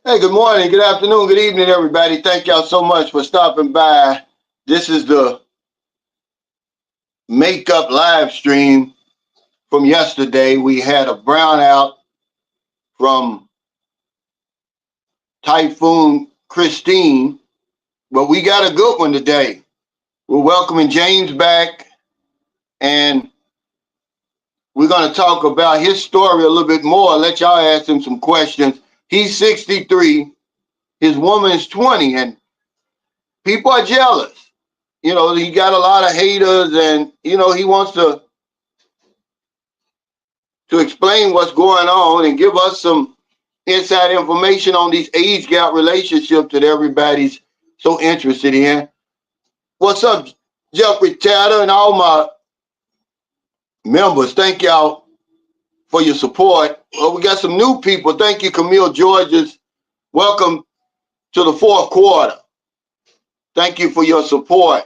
Hey, good morning, good afternoon, good evening, everybody. Thank y'all so much for stopping by. This is the makeup live stream from yesterday. We had a brownout from Typhoon Christine, but we got a good one today. We're welcoming James back, and we're going to talk about his story a little bit more. Let y'all ask him some questions. He's 63, his woman is 20, and people are jealous. You know, he got a lot of haters, and he wants to explain what's going on and give us some inside information on these age gap relationships that everybody's so interested in. What's up, Jeffrey Tatter and all my members? Thank y'all for your support. Well, we got some new people. Thank you, Camille Georges. Welcome to the fourth quarter. Thank you for your support.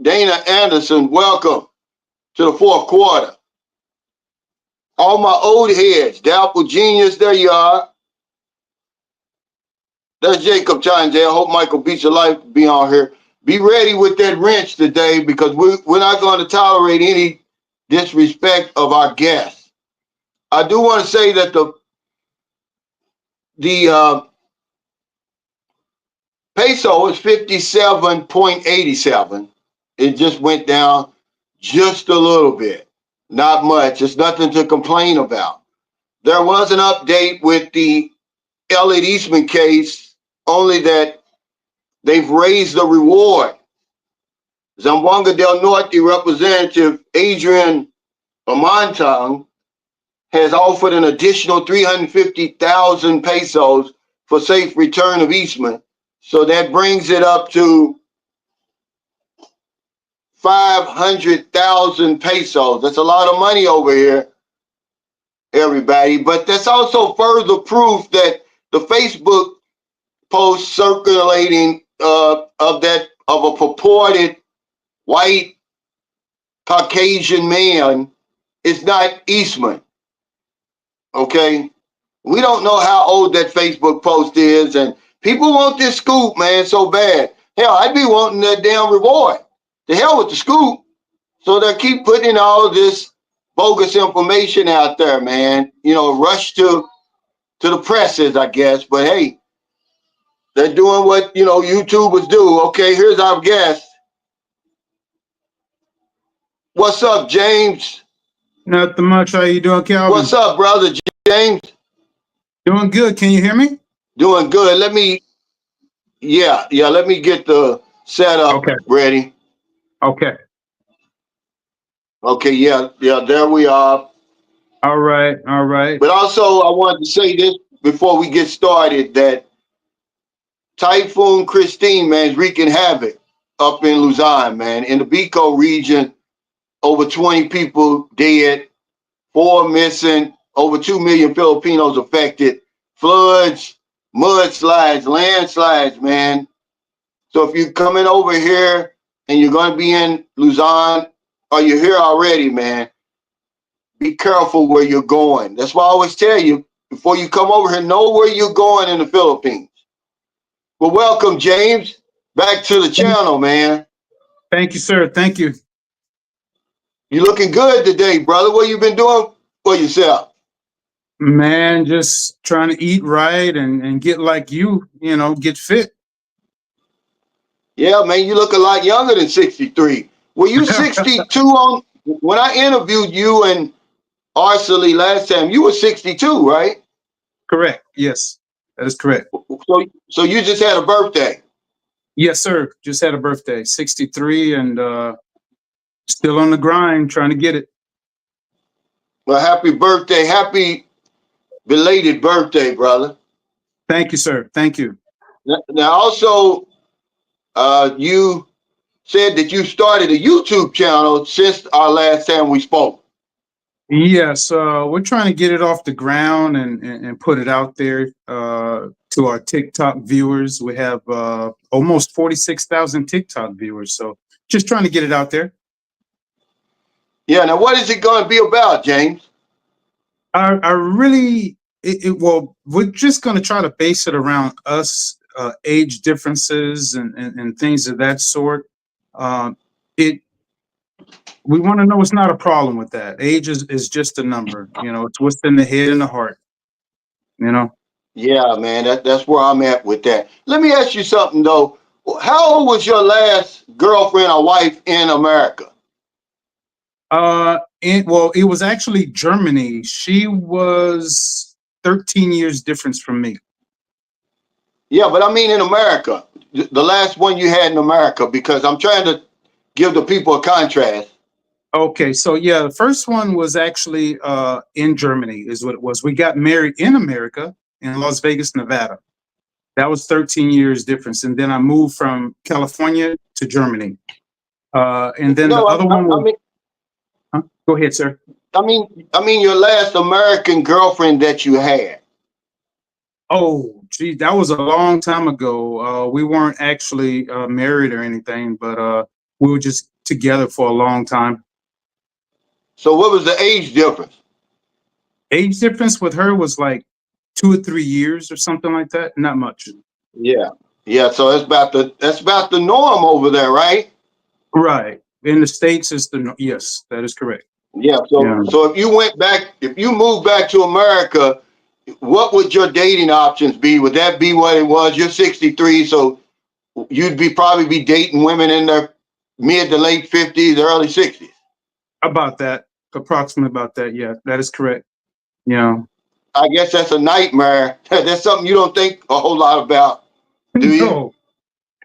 Dana Anderson, welcome to the fourth quarter. All my old heads, the Apple Genius, there you are. That's Jacob Chines there. I hope Michael Beats Your Life be on here. Be ready with that wrench today because we're not going to tolerate any disrespect of our guests. I do want to say that the peso is 57.87. It just went down just a little bit. Not much. It's nothing to complain about. There was an update with the Elliot Eastman case, only that they've raised the reward. Zamboanga del Norte Representative Adrian Amantang has offered an additional 350,000 pesos for safe return of Eastman. So that brings it up to 500,000 pesos. That's a lot of money over here, everybody. But that's also further proof that the Facebook post circulating of a purported white Caucasian man is not Eastman. Okay, we don't know how old that Facebook post is, and people want this scoop, man, so bad. Hell, I'd be wanting that damn reward. The hell with the scoop. So they keep putting all this bogus information out there, man. Rush to the presses, I guess. But hey, they're doing what YouTubers do. Okay, here's our guest. What's up, James? Nothing much. How you doing, Calvin? What's up, brother James? Doing good. Can you hear me? Doing good. Let me get the setup ready. Okay. Okay, yeah, there we are. All right. But also, I wanted to say this before we get started, that Typhoon Christine, man, is wreaking havoc up in Luzon, man. In the Bico region, over 20 people dead, 4 missing, over 2 million Filipinos affected. Floods, mudslides, landslides, man. So if you're coming over here and you're going to be in Luzon, or you're here already, man, be careful where you're going. That's why I always tell you, before you come over here, know where you're going in the Philippines. Well, welcome, James, back to the channel, man. Thank you, sir. Thank you. You're looking good today, brother. What you been doing for yourself? Man, just trying to eat right and get like you, get fit. Yeah, man, you look a lot younger than 63. Were you 62 on when I interviewed you and Arcelie last time? You were 62, right? Correct. Yes, that is correct. So you just had a birthday? Yes, sir. Just had a birthday, 63, and still on the grind, trying to get it. Well, happy birthday. Happy belated birthday, brother. Thank you, sir. Thank you. Now, also, you said that you started a YouTube channel since our last time we spoke. Yes, we're trying to get it off the ground and put it out there to our TikTok viewers. We have almost 46,000 TikTok viewers, so just trying to get it out there. Yeah, now what is it going to be about, James? I really well, we're just going to try to base it around us, age differences and things of that sort. It We want to know it's not a problem with that. Age is just a number. It's what's in the head and the heart. You know. Yeah, man, that's where I'm at with that. Let me ask you something though. How old was your last girlfriend or wife in America? Well, it was actually Germany. She was 13 years difference from me. Yeah, but I mean in America, the last one you had in America, because I'm trying to give the people a contrast. Okay, so yeah, the first one was actually in Germany, is what it was. We got married in America in Las Vegas, Nevada. That was 13 years difference, and then I moved from California to Germany. And then the No, other one I was. mean, Huh? Go ahead, sir. I mean your last American girlfriend that you had. Oh, gee, that was a long time ago. We weren't actually married or anything, but we were just together for a long time. So what was the age difference? Age difference with her was like 2 or 3 years or something like that. Not much. Yeah. Yeah, so that's about the norm over there, right? Right. In the States is yes, that is correct. Yeah. Yeah. So if you moved back to America, what would your dating options be? Would that be what it was? You're 63, so you'd probably be dating women in their mid to late 50s, early 60s. About that. Approximately about that. Yeah, that is correct. Yeah. I guess that's a nightmare. That's something you don't think a whole lot about, do you?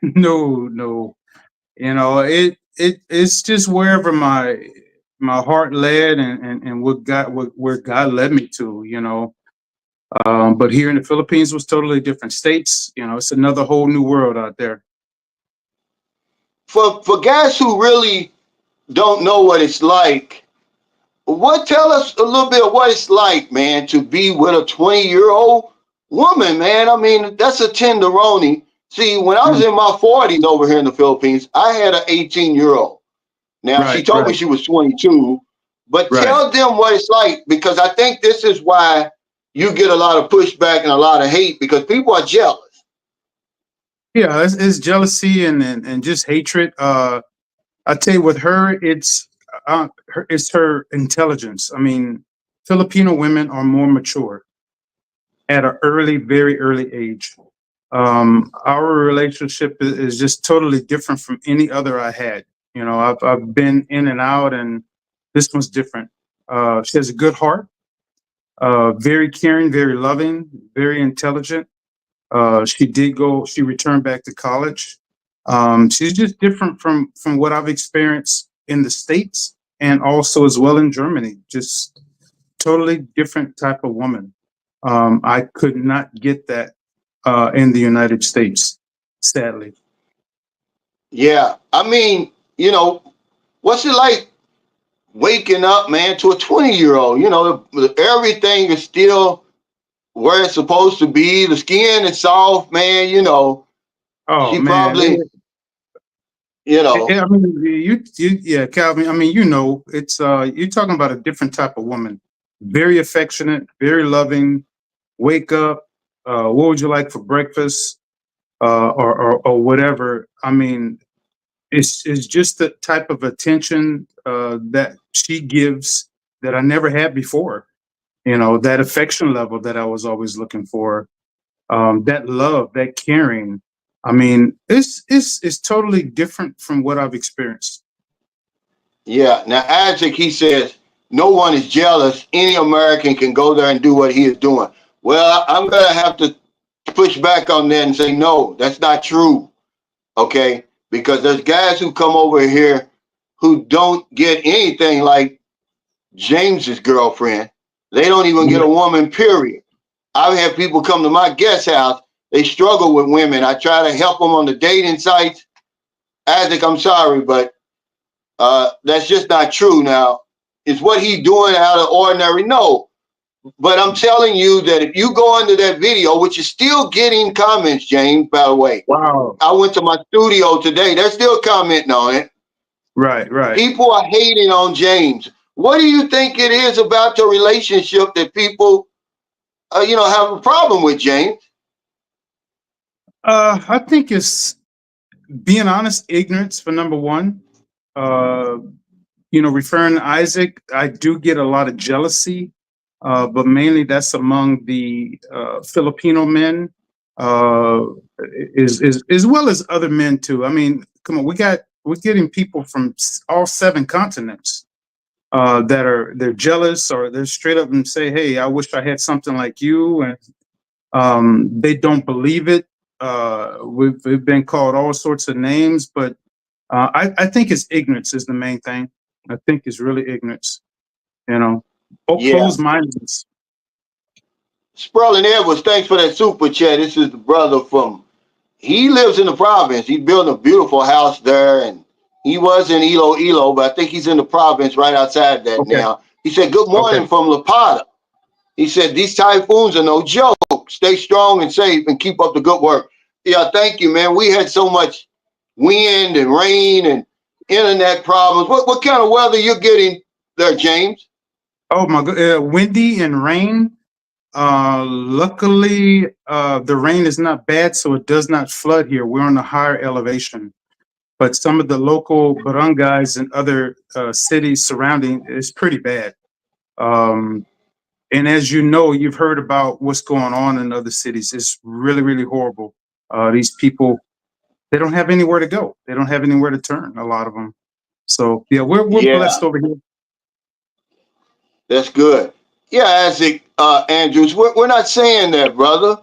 No, no. It's just wherever my heart led and where God led me to, but here in the Philippines was totally different. States, it's another whole new world out there. For guys who really don't know what it's like, tell us a little bit of what it's like, man, to be with a 20-year-old woman, man. I mean, that's a tenderoni. See, when I was Mm. in my 40s over here in the Philippines, I had an 18-year-old. Now, she Right, told me right, she was 22, but right. tell them what it's like, because I think this is why you get a lot of pushback and a lot of hate, because people are jealous. Yeah, it's jealousy and just hatred. I tell you, with her, it's her intelligence. I mean, Filipino women are more mature at an very early age. Our relationship is just totally different from any other I had. I've been in and out, and this one's different. She has a good heart, very caring, very loving, very intelligent. She returned back to college. She's just different from what I've experienced in the States and also as well in Germany. Just totally different type of woman. I could not get that in the United States, sadly. Yeah. I mean, what's it like waking up, man, to a 20-year-old? Everything is still where it's supposed to be. The skin is soft, man. Oh She man, probably, you know, I mean, yeah, Calvin. I mean, it's you're talking about a different type of woman. Very affectionate, very loving. Wake up. What would you like for breakfast? Or whatever. I mean, it's just the type of attention that she gives that I never had before. That affection level that I was always looking for, that love, that caring. I mean, it's totally different from what I've experienced. yeah. Now, Isaac, he says, no one is jealous. Any American can go there and do what he is doing. Well, I'm going to have to push back on that and say, no, that's not true. Okay. Because there's guys who come over here who don't get anything like James's girlfriend. They don't even get a woman, period. I've had people come to my guest house. They struggle with women. I try to help them on the dating sites. Isaac, I'm sorry, but that's just not true. Now, is what he doing out of ordinary? No. But I'm telling you that if you go into that video, which is still getting comments, James, by the way, Wow. I went to my studio today. They're still commenting on it. Right, right. People are hating on James. What do you think it is about your relationship that people have a problem with, James? I think it's, being honest, ignorance for number one. Uh, referring to Isaac, I do get a lot of jealousy, but mainly that's among the Filipino men, is as well as other men too. I mean, come on, we're getting people from all 7 continents they're jealous, or they're straight up and say, "Hey, I wish I had something like you," and they don't believe it. We've been called all sorts of names, but I think it's ignorance is the main thing. I think it's really ignorance, Yeah. closed mindedness. Spurling Edwards, thanks for that super chat. This is the brother he lives in the province. He's building a beautiful house there, and he was in Iloilo, but I think he's in the province right outside that Okay. now. He said, "Good Okay. morning from La Plata." He said, "These typhoons are no joke. Stay strong and safe and keep up the good work." Yeah, thank you, man. We had so much wind and rain and internet problems. What kind of weather you getting there, James? Oh my God, windy and rain. Luckily, the rain is not bad, so it does not flood here. We're on a higher elevation, but some of the local barangays and other cities surrounding is pretty bad. Um, and as you know, you've heard about what's going on in other cities. It's really, really horrible. These people, they don't have anywhere to go. They don't have anywhere to turn. A lot of them. So yeah, we're Yeah, blessed over here. that's good. Yeah, Isaac Andrews, we're not saying that, brother.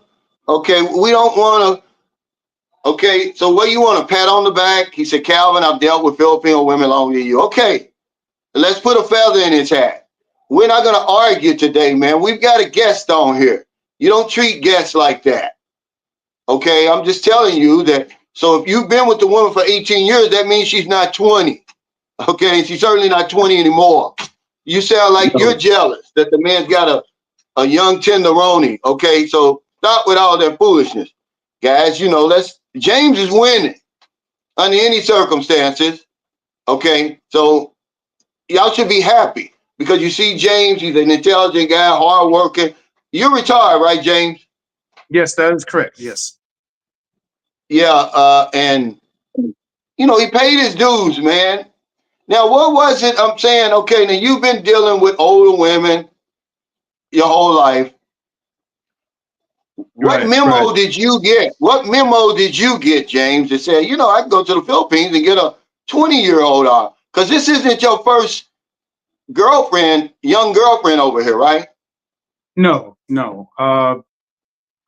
Okay, we don't want to. Okay, so what you want, a pat on the back? He said, "Calvin, I've dealt with Filipino women longer than you." Okay, let's put a feather in his hat. We're not going to argue today, man. We've got a guest on here. You don't treat guests like that. Okay, I'm just telling you that. So if you've been with the woman for 18 years, that means she's not 20. Okay, she's certainly not 20 anymore. You sound like No. you're jealous that the man's got a young tenderoni. Okay, so stop with all that foolishness. Guys, James is winning under any circumstances. Okay, so y'all should be happy because you see James, he's an intelligent guy, hardworking. You're retired, right, James? Yes, that is correct. Yes. Yeah, and he paid his dues, man. Now, what was it? I'm saying, okay, now you've been dealing with older women your whole life. What Right. Right. memo did you get? What memo did you get, James, that said, I can go to the Philippines and get a 20-year-old out? Because this isn't your first young girlfriend over here, right? No. No.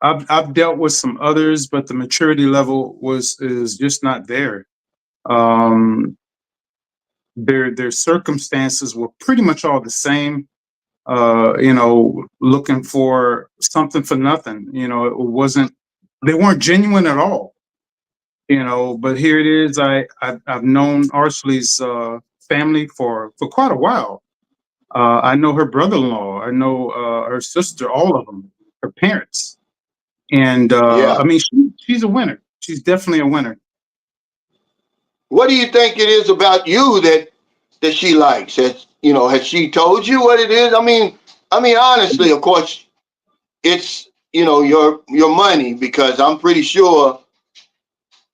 I've dealt with some others, but the maturity level is just not there. Um, their circumstances were pretty much all the same. Looking for something for nothing. It wasn't. They weren't genuine at all. But here it is. I've known Arcelie's family for quite a while. I know her brother-in-law. I know her sister. All of them. Her parents. And Yeah. I mean, she's a winner. She's definitely a winner. What do you think it is about you that she likes? Has she told you what it is? I mean, honestly, of course, it's your money, because I'm pretty sure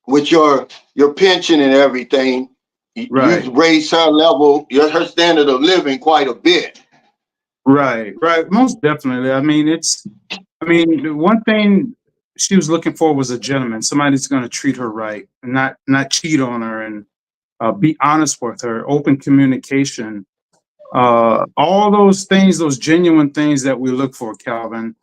with your pension and everything, you've Right, raised her standard of living quite a bit. right. Most definitely. The one thing she was looking for was a gentleman, somebody that's going to treat her right, and not cheat on her, and be honest with her, open communication, all those things, those genuine things that we look for, Calvin.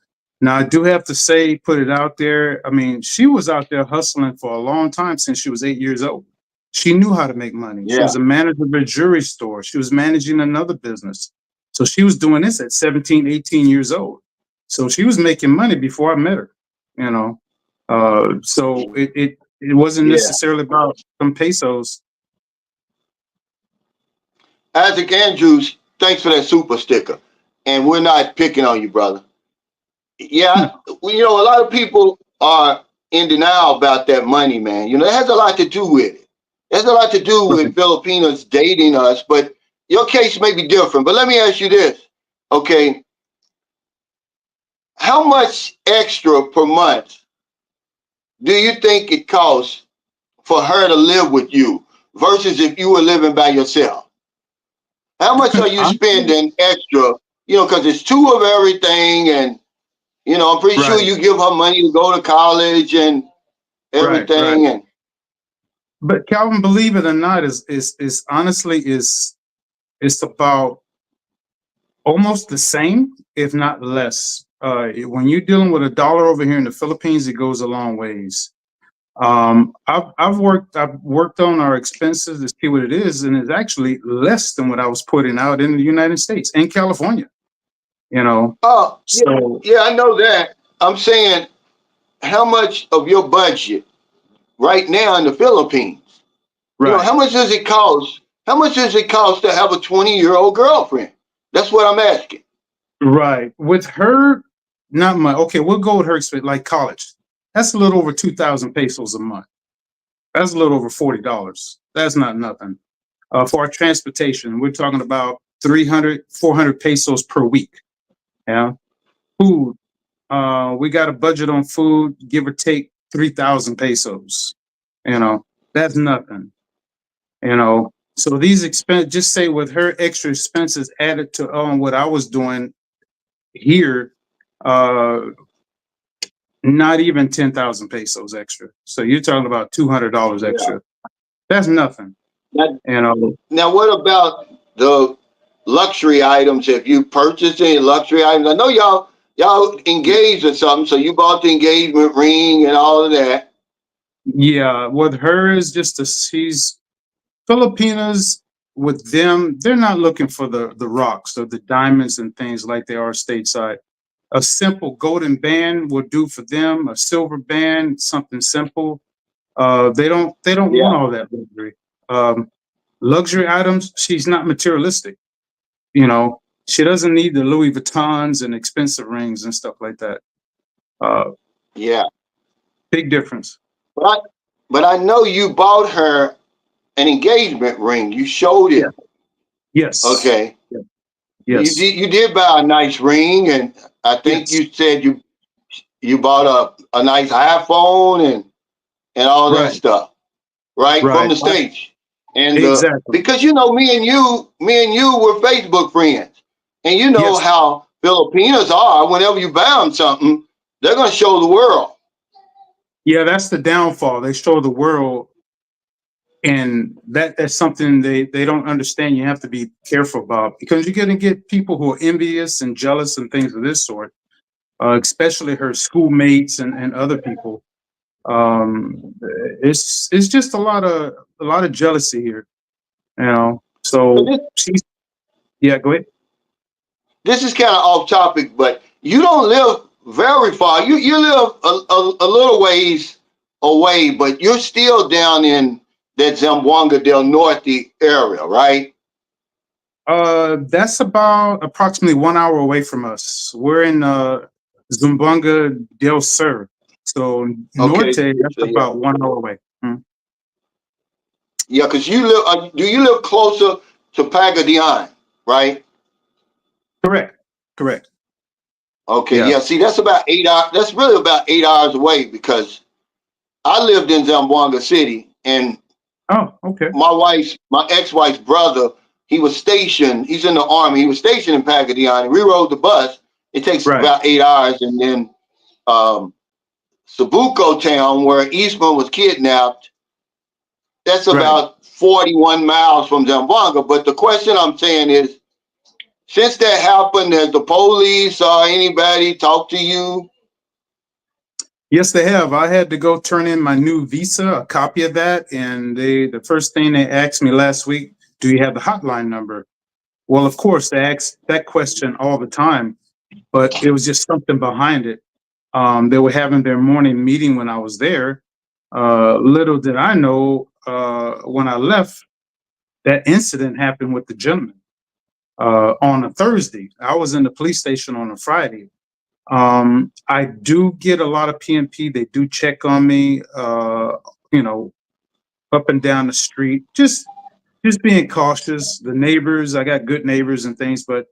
Now, I do have to say, put it out there. I mean, she was out there hustling for a long time since she was 8 years old. She knew how to make money. She Yeah, was a manager of a jewelry store. She was managing another business. So she was doing this at 17, 18 years old. So she was making money before I met her, you know. So it wasn't yeah. necessarily about some pesos. Isaac Andrews, thanks for that super sticker. And we're not picking on you, brother. Yeah, No. a lot of people are in denial about that money, man. It has a lot to do with it. It has a lot to do with Filipinos dating us, but your case may be different. But let me ask you this, okay? how much extra per month do you think it costs for her to live with you versus if you were living by yourself? How much are you Honestly, spending extra? You know, because it's two of everything, and you know, I'm pretty sure right, you give her money to go to college and right. everything. And But Calvin, believe it or not, is honestly is it's about almost the same, if not less. When you're dealing with a dollar over here in the Philippines, it goes a long ways. I've worked on our expenses to see what it is, and it's actually less than what I was putting out in the United States, in California. You know, oh, yeah, so yeah, I know that. I'm saying, how much of your budget right now in the Philippines? You know, right, how much does it cost? How much does it cost to have a 20-year-old girlfriend? That's what I'm asking. right. With her, not much. Okay, we'll go with her expense, like college. That's a little over 2,000 pesos a month. That's a little over $40. That's not nothing. For our transportation, we're talking about 300, 400 pesos per week. Yeah. Food. We got a budget on food, give or take 3,000 pesos. You know, that's nothing. You know, so these expense, just say with her extra expenses added to what I was doing here, uh, not even 10,000 pesos extra. So you're talking about $200 Yeah. extra. That's nothing. Now, You know, now, what about the luxury items? If you purchased any luxury items, I know y'all engaged or something, so you bought the engagement ring and all of that. yeah, with her is just she's Filipinas. With them, they're not looking for the rocks or the diamonds and things like they are stateside. A simple golden band will do for them. A silver band, something simple. They don't want Yeah, all that luxury. Um, Luxury items. She's not materialistic. You know, she doesn't need the Louis Vuittons and expensive rings and stuff like that. Uh, yeah. Big difference. But I, but I know you bought her an engagement ring. You showed Yeah. it. Yes. Okay. Yeah. You Yes. did. You did buy a nice ring, and I think Yes. you said you bought a nice iPhone and all that Right. stuff, right, from Right. the States. And Exactly. because you know me and you were Facebook friends, and you know Yes. how Filipinos are. Whenever you buy them something, they're gonna show the world. Yeah, that's the downfall. They show the world, and that's something they don't understand. You have to be careful about because you're going to get people who are envious and jealous and things of this sort. Especially her schoolmates and other people. It's just a lot of jealousy here. You know. So So this she's yeah. Go ahead. this is kind of off topic, but you don't live very far. You live a little ways away, but you're still down in that Zamboanga del Norte area, right? That's about approximately 1 hour away from us. We're in Zumbunga del Sur. So Okay. Norte, that's So yeah, about 1 hour away. yeah, because you live. Do you live closer to Pagadian, right? Correct. Correct. Okay, Yeah. yeah. See, that's about 8 hours. That's really about 8 hours away because I lived in Zamboanga City, and Oh, okay. my ex-wife's brother, he was stationed. He's in the army. He was stationed in Pagadian, and we rode the bus. It takes Right. about 8 hours, and then um, Sabuco Town, where Eastman was kidnapped, that's Right. about 41 miles from Zamboanga. But the question I'm saying is, since that happened, has the police or anybody talked to you? Yes, they have. I had to go turn in my new visa, a copy of that, and the first thing they asked me last week, do you have the hotline number? Well, of course, they ask that question all the time, but it was just something behind it. They were having their morning meeting when I was there. Little did I know, when I left, that incident happened with the gentleman on a Thursday. I was in the police station on a Friday. I do get a lot of PMP. They do check on me, you know, up and down the street. Just being cautious. The neighbors, I got good neighbors and things, but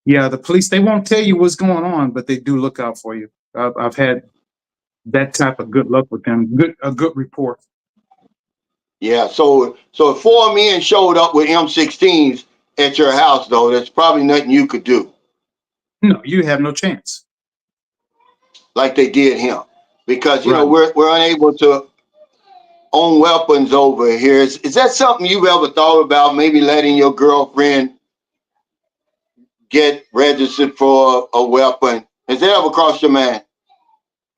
Yeah, the police, they won't tell you what's going on, but they do look out for you. I've had that type of good luck with them. A good report. Yeah, so if four men showed up with M16s at your house, though, there's probably nothing you could do No, you have no chance. like they did him, because Right. we're unable to own weapons over here. Is that something you've ever thought about? Maybe letting your girlfriend get registered for a weapon? Has that ever crossed your mind?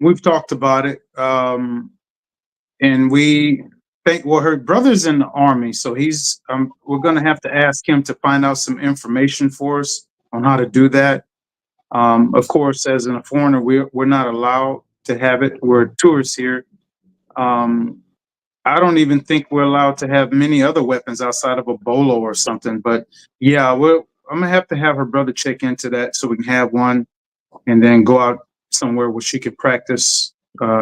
We've talked about it. And we think, well, her brother's in the army, so we're going to have to ask him to find out some information for us on how to do that. Of course, as a foreigner, we're not allowed to have it. We're tourists here. I don't even think we're allowed to have many other weapons outside of a bolo or something. But yeah, I'm gonna have to have her brother check into that so we can have one, and then go out somewhere where she could practice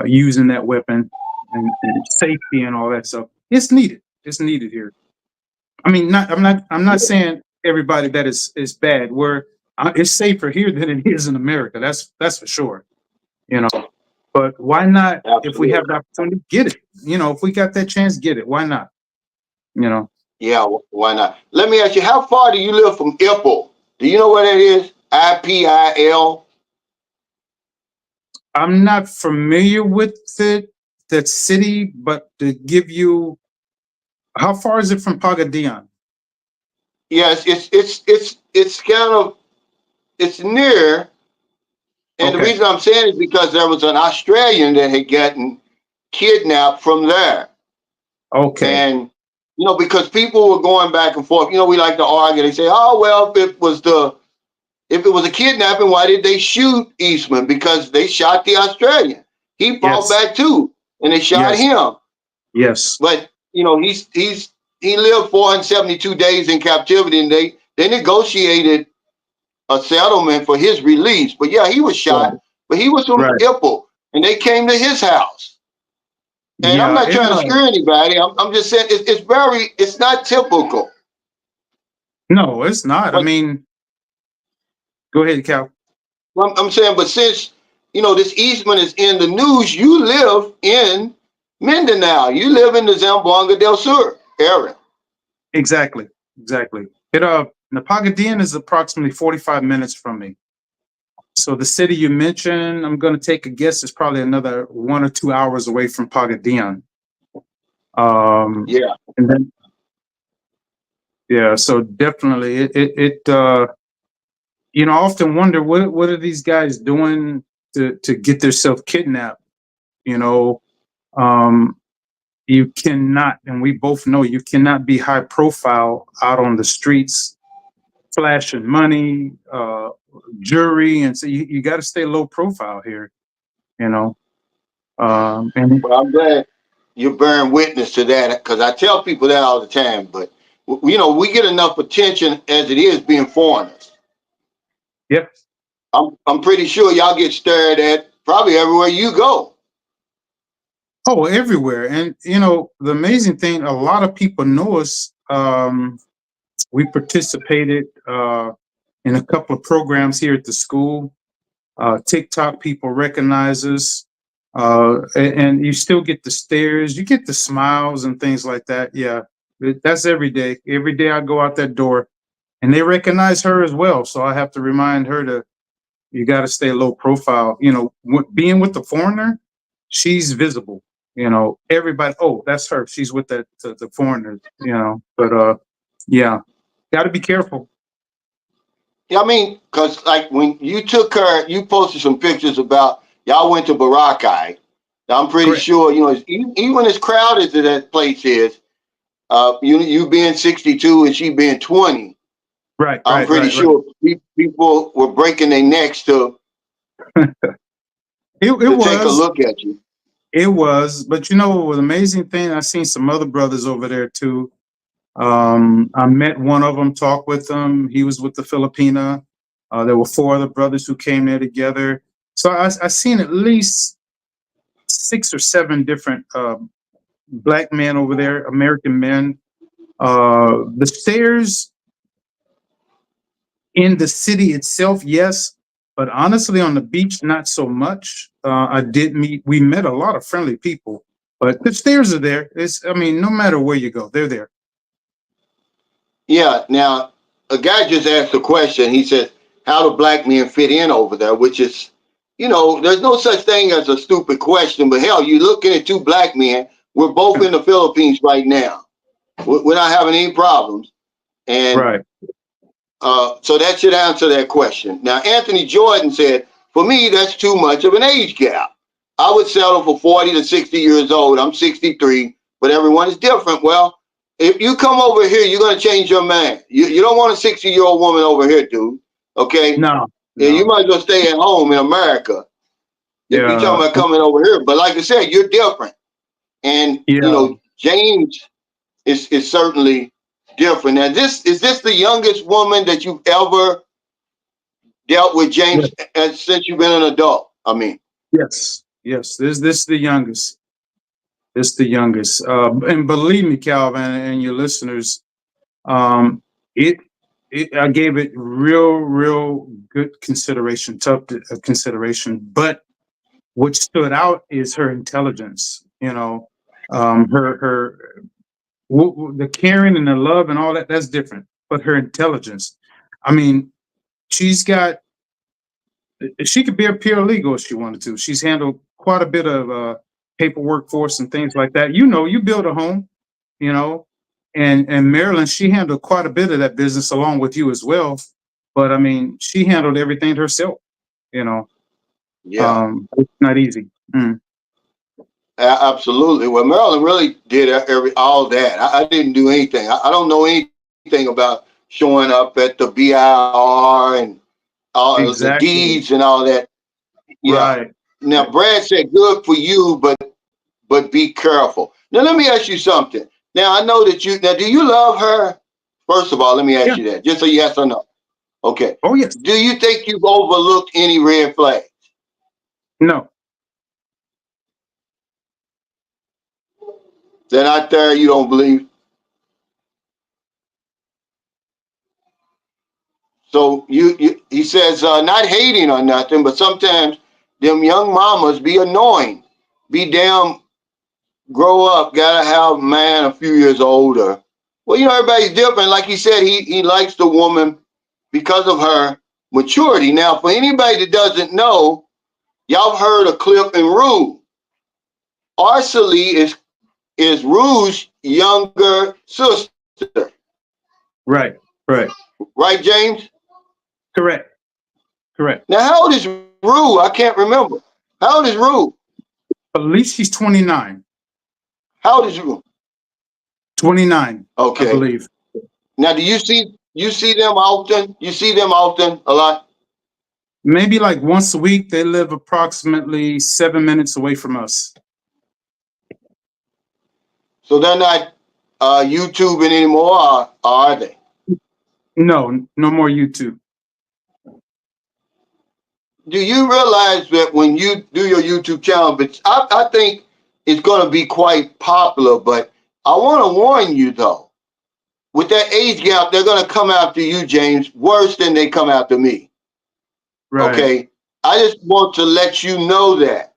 using that weapon and safety and all that stuff. It's needed. It's needed here. I mean, I'm not saying everybody that is bad. It's safer here than it is in America. That's for sure. You know, but why not? If we Absolutely. have the opportunity, get it. If we got that chance, get it. Why not? You know, Yeah, why not? Let me ask you, how far do you live from Ipple? Do you know where that is? IPIL? I'm not familiar with that city, but to give you, how far is it from Pagadian? Yes, it's kind of it's near, and the Okay. reason I'm saying is because there was an Australian that had gotten kidnapped from there. Okay. And because people were going back and forth, we like to argue. They say, "Oh well, if it was a kidnapping, why did they shoot Eastman? Because they shot the Australian. He fought Yes. back too, and they shot Yes. him. Yes. But he lived 472 days in captivity, and they negotiated a settlement for his release. But yeah, he was Right. shot, but he was from Right. Ipple, and they came to his house. And I'm Yeah. not trying to scare anybody. I'm just saying it's not typical. No, it's not. I But mean, go ahead, Cal. I'm saying, but since this Eastman is in the news, you live in Mindanao. You live in the Zamboanga del Sur area. Exactly. Exactly. Napagadian is approximately 45 minutes from me. So the city you mentioned, I'm going to take a guess, is probably another 1 or 2 hours away from Pagadian. Yeah. And then, yeah, so definitely I often wonder what are these guys doing to get themselves kidnapped? You know, um, you cannot, and we both know you cannot be high profile out on the streets, flashing money, jewelry, and so you got to stay low profile here. You know, and Well, I'm glad you're bearing witness to that, because I tell people that all the time. But we get enough attention as it is being foreigners. yeah, I'm pretty sure y'all get stared at probably everywhere you go. oh, everywhere. And the amazing thing, a lot of people know us. We participated in a couple of programs here at the school. TikTok people recognize us, and you still get the stares, you get the smiles and things like that. Yeah, that's every day. Every day I go out that door, and they recognize her as well. So I have to remind her you got to stay low profile. Being with the foreigner, she's visible. Everybody. Oh, that's her. She's with the foreigners. But yeah, got to be careful. Yeah, I mean, because like when you took her, you posted some pictures about y'all went to Boracay. I'm pretty Correct. sure even as crowded as that place is, you being 62 and she being 20. Right. I'm Right. pretty Right. Right. sure people were breaking their necks to It to take a was. look at you. It was, but an amazing thing. I seen some other brothers over there too. I met one of them, talked with them. He was with the Filipina. There were four other brothers who came there together. So I seen at least 6 or 7 different black men over there, American men. The stairs, In the city itself, yes, but honestly, on the beach, not so much. We met a lot of friendly people, but the stairs are there. I mean, no matter where you go, they're there. Yeah. Now, a guy just asked a question. He says, "How do black men fit in over there?" Which is, there's no such thing as a stupid question. But hell, you're looking at two black men. We're both in the Philippines right now. We're not having any problems, and Right. so that should answer that question. Now, Anthony Jordan said, "For me, that's too much of an age gap. I would settle for 40 to 60 years old. I'm 63, but everyone is different." Well, if you come over here, you're going to change your mind. You don't want a 60-year-old woman over here, dude. Okay? No, Yeah, you no. might as well stay at home in America if you're Yeah. talking about coming over here. But like I said, you're different. And, Yeah. James is certainly different. Now, is this the youngest woman that you've ever dealt with, Yes. James, since you've been an adult? I mean, Yes. Yes. This the youngest. This the youngest. And believe me, Calvin, and your listeners, um, it, I gave it real good consideration, tough consideration. But what stood out is her intelligence. Her the caring and the love and all that. That's different. But her intelligence. I mean, she's got. She could be a paralegal if she wanted to. She's handled quite a bit of paperwork for us and things like that. You build a home, you know, and Marilyn, she handled quite a bit of that business along with you as well. But I mean, she handled everything herself. You know, yeah, it's not easy. Mm. absolutely. Well, Maryland really did all that. I didn't do anything. I don't know anything about showing up at the BIR and all the Exactly. deeds and all that. Yeah. Right. Now, Brad said, "Good for you, but be careful." Now, let me ask you something. Now, I know that do you love her? First of all, let me Yeah. ask you that. Just a yes or no. Okay. Oh yes. Do you think you've overlooked any red flags? No. They're not there, you don't believe? So he says, not hating or nothing, but sometimes them young mamas be annoying. Be damn, grow up, gotta have a man a few years older. Well, everybody's different. Like he said, he likes the woman because of her maturity. Now, for anybody that doesn't know, y'all have heard of Cliff and Rue. Arcelie is Rue's younger sister. Right. Right. Right, James? Correct. Correct. Now, how old is Rue? I can't remember. How old is Rue? At least she's 29. How old is Rue? 29, I Okay. believe. Now, do you see them often? You see them often a lot? Maybe like once a week. They live approximately 7 minutes away from us. So they're not YouTubing anymore, or are they? No, no more YouTube. Do you realize that when you do your YouTube channel, but I think it's going to be quite popular, but I want to warn you though, with that age gap, they're going to come after you, James, worse than they come after me. Right. Okay. I just want to let you know that.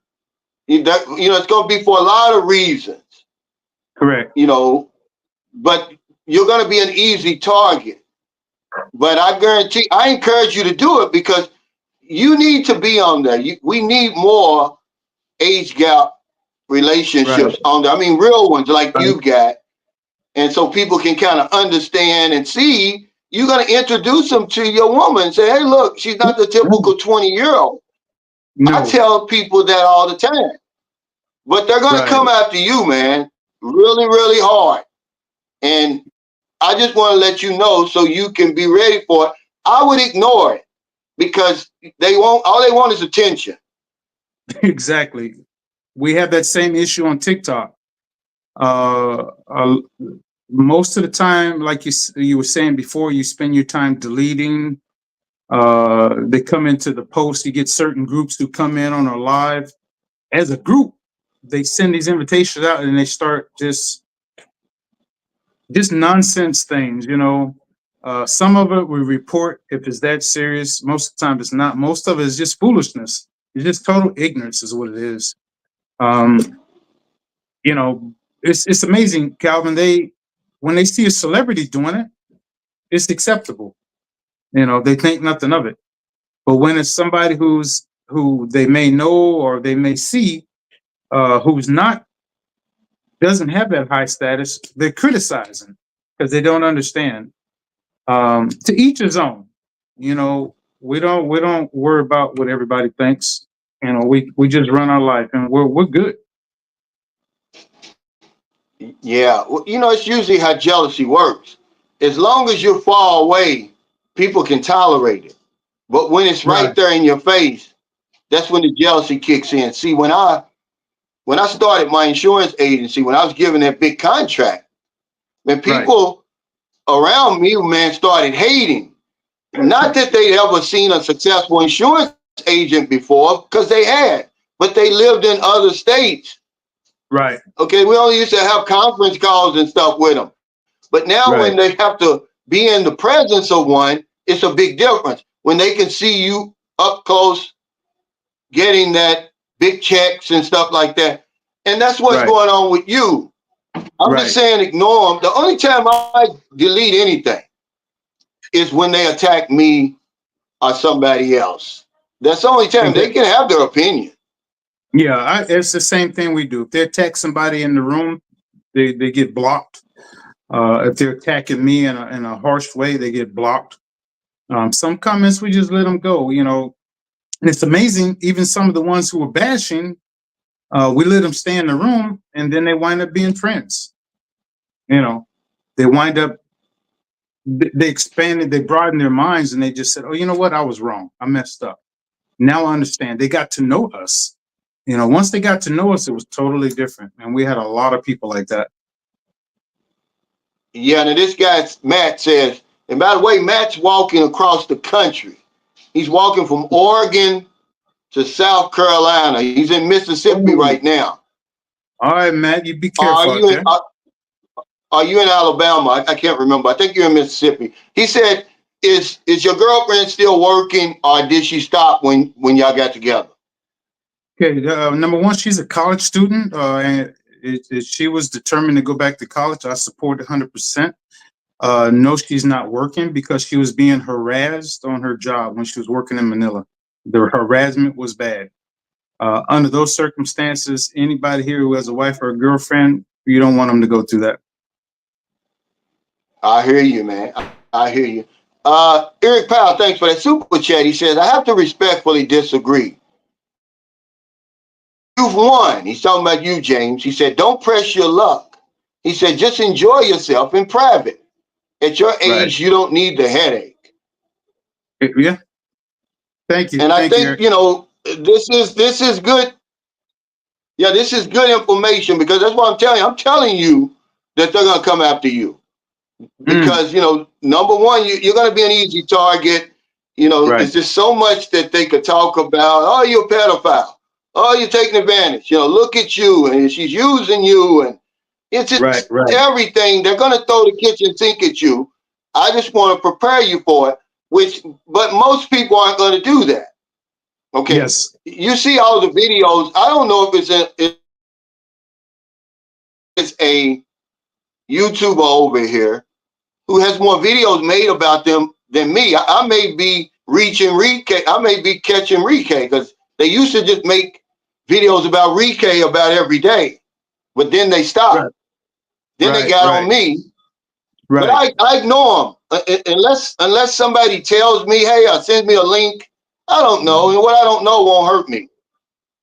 It's going to be for a lot of reasons, Correct. but you're going to be an easy target. But I encourage you to do it because you need to be on there. We need more age gap Right. relationships on there. I mean, real ones like Right. you've got. And so people can kind of understand and see. You're going to introduce them to your woman and say, "Hey, look, she's not the typical 20-year-old. I No. tell people that all the time. But they're going to Right. come after you, man, really, really hard. And I just want to let you know so you can be ready for it. I would ignore it because all they want is attention. Exactly. We have that same issue on TikTok. Uh, uh, Most of the time, like you were saying before, you spend your time deleting. They come into the post. You get certain groups who come in on our live as a group. They send these invitations out and they start just nonsense things. Some of it we report if it's that serious. Most of the time it's not. Most of it is just foolishness. It's just total ignorance is what it is. Um, you know, it's amazing, Calvin. They when they see a celebrity doing it, it's acceptable. You know, they think nothing of it. But when it's somebody who they may know or they may see, who's not doesn't have that high status, they're criticizing because they don't understand. To each his own. You know, we don't worry about what everybody thinks. You know, we just run our life and we're good. Yeah, well, it's usually how jealousy works. As long as you're far away, people can tolerate it. But when it's right Right, there in your face, that's when the jealousy kicks in. See, when I started my insurance agency, when I was given that big contract, when right, people around me, man, started hating. Not that they'd ever seen a successful insurance agent before, because they had, but they lived in other states. right, Okay, we only used to have conference calls and stuff with them. But now when right, they have to be in the presence of one, it's a big difference. When they can see you up close, getting that big checks and stuff like that. And that's what's right, going on with you. I'm just right. saying ignore them. The only time I delete anything is when they attack me or somebody else. That's the only time And they can have their opinion. yeah, it's the same thing we do. If they attack somebody in the room, they get blocked. If they're attacking me in a harsh way, they get blocked. Some comments we just let them go. You know, and it's amazing. Even some of the ones who were bashing, we let them stay in the room, and then they wind up being friends. You know, they wind up they expanded, they broadened their minds, and they just said, "Oh, you know what? I was wrong. I messed up. Now I understand." They got to know us. You know, once they got to know us, it was totally different, and we had a lot of people like that. Yeah, and this guy, Matt, says, and by the way, Matt's walking across the country. He's walking from Oregon to South Carolina. He's in Mississippi right Oh, now. all right, Matt, you be Are careful out you in there. are you in Alabama? I can't remember. I think you're in Mississippi. He said, is your girlfriend still working, or did she stop when y'all got together?" Okay, number one, she's a college student, and she was determined to go back to college. I support 100%. No, she's not working because she was being harassed on her job when she was working in Manila. The harassment was bad. Under those circumstances, anybody here who has a wife or a girlfriend, you don't want them to go through that. I hear you, man. I hear you. Eric Powell, thanks for that super chat. He says, I have to respectfully disagree. You've won. He's talking about you, James. He said, don't press your luck. He said, just enjoy yourself in private. At your Right. age, you don't need the headache. Yeah. Thank you. And I Thank you, think, Eric. this is good. Yeah, this is good information, because that's what I'm telling you. I'm telling you that they're gonna come after you. Mm, Because number one, you're going to be an easy target. right. It's just so much that they could talk about. Oh, you're a pedophile. Oh, you're taking advantage. Look at you, and she's using you, and it's Right. just Right. everything. They're going to throw the kitchen sink at you. I just want to prepare you for it. But most people aren't going to do that. Okay, Yes. you see all the videos. I don't know if it's a YouTuber over here who has more videos made about them than me. I may be reaching Rike. I may be catching Rike, because they used to just make videos about Rike about every day, but then they Right. stopped. Then they Right. got on Right. me, but Right. I ignore them unless somebody tells me, hey, or sends me a link. I don't know, and what I don't know won't hurt me.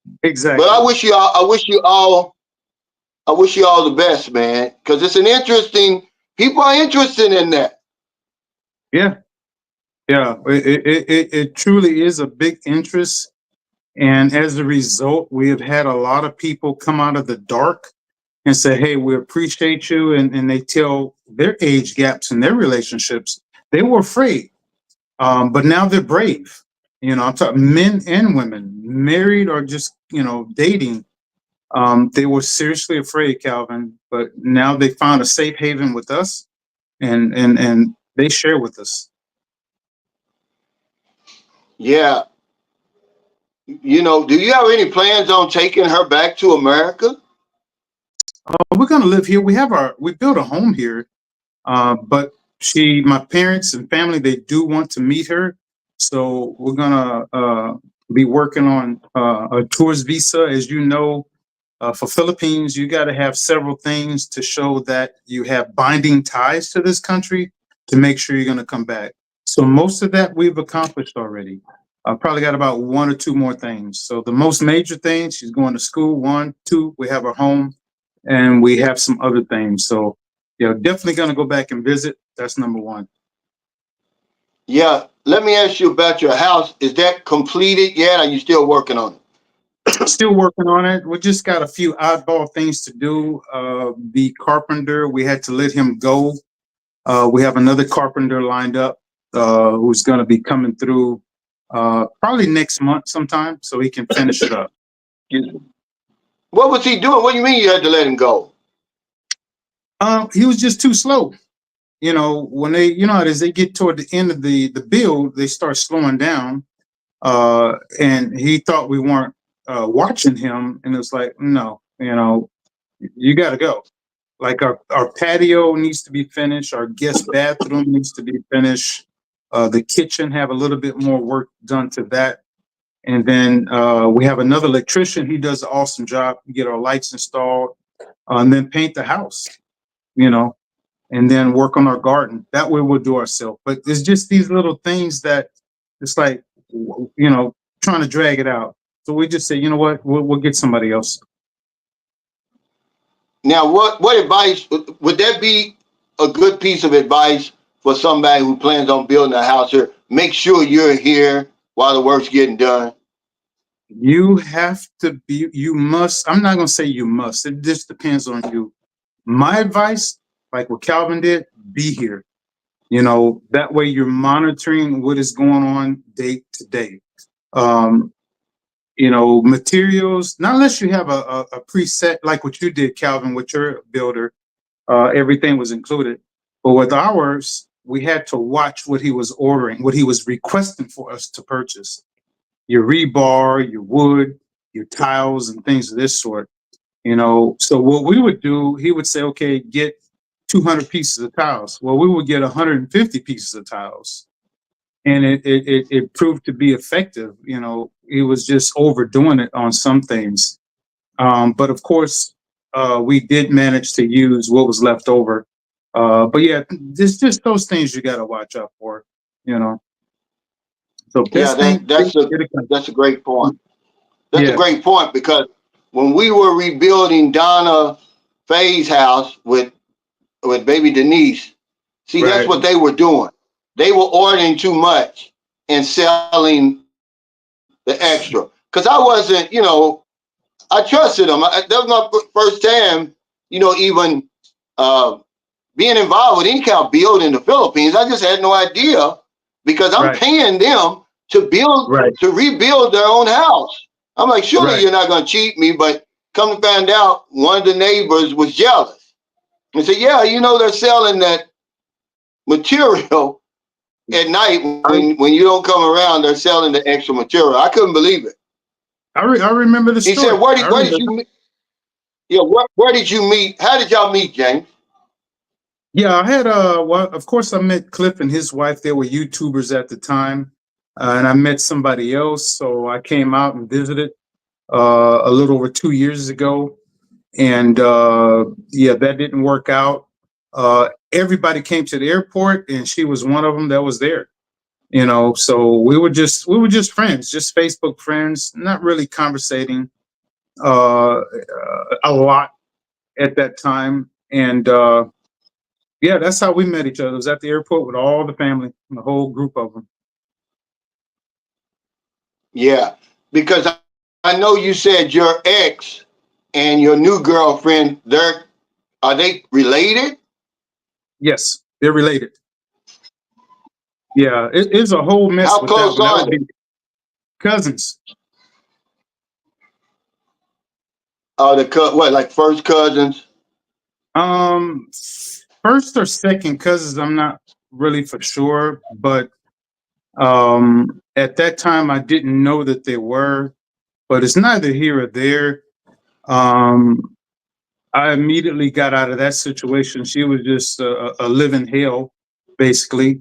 But I Exactly. wish you all, I wish you all the best, man, because it's an interesting. People are interested in that. Yeah. Yeah. It truly is a big interest. And as a result, we have had a lot of people come out of the dark and say, hey, we appreciate you. And they tell their age gaps in their relationships. They were afraid, but now they're brave. You know, I'm talking men and women, married or just, dating. They were seriously afraid, Calvin, but now they found a safe haven with us. And they share with us. Yeah. You know, do you have any plans on taking her back to America? We're gonna live here. We built a home here, but my parents and family, they do want to meet her, so we're gonna be working on a tourist visa. As you know, for Philippines, you got to have several things to show that you have binding ties to this country to make sure you're going to come back. So most of that we've accomplished already. I probably got about one or two more things. So the most major things, she's going to school. One, two, we have her home, and we have some other things. So, definitely going to go back and visit. That's number one. Yeah. Let me ask you about your house. Is that completed yet? Are you still working on it? Still working on it. We just got a few oddball things to do. The carpenter, we had to let him go. We have another carpenter lined up who's going to be coming through probably next month sometime, so he can finish it up. What was he doing? What do you mean you had to let him go? He was just too slow. When as they get toward the end of the build, they start slowing down. And he thought we weren't watching him, and it's like, no, you got to go. Like our patio needs to be finished. Our guest bathroom needs to be finished. The kitchen have a little bit more work done to that. And then we have another electrician. He does an awesome job. We get our lights installed, and then paint the house, you know, and then work on our garden. That way we'll do ourselves. But it's just these little things that it's like, trying to drag it out. So we just say, you know what, we'll get somebody else. Now, what advice would that be? A good piece of advice for somebody who plans on building a house here? Make sure you're here while the work's getting done. You have to be, you must, I'm not going to say you must, it just depends on you. My advice, like what Calvin did, be here. That way you're monitoring what is going on day to day. Materials, not unless you have a preset like what you did, Calvin, with your builder, everything was included. But with ours, we had to watch what he was ordering, what he was requesting for us to purchase. Your rebar, your wood, your tiles, and things of this sort. So what we would do, he would say, okay, get 200 pieces of tiles. Well, we would get 150 pieces of tiles. And it proved to be effective. He was just overdoing it on some things. But of course, we did manage to use what was left over. But yeah, there's just those things you got to watch out for, you know. So Yeah, best thing, that's a great point. That's a yeah, great point because when we were rebuilding Donna Faye's house with baby Denise, see that's right, what they were doing. They were ordering too much and selling the extra. Because I wasn't, I trusted them. That was my first time, even uh, being involved with any kind of build in the Philippines. I just had no idea because I'm right, paying them right, to rebuild their own house. I'm like, surely right. you're not going to cheat me. But come to find out, one of the neighbors was jealous and said, yeah, they're selling that material at night I, when you don't come around. They're selling the extra material. I couldn't believe it. I remember the He said, story. I where did remember. you meet? Yeah, where did you meet? How did y'all meet, James? Yeah, I had well, of course I met Cliff and his wife. They were YouTubers at the time, and I met somebody else. So I came out and visited a little over 2 years ago, and yeah, that didn't work out. Everybody came to the airport, and she was one of them that was there. So we were just friends, just Facebook friends, not really conversating a lot at that time, and yeah, that's how we met each other. It was at the airport with all the family, the whole group of them. Yeah, because I know you said your ex and your new girlfriend, are they related? Yes, they're related. Yeah, it's a whole mess How with that close one. That are would they? be cousins. Are they what, like first cousins? Um, first or second cousins, I'm not really for sure, but at that time I didn't know that they were. But it's neither here or there. Um, I immediately got out of that situation. She was just a living hell, basically.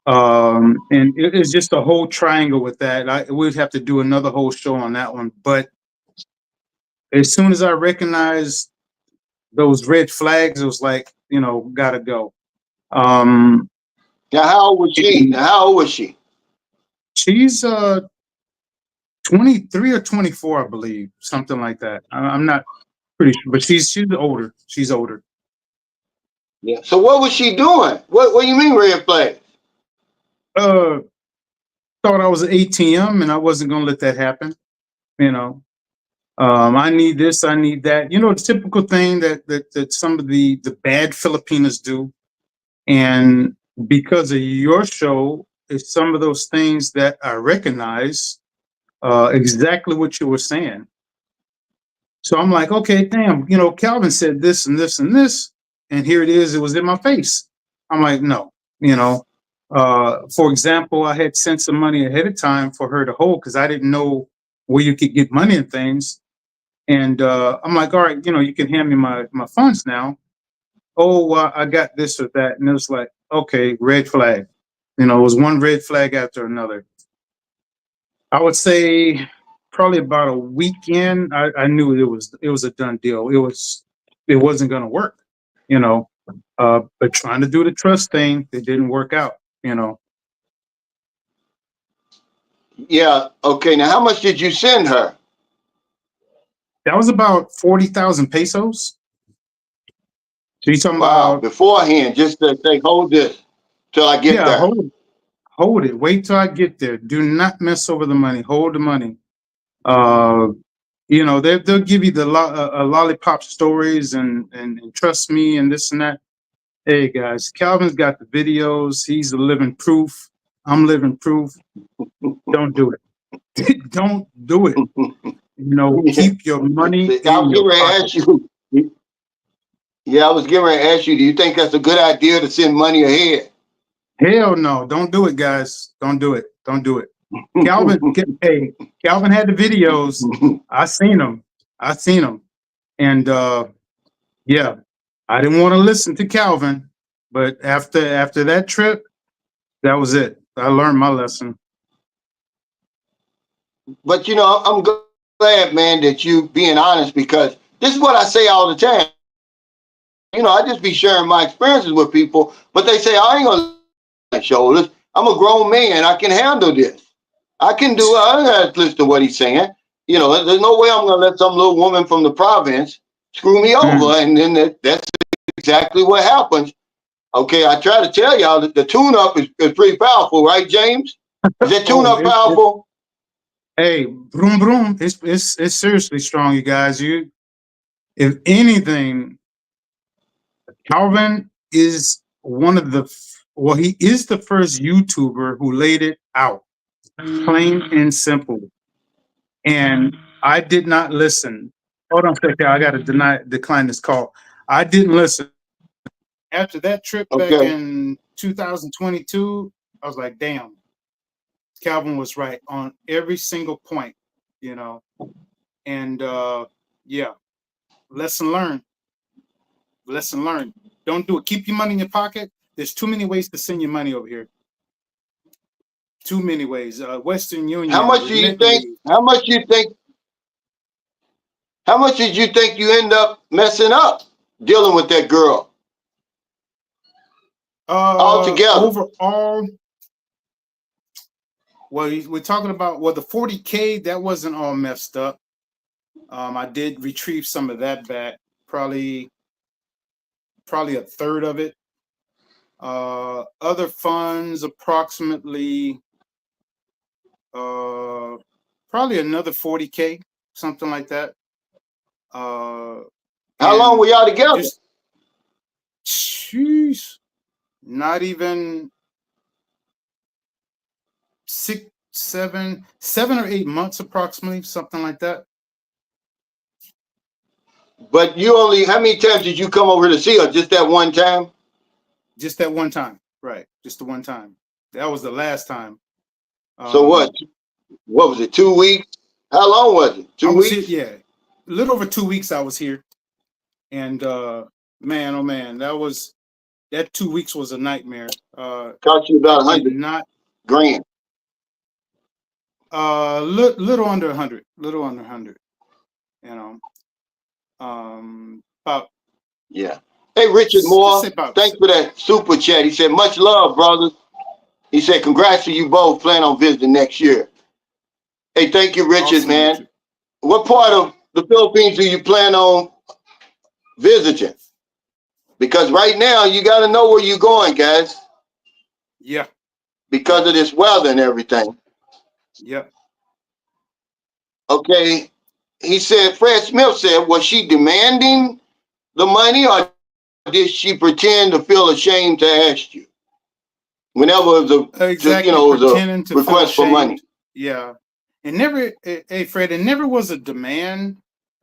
And it's just a whole triangle with that. We'd have to do another whole show on that one. But as soon as I recognized those red flags, it was like, gotta go. Um, Now, how old was she? and Now, how old was she? she's 23 or 24, I believe, something like that. I'm not pretty sure, but she's older. She's older. Yeah. So what was she doing? What do you mean red flag? Uh, thought I was an ATM and I wasn't gonna let that happen. You know, I need this, I need that. The typical thing that some of the bad Filipinas do. And because of your show, is some of those things that I recognize exactly what you were saying. So I'm like, okay, damn, Calvin said this and this and this, and here it is. It was in my face. I'm like, no, you know. For example, I had sent some money ahead of time for her to hold because I didn't know where you could get money and things. And I'm like, all right, you can hand me my funds now. Oh, I got this or that, and it was like, okay, red flag. It was one red flag after another. I would say probably about a weekend, I knew it was a done deal. It wasn't going to work, you know. But trying to do the trust thing, it didn't work out. Yeah. Okay. Now, how much did you send her? That was about 40,000 pesos. So you talking Wow. about, Beforehand, just to say, hold this till I get yeah, there. hold it. Wait till I get there. Do not mess over the money. Hold the money. Uh, they'll give you the lollipop stories and trust me and this and that. Hey guys, Calvin's got the videos. He's a living proof. I'm living proof. Don't do it. Don't do it. Yeah. Keep your money I in was your getting ready to pocket. ask you. Yeah, I was getting ready to ask you. Do you think that's a good idea to send money ahead? Hell no. Don't do it, guys. Don't do it. Don't do it. Hey, Calvin had the videos. I seen them. I seen them. And yeah, I didn't want to listen to Calvin, but after that trip, that was it. I learned my lesson. But I'm glad, man, that you being honest because this is what I say all the time. I just be sharing my experiences with people, but they say I ain't gonna my shoulders. I'm a grown man. I can handle this. I can do it. I don't have to listen to what he's saying. There's no way I'm gonna let some little woman from the province screw me over, Mm. and then that's exactly what happens. Okay, I try to tell y'all that the tune-up is pretty powerful, right, James? Is that Oh, tune-up powerful? hey, broom broom. It's seriously strong, you guys. If anything, Calvin is one of well, he is the first YouTuber who laid it out, plain and simple. And I did not listen. Hold on a second. I got to decline this call. I didn't listen. After that trip back Okay. in 2022, I was like, damn, Calvin was right on every single point, you know. And yeah, lesson learned. Lesson learned. Don't do it. Keep your money in your pocket. There's too many ways to send your money over here. Too many ways. Western How Union, much do you think? Remitly. How much you think? How much did you think you end up messing up dealing with that girl altogether? Overall, well, we're talking about the 40K. That wasn't all messed up. I did retrieve some of that back. Probably a third of it. Other funds, approximately probably another 40K, something like that. How long were And y'all together? just, jeez, not even 7 or 8 months, approximately, something like that. But how many times did you come over to see her? Just that one time? Just that one time. right. Just the one time. That was the last time. So what? Um, What was it? 2 weeks? How long was it? I Two was here, weeks? yeah, a little over 2 weeks. I was here, and man, oh man, that 2 weeks was a nightmare. Cost you I about a did hundred not. grand. Little under 100, little under 100. You know, about Yeah. Hey, Richard just say Moore, about. thanks for that super chat. He said, much love, brothers. He said, congrats to you both. Plan on visiting next year. Hey, thank you, Richard, Awesome, man. Richard. What part of the Philippines do you plan on visiting? Because right now, you got to know where you're going, guys, Yeah, because yeah, of this weather and everything. yeah. Okay. He said, Fred Smith said, was she demanding the money or did she pretend to feel ashamed to ask you whenever Exactly. it was a Pretending to feel request for money? ashamed. Yeah. It never, hey, Fred, it never was a demand.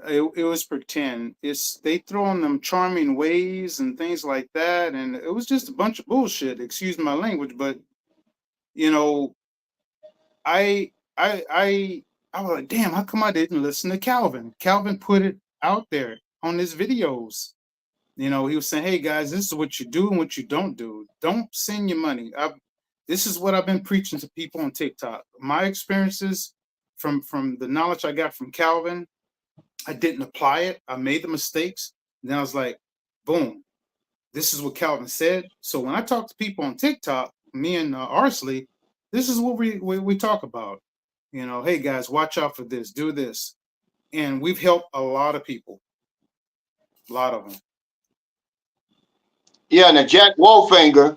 It was pretend. They throw on them charming ways and things like that. And it was just a bunch of bullshit. Excuse my language. But, you know, I, I, I, I was like, damn, how come I didn't listen to Calvin? Calvin put it out there on his videos. He was saying, "Hey guys, this is what you do and what you don't do. Don't send your money." This is what I've been preaching to people on TikTok. My experiences from the knowledge I got from Calvin, I didn't apply it. I made the mistakes. And then I was like, "Boom! This is what Calvin said." So when I talk to people on TikTok, me and Arcelie, this is what we talk about. Hey guys, watch out for this. Do this, and we've helped a lot of people. A lot of them. Yeah, now Jack Wolfinger,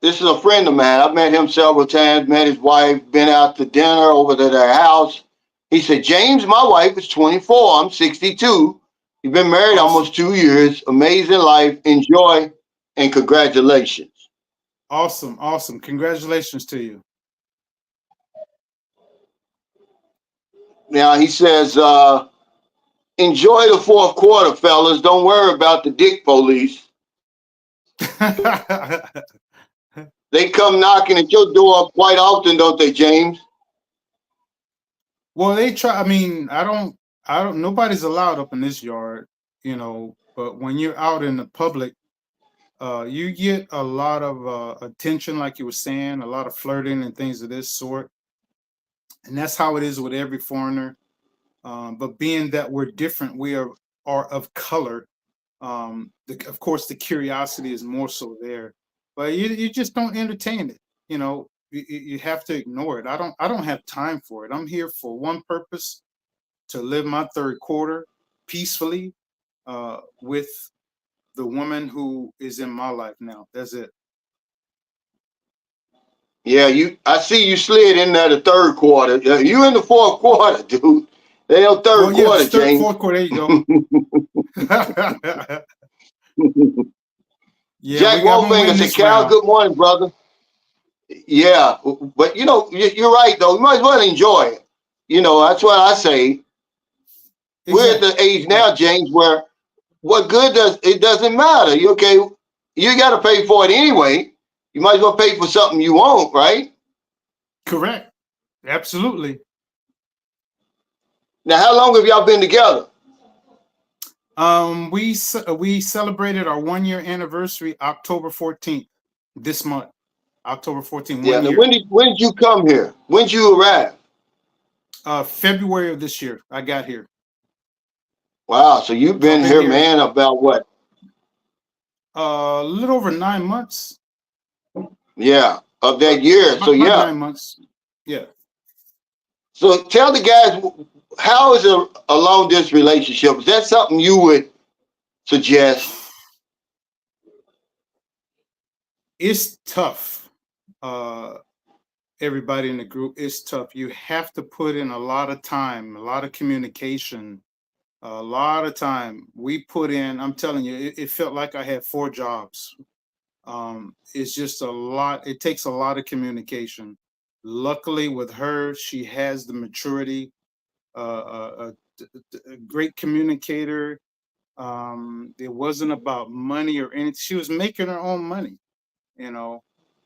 this is a friend of mine. I've met him several times, met his wife, been out to dinner over to their house. He said, James, my wife is 24. I'm 62. You've been married Awesome. almost 2 years. Amazing life. Enjoy and congratulations. Awesome, awesome. Congratulations to you. Now he says, enjoy the fourth quarter, fellas. Don't worry about the dick police. They come knocking at your door quite often, don't they, James? Well, they try. I mean, I don't. Nobody's allowed up in this yard, But when you're out in the public, you get a lot of attention, like you were saying, a lot of flirting and things of this sort, and that's how it is with every foreigner. But being that we're different, we are of color. Of course, the curiosity is more so there, but you just don't entertain it. You have to ignore it. I don't have time for it. I'm here for one purpose: to live my third quarter peacefully with the woman who is in my life now. That's it. Yeah, I see you slid in there the third quarter. You in the fourth quarter, dude. They on third Well, yeah, quarter, James. fourth quarter. There you go. Yeah, Jack we got gonna Wolfinger win said, this Cal, round. good morning, brother. Yeah, but you're right though. You might as well enjoy it. That's what I say. We're at Exactly. the age Yeah. now, James, where what good does it doesn't matter. You okay? You got to pay for it anyway. You might as well pay for something you want, right? Correct. Absolutely. Now, how long have y'all been together? We celebrated our 1 year anniversary October 14th this month. October 14th, Yeah. one Now, year. when did you come here? When did you arrive? February of this year, I got here. Wow. So you've So I've been been here, here man, about what? a little over 9 months. Yeah, of that year. So About yeah. 9 months. Yeah. So tell the guys, how is a long distance relationship? Is that something you would suggest? It's tough. Uh, Everybody in the group, it's tough. You have to put in a lot of time, a lot of communication, a lot of time. We put in, I'm telling you, it felt like I had 4 jobs. It's just a lot. It takes a lot of communication. Luckily, with her, she has the maturity, a great communicator. It wasn't about money or anything. She was making her own money, you know.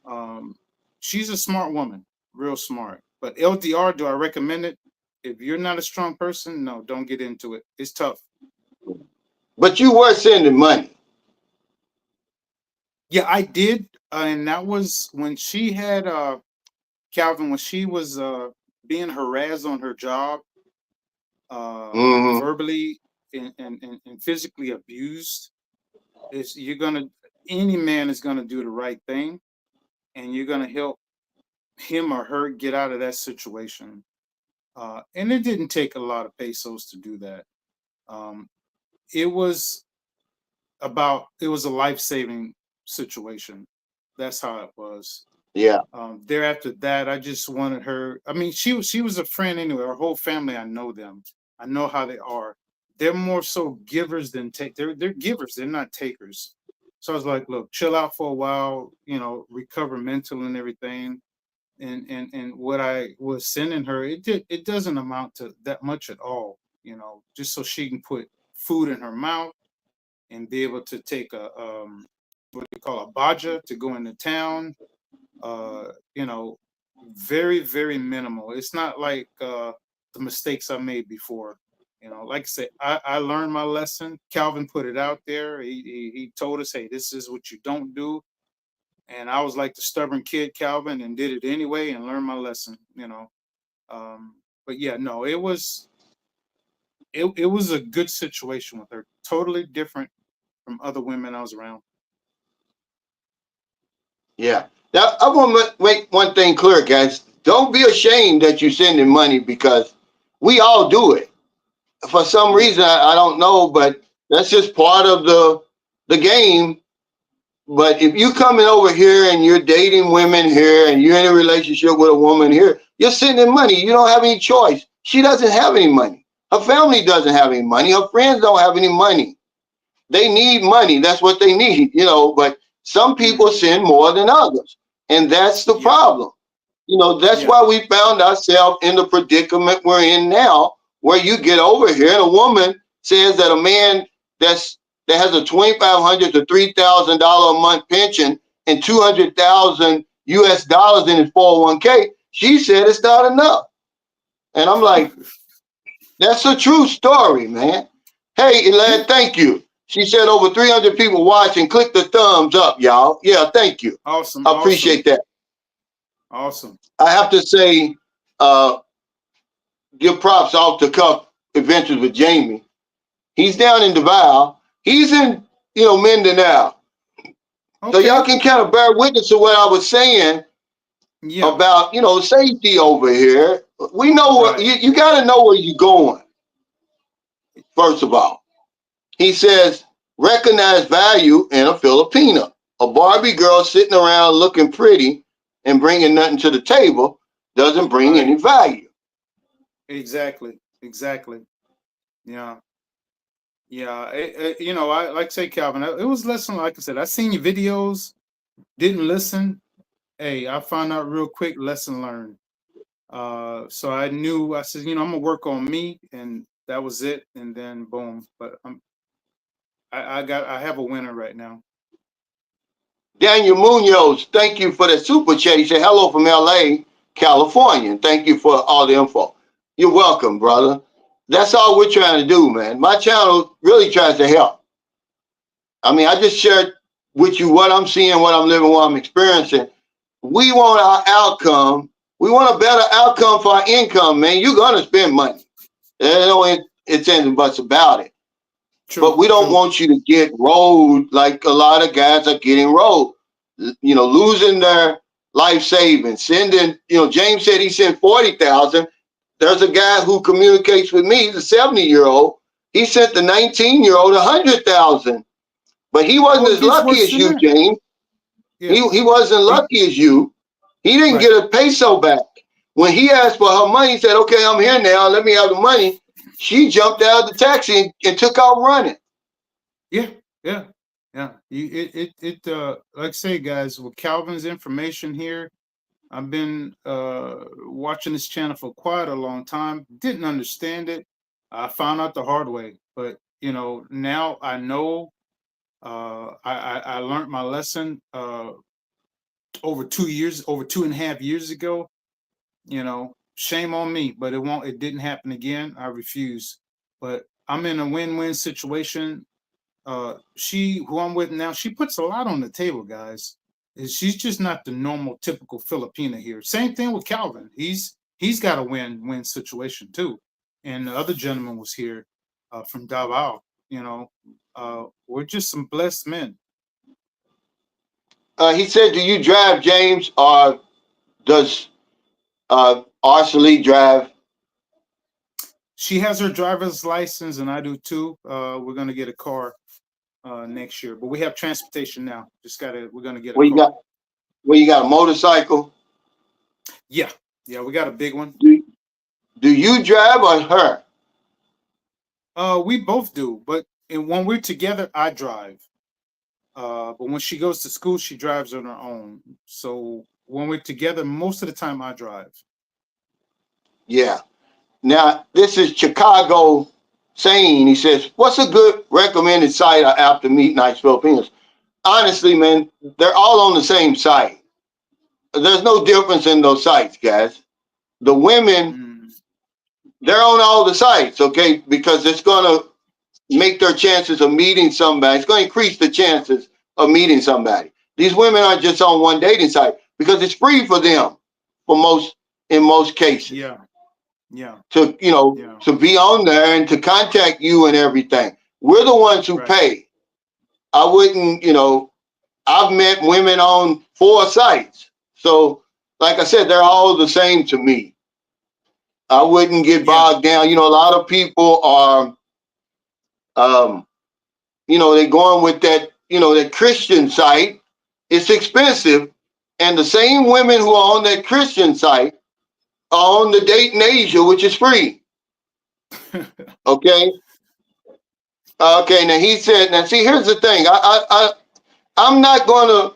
Um, she's a smart woman, real smart. But LDR, do I recommend it? If you're not a strong person, no, don't get into it. It's tough. But you were sending money. Yeah, I did, and that was when she had Calvin, when she was being harassed on her job, Mm-hmm. verbally and physically abused. Is you're gonna any man is gonna do the right thing, and you're gonna help him or her get out of that situation. And it didn't take a lot of pesos to do that. Um, it was it was a life saving situation. That's how it was. Yeah. Thereafter that, I just wanted her. I mean, she was a friend anyway. Her whole family, I know them. I know how they are. They're more so givers than take. They're givers. They're not takers. So I was like, look, chill out for a while. Recover mental and everything. And what I was sending her, it doesn't amount to that much at all. Just so she can put food in her mouth and be able to take a what do you call a baja to go into town. uh, you know, very, very minimal. It's not like the mistakes I made before. Like I said, I learned my lesson. Calvin put it out there. He told us, hey, this is what you don't do. And I was like the stubborn kid, Calvin, and did it anyway and learned my lesson. But yeah, no, it was a good situation with her. Totally different from other women I was around. Yeah. Now, I want to make one thing clear, guys. Don't be ashamed that you're sending money because we all do it. For some Yeah, reason, I don't know, but that's just part of the game. But if you coming over here and you're dating women here and you're in a relationship with a woman here, you're sending money. You don't have any choice. She doesn't have any money. Her family doesn't have any money. Her friends don't have any money. They need money. That's what they need. But some people mm, send more than others. And that's the yeah, problem. That's yeah, why we found ourselves in the predicament we're in now, where you get over here and a woman says that a man that has a $2,500 to $3,000 a month pension and 200,000 US dollars in his 401k, she said it's not enough. And I'm like, that's a true story, man. Hey, yeah. Elad, thank you. She said over 300 people watching. Click the thumbs up, y'all. Yeah, thank you. Awesome, I awesome, appreciate that. awesome. I have to say, uh, give props off the cuff adventures with Jamie. He's down in Duval. He's in, Mindanao. So y'all Okay. can kind of bear witness to what I was saying Yeah. about, safety over here. We know what Right. you got to know where you're going, first of all. He says, recognize value in a Filipina. A Barbie girl sitting around looking pretty and bringing nothing to the table doesn't bring any Right. value. Exactly. Exactly. Yeah. Yeah. I like I say, Calvin. It was lesson. Like I said, I seen your videos. Didn't listen. Hey, I found out real quick. Lesson learned. So I knew. I said, I'm gonna work on me, and that was it. And then boom. But I have a winner right now. Daniel Munoz, thank you for the super chat. He said, hello from LA, California. And thank you for all the info. You're welcome, brother. That's all we're trying to do, man. My channel really tries to help. I mean, I just shared with you what I'm seeing, what I'm living, what I'm experiencing. We want our outcome. We want a better outcome for our income, man. You're going to spend money. There's no it's and buts about it. But True. we don't True. want you to get rolled like a lot of guys are getting rolled. Losing their life savings. Sending, James said he sent 40,000. There's a guy who communicates with me, he's a 70-year-old. He sent the 19-year-old 100,000. But he wasn't Oh, it as gets lucky worse as than you, that. James. Yeah. He wasn't It, lucky as you. He didn't right. get a peso back. When he asked for her money, he said, okay, I'm here now. Let me have the money. She jumped out of the taxi and took out running. Yeah. Yeah. Yeah. Like I say, guys, with Calvin's information here, I've been watching this channel for quite a long time. Didn't understand it. I found out the hard way, but now I know. I learned my lesson. over 2 years, over 2.5 years ago, shame on me, but it didn't happen again. I refuse. But I'm in a win-win situation. Who I'm with now, she puts a lot on the table, guys. She's just not the normal, typical Filipina here. Same thing with Calvin. He's got a win-win situation too. And the other gentleman was here from Davao. We're just some blessed men. He said, "Do you drive, James, or does Arcelie drive?" She has her driver's license, and I do too. We're gonna get a car next year, but we have transportation now. We're gonna get a Well, you car. got well, you got a motorcycle. Yeah, we got a big one. Do you drive or her? We both do, but when we're together, I drive. But when she goes to school, she drives on her own. So when we're together, most of the time I drive. Yeah. Now, this is Chicago saying, he says, "What's a good recommended site after Meet Nights Filipinos?" Honestly, man, they're all on the same site. There's no difference in those sites, guys. The women, they're on all the sites, okay? Because it's going to make their chances of meeting somebody. It's going to increase the chances of meeting somebody. These women aren't just on one dating site because it's free for them in most cases. Yeah. To to be on there and to contact you and everything. We're the ones who pay. I wouldn't, I've met women on 4 sites. So, like I said, they're all the same to me. I wouldn't get bogged down. A lot of people are, they're going with that, that Christian site. It's expensive. And the same women who are on that Christian site are on the Date in Asia, which is free. Okay. Okay. Now he said, now see, here's the thing. I'm not going to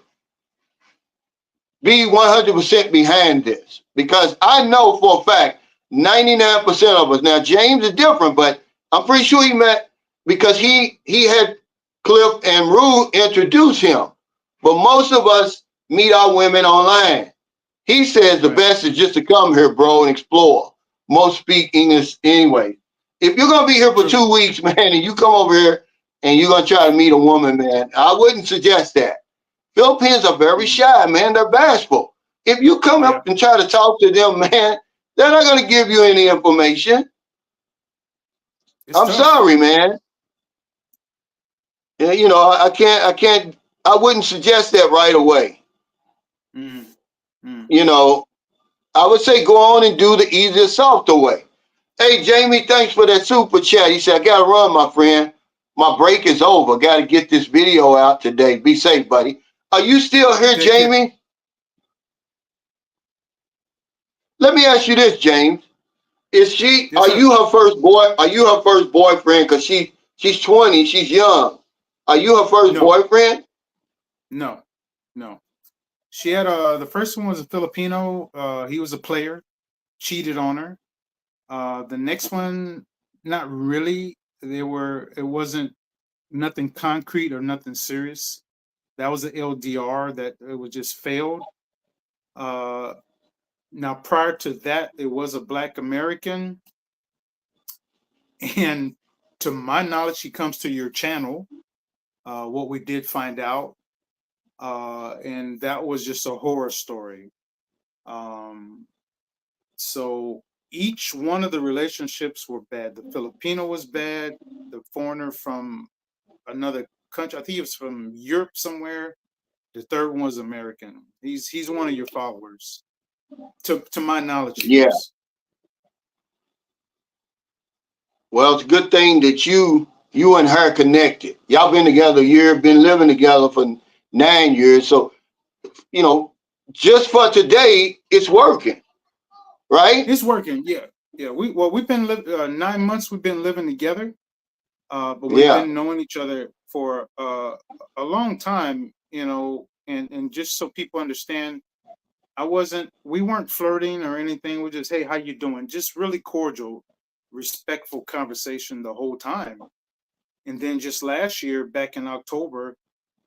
be 100% behind this because I know for a fact 99% of us. Now James is different, but I'm pretty sure he met because he had Cliff and Rue introduce him. But most of us meet our women online. He says the best is just to come here, bro, and explore. Most speak English anyway. If you're gonna be here for 2 weeks, man, and you come over here and you're gonna try to meet a woman, man, I wouldn't suggest that. Filipinos are very shy, man. They're bashful. If you come up and try to talk to them, man, they're not going to give you any information. I'm sorry, man. Yeah, I wouldn't suggest that right away. I would say go on and do the easier, softer way. Hey, Jamie, thanks for that super chat. He said, I got to run, my friend. My break is over. Got to get this video out today. Be safe, buddy. Are you still here, Jamie? Let me ask you this, James. Is she? Are you her first boy? Are you her first boyfriend? Because she's 20. She's young. Are you her first boyfriend? No. She had the first one was a Filipino. He was a player. Cheated on her. The next one, not really. It wasn't nothing concrete or nothing serious. That was an LDR that it was just failed. Now prior to that, it was a Black American, and to my knowledge, he comes to your channel. What we did find out, and that was just a horror story. So each one of the relationships were bad. The Filipino was bad. The foreigner from another country, I think he was from Europe somewhere. The third one was American. He's one of your followers. To my knowledge, he is. Well, it's a good thing that you and her connected. Y'all been together a year, been living together for 9 years. So, just for today, it's working, right? It's working, yeah. We've been 9 months. We've been living together, but we've been knowing each other for a long time. And just so people understand, we weren't flirting or anything. We just, hey, how you doing? Just really cordial, respectful conversation the whole time. And then just last year, back in October,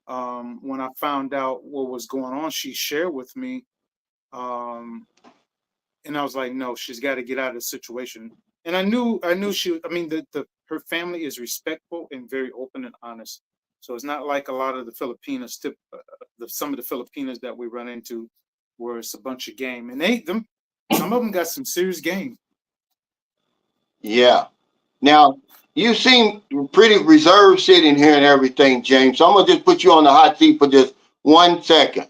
When I found out what was going on, she shared with me, um, and I was like, no, she's got to get out of the situation. And I knew she. I mean, the her family is respectful and very open and honest. So it's not like a lot of the Filipinas, some of the Filipinas that we run into, where it's a bunch of game, and some of them got some serious game. Yeah. Now, you seem pretty reserved sitting here and everything, James. So I'm gonna just put you on the hot seat for just 1 second.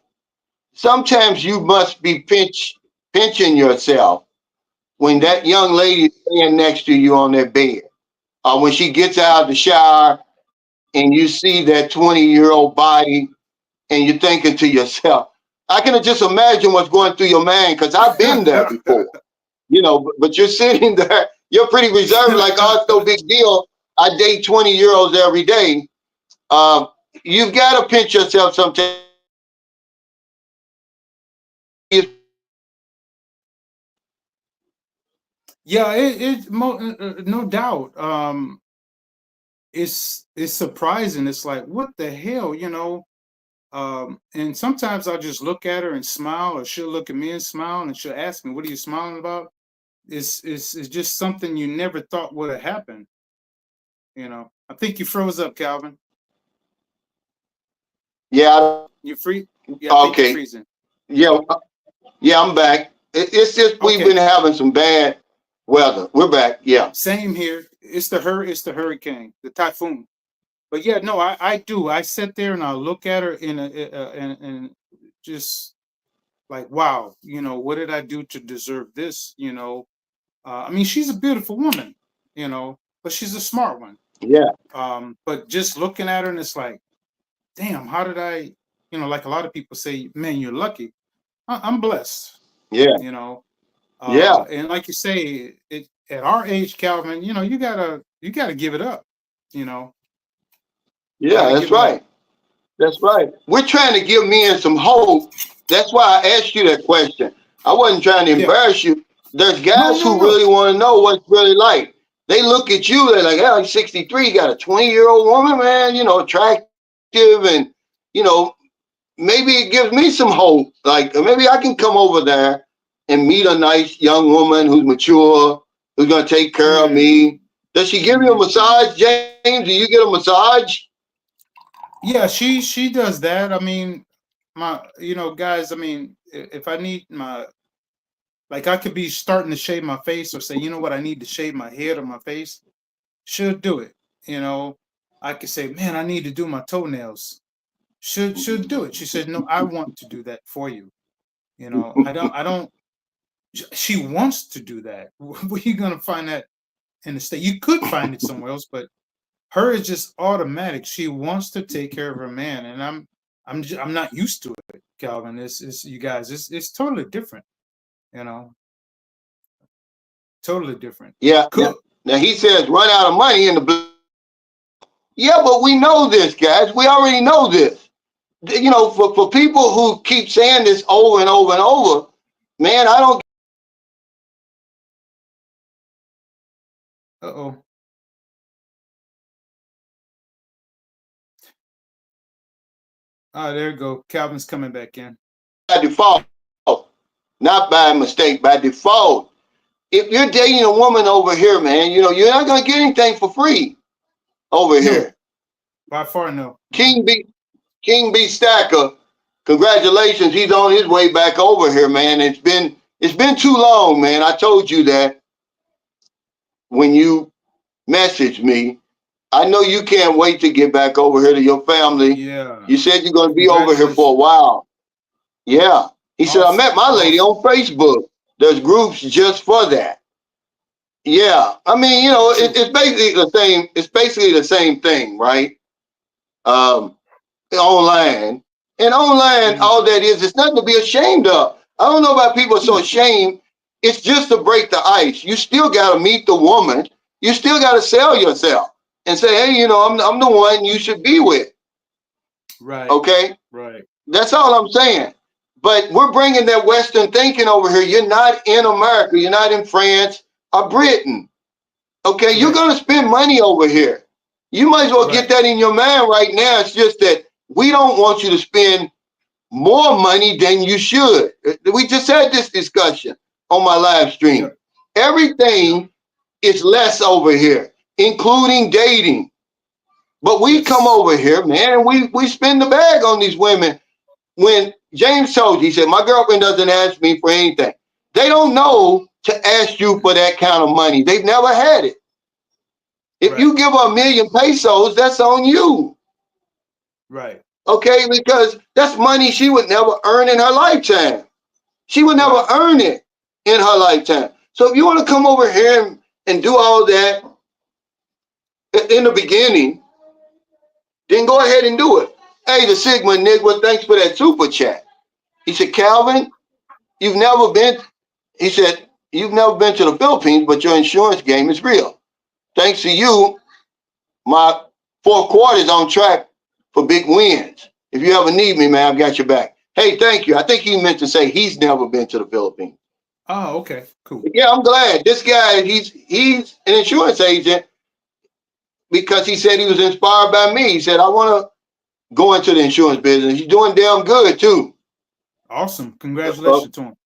Sometimes you must be pinching yourself when that young lady is laying next to you on that bed, or when she gets out of the shower and you see that 20-year-old body, and you're thinking to yourself, I can just imagine what's going through your mind because I've been there before. But you're sitting there, you're pretty reserved, like, oh, it's no big deal. I date 20-year-olds every day. Uh, you've got to pinch yourself sometimes. Yeah, no doubt. It's surprising. It's like, what the hell, you know? And sometimes I'll just look at her and smile, or she'll look at me and smile, and she'll ask me, "What are you smiling about?" It's just something you never thought would have happened. You know, I think you froze up, Calvin. Yeah. You free? Yeah, I think you're Okay. freezing. Yeah. Yeah, I'm back. It's just we've been Okay, having some bad weather. We're back. Yeah. same here. It's the hurricane, the typhoon. But yeah, no, I do. I sit there and I look at her and just like, wow, you know, what did I do to deserve this? You know, I mean, she's a beautiful woman, you know, but she's a smart one. Yeah. But just looking at her and it's like, damn, how did I, you know, like a lot of people say, man, you're lucky. I'm blessed, Yeah. you know. Yeah. And like you say, it at our age, Calvin, you know, you gotta give it up, you know, you Yeah. gotta That's give it up. right. That's right. We're trying to give men some hope. That's why I asked you that question. I wasn't trying to Yeah. embarrass you. There's No, guys no, who no. really want to know what it's really like. They look at you, they're like, oh, he's 63, got a 20-year-old woman, man, attractive. And, you know, maybe it gives me some hope. Like, maybe I can come over there and meet a nice young woman who's mature, who's going to take care of Mm, me. Does she give you a mm. massage, James? Do you get a massage? Yeah, she does that. I mean, my you know, guys, I mean, if I need my like I could be starting to shave my face or say, you know what, I need to shave my head or my face, she'll do it. You know, I could say, man, I need to do my toenails. She'll do it. She said, no, I want to do that for you. You know, I don't she wants to do that. Where you gonna find that in the state? You could find it somewhere else, but her is just automatic. She wants to take care of her man, and I'm not used to it, Calvin. It's you guys. It's totally different. You know, totally different. Yeah. Now, Cool. now he says run out of money in the. Yeah, but we know this, guys. We already know this. For people who keep saying this over and over and over, man, I don't. Uh-oh. Ah, there you go. Calvin's coming back in. By default, not by mistake, by default. If you're dating a woman over here, man, you're not gonna get anything for free over No, here. by far no. King B King B Stacker, congratulations, he's on his way back over here, man. It's been too long, man. I told you that when you messaged me. I know you can't wait to get back over here to your family. Yeah. You said you're gonna be over here for a Congratulations. while. Yeah. He said, I met Awesome. my lady Awesome. on Facebook. There's groups just for that. Yeah. I mean, True. it's basically the same, thing, right? Um, online. And online, Mm, all that is, it's nothing to be ashamed of. I don't know about people so no. ashamed. It's just to break the ice. You still gotta meet the woman. You still gotta sell yourself and say, hey, I'm the one you should be with. Right. Okay? Right. That's all I'm saying. But we're bringing that Western thinking over here. You're not in America. You're not in France or Britain. Okay? You're Correct. going to spend money over here. You might as well get Right. that in your mind right now. It's just that we don't want you to spend more money than you should. We just had this discussion on my live stream. Yep. Everything is less over here, including dating. But we come Yes. over here, man, we spend the bag on these women. When James told you, he said, my girlfriend doesn't ask me for anything. They don't know to ask you for that kind of money. They've never had it. If Right. you give her $1,000,000 pesos, that's on you. Right. Okay, because that's money she would never earn in her lifetime. She would never Right. earn it in her lifetime. So if you want to come over here and do all that in the beginning, then go ahead and do it. Hey, the Sigma Nigga, thanks for that super chat. He said, Calvin, you've never been, he said, you've never been to the Philippines, but your insurance game is real. Thanks to you, my fourth quarter is on track for big wins. If you ever need me, man, I've got your back. Hey, thank you. I think he meant to say he's never been to the Philippines. Oh, okay. Cool. Yeah, I'm glad. This guy, he's an insurance agent because he said he was inspired by me. He said, I want to go into the insurance business. He's doing damn good too. Awesome. Congratulations to him.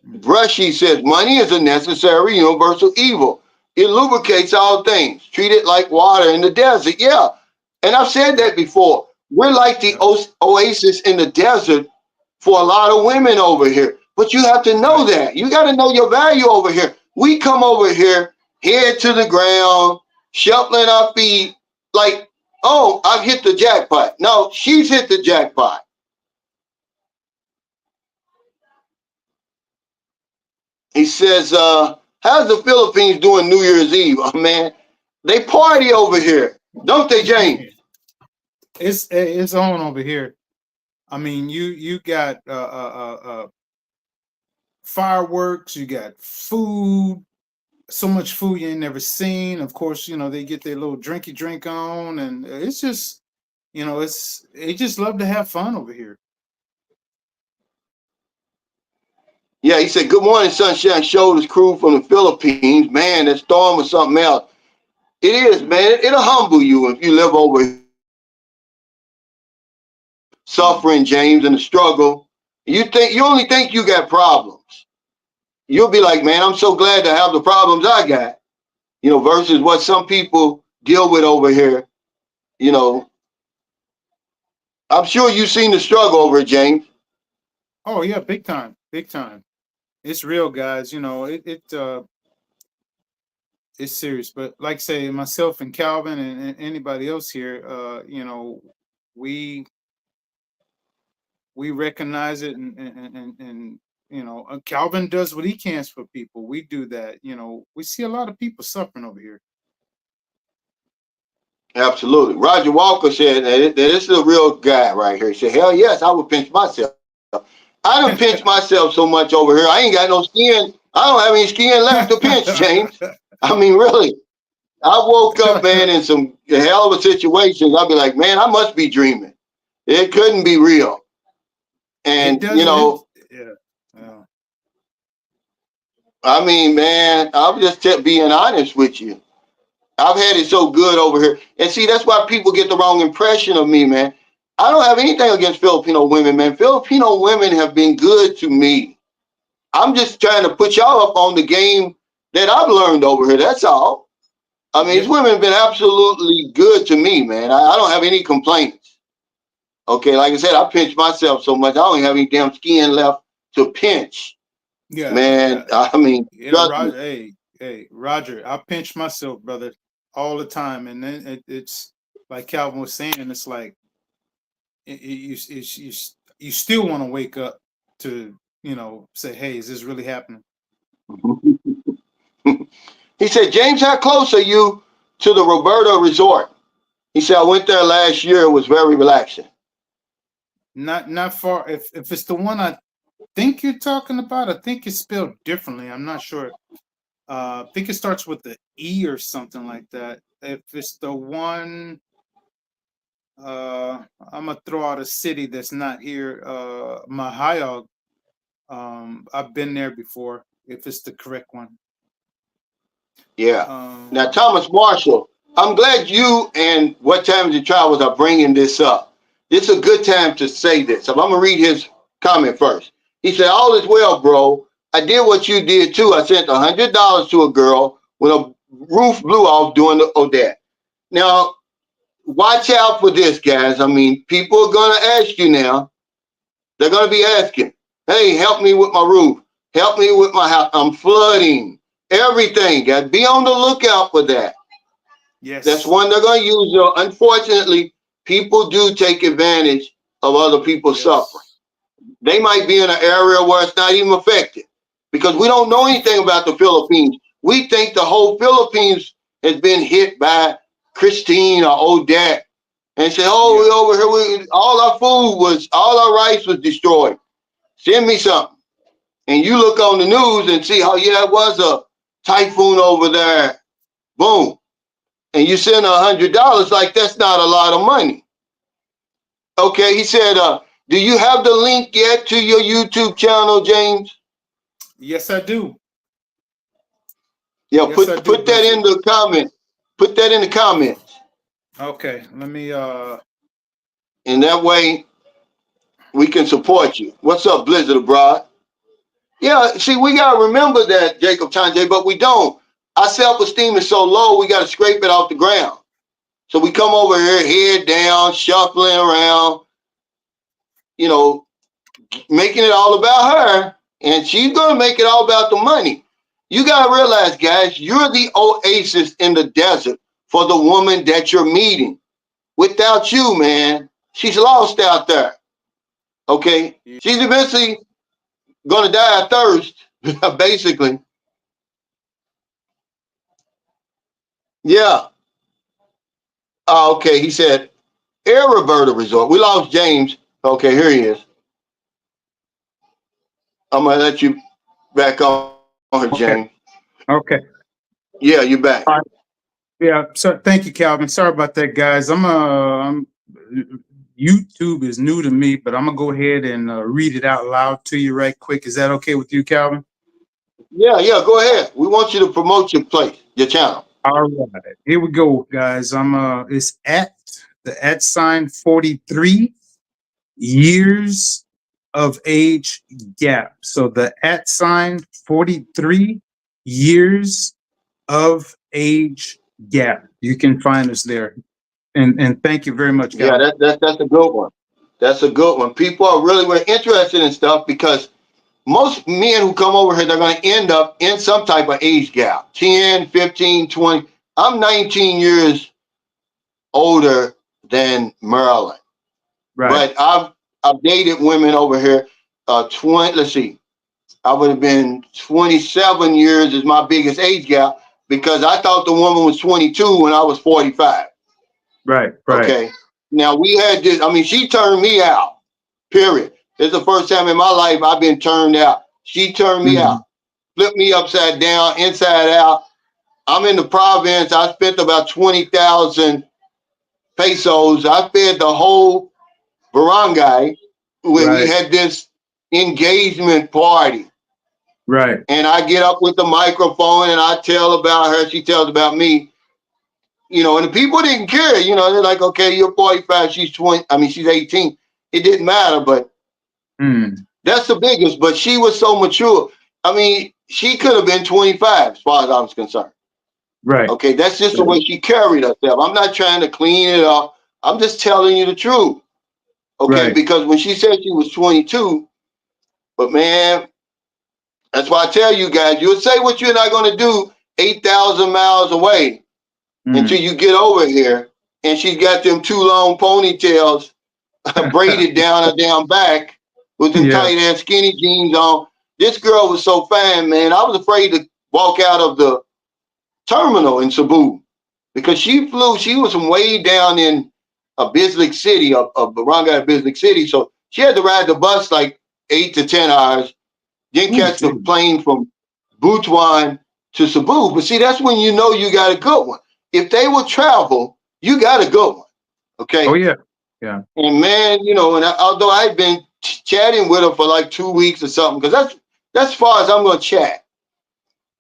Brushy says, money is a necessary universal evil. It lubricates all things. Treat it like water in the desert. Yeah. And I've said that before. We're like the oasis in the desert for a lot of women over here. But you have to know that. You got to know your value over here. We come over here, head to the ground, shuffling our feet like, oh, I've hit the jackpot. No, she's hit the jackpot. He says, how's the Philippines doing New Year's Eve? Oh, man, they party over here, don't they, James? It's on over here. I mean, you got fireworks, you got food, so much food you ain't never seen. Of course, they get their little drinky drink on, and it's just, they just love to have fun over here. Yeah, he said, good morning, Sunshine Shoulders crew from the Philippines. Man, that storm was something else. It is, man. It'll humble you if you live over here. Suffering, James, and the struggle. You only think you got problems. You'll be like, man, I'm so glad to have the problems I got, versus what some people deal with over here. You know, I'm sure you've seen the struggle over it, James. Oh yeah, big time, big time. It's real, guys. It's serious. But like I say, myself and Calvin and anybody else here, we we recognize it, and Calvin does what he can for people. We do that. We see a lot of people suffering over here. Absolutely. Roger Walker said that this is a real guy right here. He said, hell yes, I would pinch myself. I done pinch myself so much over here. I ain't got no skin. I don't have any skin left to pinch, James. I mean, really. I woke up, man, in some hell of a situations. I'd be like, man, I must be dreaming. It couldn't be real. It And, doesn't. Yeah. Yeah. I mean, man, I'm just being honest with you. I've had it so good over here. And see, that's why people get the wrong impression of me, man. I don't have anything against Filipino women, man. Filipino women have been good to me. I'm just trying to put y'all up on the game that I've learned over here. That's all. I mean, these women have been absolutely good to me, man. I don't have any complaints. Okay, like I said, I pinch myself so much. I don't have any damn skin left to pinch. Yeah. Man, I mean, Roger. Hey, Roger. I pinch myself, brother, all the time, and then it's like Calvin was saying. It's like you still want to wake up to say, hey, is this really happening? he said, James, how close are you to the Roberta Resort? He said, I went there last year. It was very relaxing. Not far. If it's the one I think you're talking about, I think it's spelled differently. I'm not sure. I think it starts with the E or something like that. If it's the one, I'm gonna throw out a city that's not here. Mahayog. I've been there before. If it's the correct one. Yeah. Now, Um, Thomas Marshall, I'm glad you and What Time Is It Travels are bringing this up It's a good time to say this. So I'm gonna read his comment first. He said, "All is well, bro. I did what you did too. I sent $100 to a girl when a roof blew off doing the Odette. Now, watch out for this, guys. I mean, people are gonna ask you now. They're gonna be asking, hey, help me with my roof. Help me with my house. I'm flooding. Everything, guys. Be on the lookout for that. Yes. That's one they're going to use. Unfortunately, people do take advantage of other people's suffering. They might be in an area where it's not even affected because we don't know anything about the Philippines. We think the whole Philippines has been hit by Christine or Odette and say, oh, we over here, all our food was, all our rice was destroyed. Send me something. And you look on the news and see how, yeah, it was a typhoon over there. Boom. And you send $100, like that's not a lot of money. Okay, he said, do you have the link yet to your YouTube channel, James? Yes, I do. Yeah, put that in the comment. Put that in the comments. Okay, let me and that way we can support you. What's up, Blizzard Abroad? Yeah, see, we gotta remember that, Jacob Tanjay, but we don't. Our self-esteem is so low, we gotta scrape it off the ground. So we come over here, head down, shuffling around, you know, making it all about her, and she's gonna make it all about the money. You gotta realize, guys, you're the oasis in the desert for the woman that you're meeting. Without you, man, she's lost out there. Okay, she's eventually gonna die of thirst, basically. Yeah. Oh, okay, he said Air Roberta Resort. We lost James. Okay, here he is. I'm gonna let you back on her, James. Okay. Yeah, you're back. All right. Yeah, so thank you, Calvin. Sorry about that, guys. I'm YouTube is new to me, but I'm gonna go ahead and read it out loud to you right quick. Is that okay with you, Calvin? Yeah, go ahead. We want you to promote your place, your channel. All right, here we go, guys. It's at the @43 years of age gap. So the @43 years of age gap. You can find us there. And thank you very much, Yeah, Calvin. that's a good one. That's a good one. People are really interested in stuff because most men who come over here, they're going to end up in some type of age gap 10, 15, 20. I'm 19 years older than Maryland, Right. but I've dated women over here. 20, let's see, I would have been 27 years is my biggest age gap because I thought the woman was 22 when I was 45. Right. Okay. Now we had this, I mean, she turned me out, period. It's the first time in my life I've been turned out. She turned me out, flipped me upside down, inside out. I'm in the province. I spent about 20,000 pesos. I fed the whole barangay where we had this engagement party. Right. And I get up with the microphone and I tell about her. She tells about me. You know, and the people didn't care. You know, they're like, okay, you're 45, she's 20. I mean, she's 18. It didn't matter, but that's the biggest. But she was so mature. I mean, she could have been 25 as far as I was concerned. Right. Okay, that's just the way she carried herself. I'm not trying to clean it up. I'm just telling you the truth. Okay, Right. because when she said she was 22, but man, that's why I tell you guys, you'll say what you're not going to do 8,000 miles away until you get over here. And she's got them two long ponytails braided down her damn back with them tight ass skinny jeans on. This girl was so fine, man. I was afraid to walk out of the terminal in Cebu because she was from way down in a Bislick City, a barangay Bislick City. So she had to ride the bus like 8 to 10 hours, then catch the plane from Butuan to Cebu. But see, that's when you know you got a good one. If they will travel, you got a good one. Okay. Oh yeah. Yeah. And man, you know, and although I've been chatting with her for like 2 weeks or something, because that's as far as I'm gonna chat.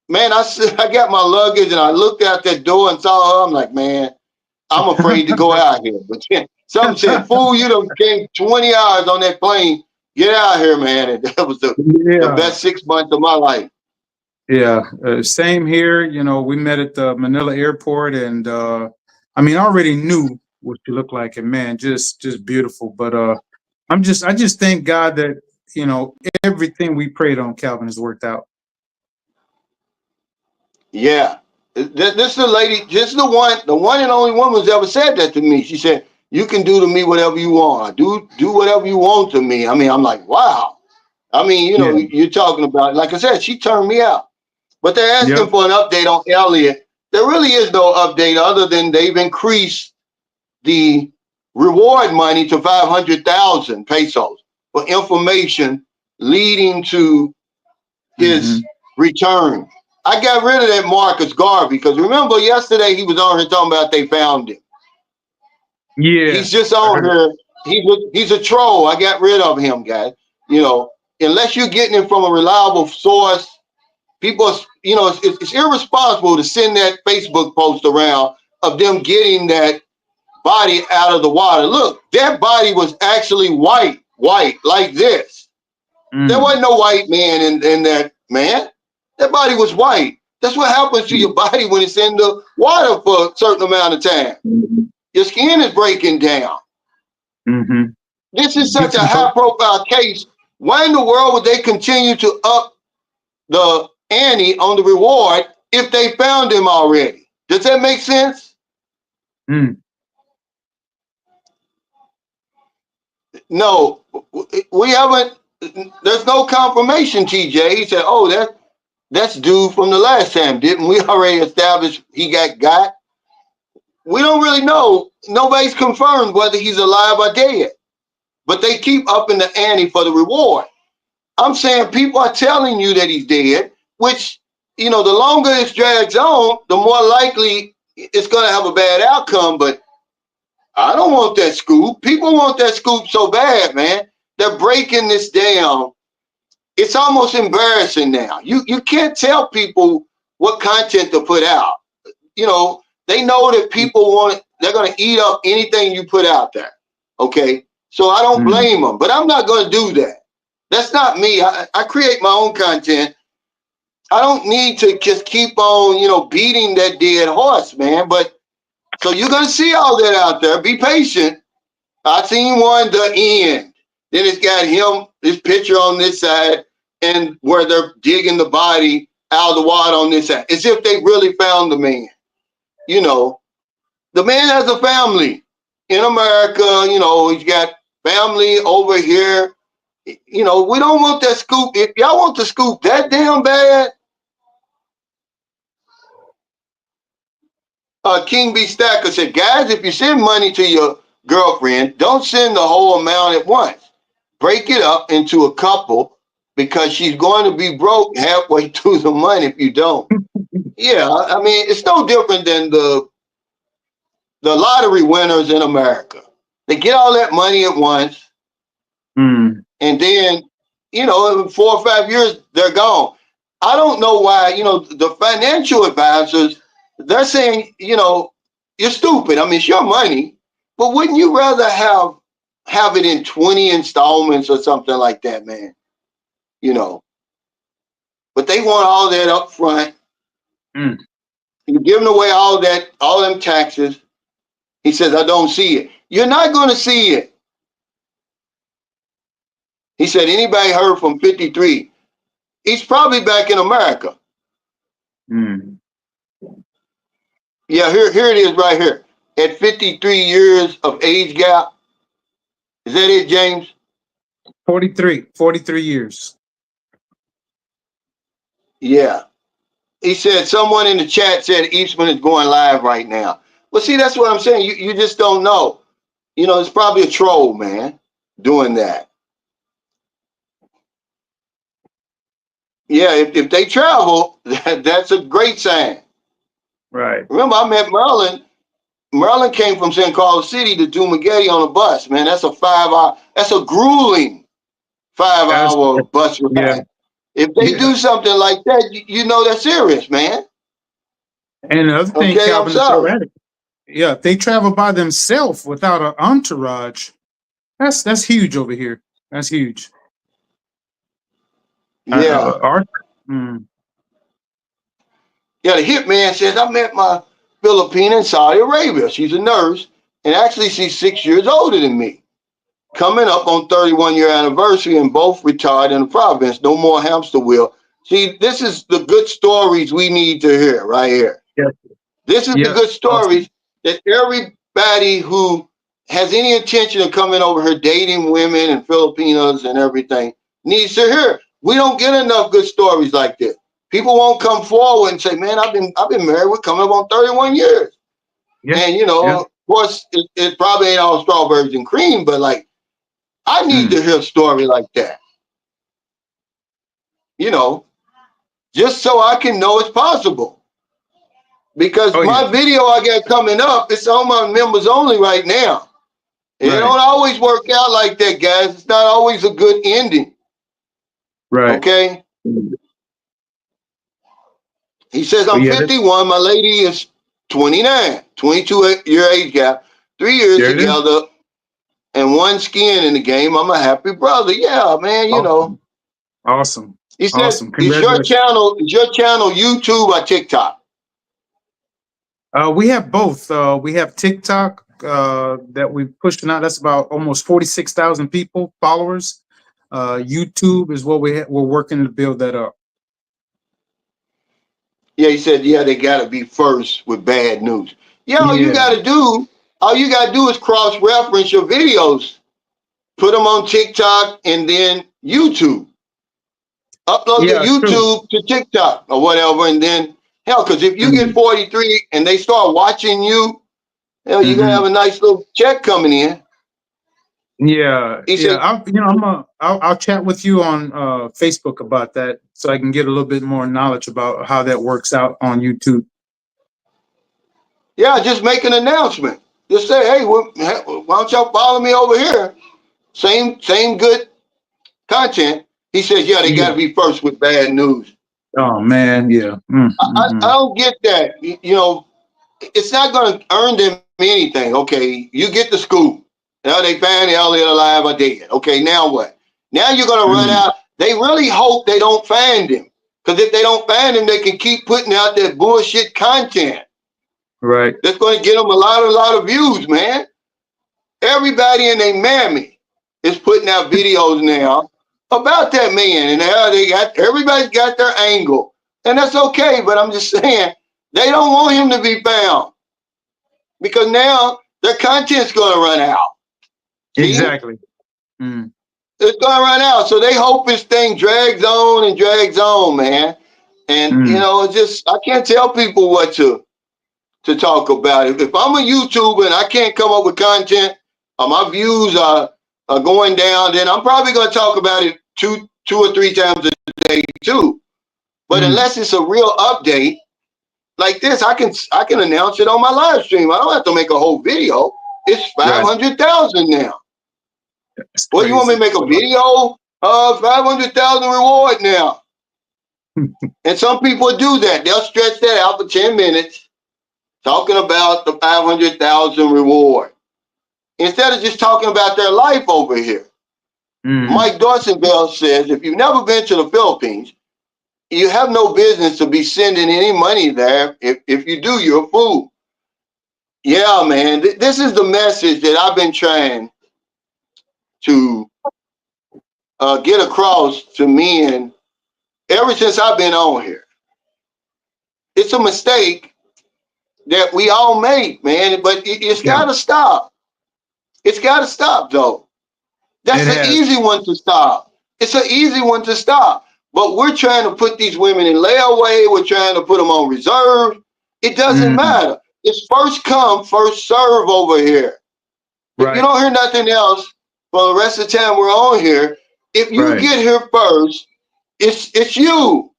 Man, I got my luggage and I looked out that door and saw her. I'm like, man, I'm afraid to go out here. But Some said, "Fool, you done came 20 hours on that plane. Get out here, man." And that was the Yeah. best 6 months of my life. Yeah, same here. You know, we met at the Manila airport, and I mean, I already knew what she looked like, and man, just beautiful. But I just thank God that you know everything we prayed on Calvin has worked out. Yeah. This is the lady, just the one and only woman who's ever said that to me. She said, "You can do to me whatever you want. Do whatever you want to me." I mean, I'm like, wow. I mean, Yeah. you're talking about, like I said, she turned me out. But they're asking Yep. for an update on Elliot. There really is no update other than they've increased the reward money to 500,000 pesos for information leading to his Hmm. return. I got rid of that Marcus Garvey because remember yesterday he was on here talking about they found him. Yeah. He's just I on heard. here. He's a troll. I got rid of him, guys. Unless you're getting it from a reliable source, people, it's irresponsible to send that Facebook post around of them getting that body out of the water. Look, that body was actually white, like this. There Mm. wasn't no white man in that man. That body was white. That's what happens to your body when it's in the water for a certain amount of time. Your skin is breaking down. Mm-hmm. This is such a high Decompose. profile case. Why in the world would they continue to up the ante on the reward if they found him already? Does that make sense? Mm. No, we haven't. There's no confirmation, TJ. He said, "Oh, that's dude from the last time. Didn't we already establish he got? We don't really know. Nobody's confirmed whether he's alive or dead. But they keep upping the ante for the reward. I'm saying people are telling you that he's dead, which, the longer this drags on, the more likely it's going to have a bad outcome. But I don't want that scoop. People want that scoop so bad, man. They're breaking this down. It's almost embarrassing now. You can't tell people what content to put out. They know that people they're going to eat up anything you put out there. Okay. So I don't Mm. blame them, but I'm not going to do that. That's not me. I create my own content. I don't need to just keep on, beating that dead horse, man. But so you're going to see all that out there. Be patient. I seen one, the end. Then it's got him, his picture on this side, and where they're digging the body out of the water on this side. As if they really found the man. You know, the man has a family in America. He's got family over here. We don't want that scoop. If y'all want the scoop that damn bad, King B. Stacker said, guys, if you send money to your girlfriend, don't send the whole amount at once. Break it up into a couple because she's going to be broke halfway through the month if you don't. Yeah, I mean, it's no different than the lottery winners in America. They get all that money at once, Mm. and then, in 4 or 5 years, they're gone. I don't know why, the financial advisors, they're saying, you're stupid. I mean, it's your money, but wouldn't you rather have it in 20 installments or something like that, man? You know, but they want all that up front. Mm. You're giving away all them taxes. He says, I don't see it. You're not going to see it. He said, anybody heard from 53? He's probably back in America. Mm. Yeah, here it is right here. At 53 years of age gap. Is that it, James? 43 years. Yeah. He said, someone in the chat said Eastman is going live right now. Well, see, that's what I'm saying. You just don't know. It's probably a troll, man, doing that. Yeah, if they travel, that's a great sign. Right. Remember, I met Merlin. Merlin came from San Carlos City to Dumaguete on a bus, man. That's a grueling five That's hour bus yeah. ride. If they Yeah. do something like that, you know they're serious, man. And the other thing, Okay, I'm Calvin, is sorry. erratic. Yeah, if they travel by themselves without an entourage, that's huge over here. That's huge. Yeah. Our, mm, Yeah, the hitman says, I met my Filipina in Saudi Arabia. She's a nurse, and actually she's 6 years older than me. Coming up on 31-year anniversary, and both retired in the province. No more hamster wheel. See, this is the good stories we need to hear right here. yeah, This is the yeah, good awesome. stories that everybody who has any intention of coming over here, dating women and Filipinos and everything, needs to hear. We don't get enough good stories like this. People won't come forward and say, "Man, I've been married. We're coming up on 31 years." Yeah, And yeah. of course, it probably ain't all strawberries and cream, but like I need Mm. to hear a story like that. You know, just so I can know it's possible. Because Oh yeah, my video I got coming up, it's on my members only right now. It right, don't always work out like that, guys. It's not always a good ending. right. Okay. He says, But I'm yeah, 51. My lady is 29, 22-year age gap, 3 years there it is. together, and one skin in the game. I'm a happy brother. Yeah, man, Awesome, awesome, He said, awesome. is Congratulations. your channel YouTube or TikTok? We have both. We have TikTok that we're pushing out. That's about almost 46,000 people, followers. YouTube is what we're working to build that up. Yeah, he said, yeah, they got to be first with bad news. Yeah, Yeah, all you got to do is cross-reference your videos, put them on TikTok and then YouTube. Upload the yeah, true. YouTube to TikTok or whatever, and then hell, because if you get Mm, 43 and they start watching you, hell, you're gonna have hmm. a nice little check coming in. Yeah, He yeah. said, I'll chat with you on Facebook about that, so I can get a little bit more knowledge about how that works out on YouTube. yeah, just make an announcement. Just say, hey, why don't y'all follow me over here? Same good content. He says, yeah, they got Yeah. to be first with bad news. Oh man, yeah. I don't get that. It's not going to earn them anything. Okay, you get the scoop. Now they found Elliot alive or dead. Okay, now what? Now you're going to run Mm. out. They really hope they don't find him. Because if they don't find him, they can keep putting out that bullshit content. Right. That's going to get them a lot of views, man. Everybody and their mammy is putting out videos now about that man. And now everybody's got their angle. And that's okay, but I'm just saying, they don't want him to be found. Because now their content's going to run out. See? Exactly. Mm. It's going to run out. So they hope this thing drags on, man. And, Mm. it's just, I can't tell people what to talk about. If I'm a YouTuber and I can't come up with content, or my views are going down, then I'm probably going to talk about it two or three times a day too. But Mm. unless it's a real update like this, I can announce it on my live stream. I don't have to make a whole video. It's Right. 500,000 now. That's Well, you want me to crazy. make a Wow. video? 500,000 reward now. And some people do that. They'll stretch that out for 10 minutes talking about the 500,000 reward instead of just talking about their life over here. Mm. Mike Dorsonville says, if you've never been to the Philippines, you have no business to be sending any money there. If you do, you're a fool. Yeah, man, this is the message that I've been trying to get across to men ever since I've been on here. It's a mistake that we all make, man, but it's Yeah, got to stop. It's got to stop, though. it That's an has. easy one to stop. It's an easy one to stop. But we're trying to put these women in layaway. We're trying to put them on reserve. It doesn't Mm. matter. It's first come, first serve over here. If you Right. don't hear nothing else for the rest of the time we're on here, if you Right. get here first, it's you.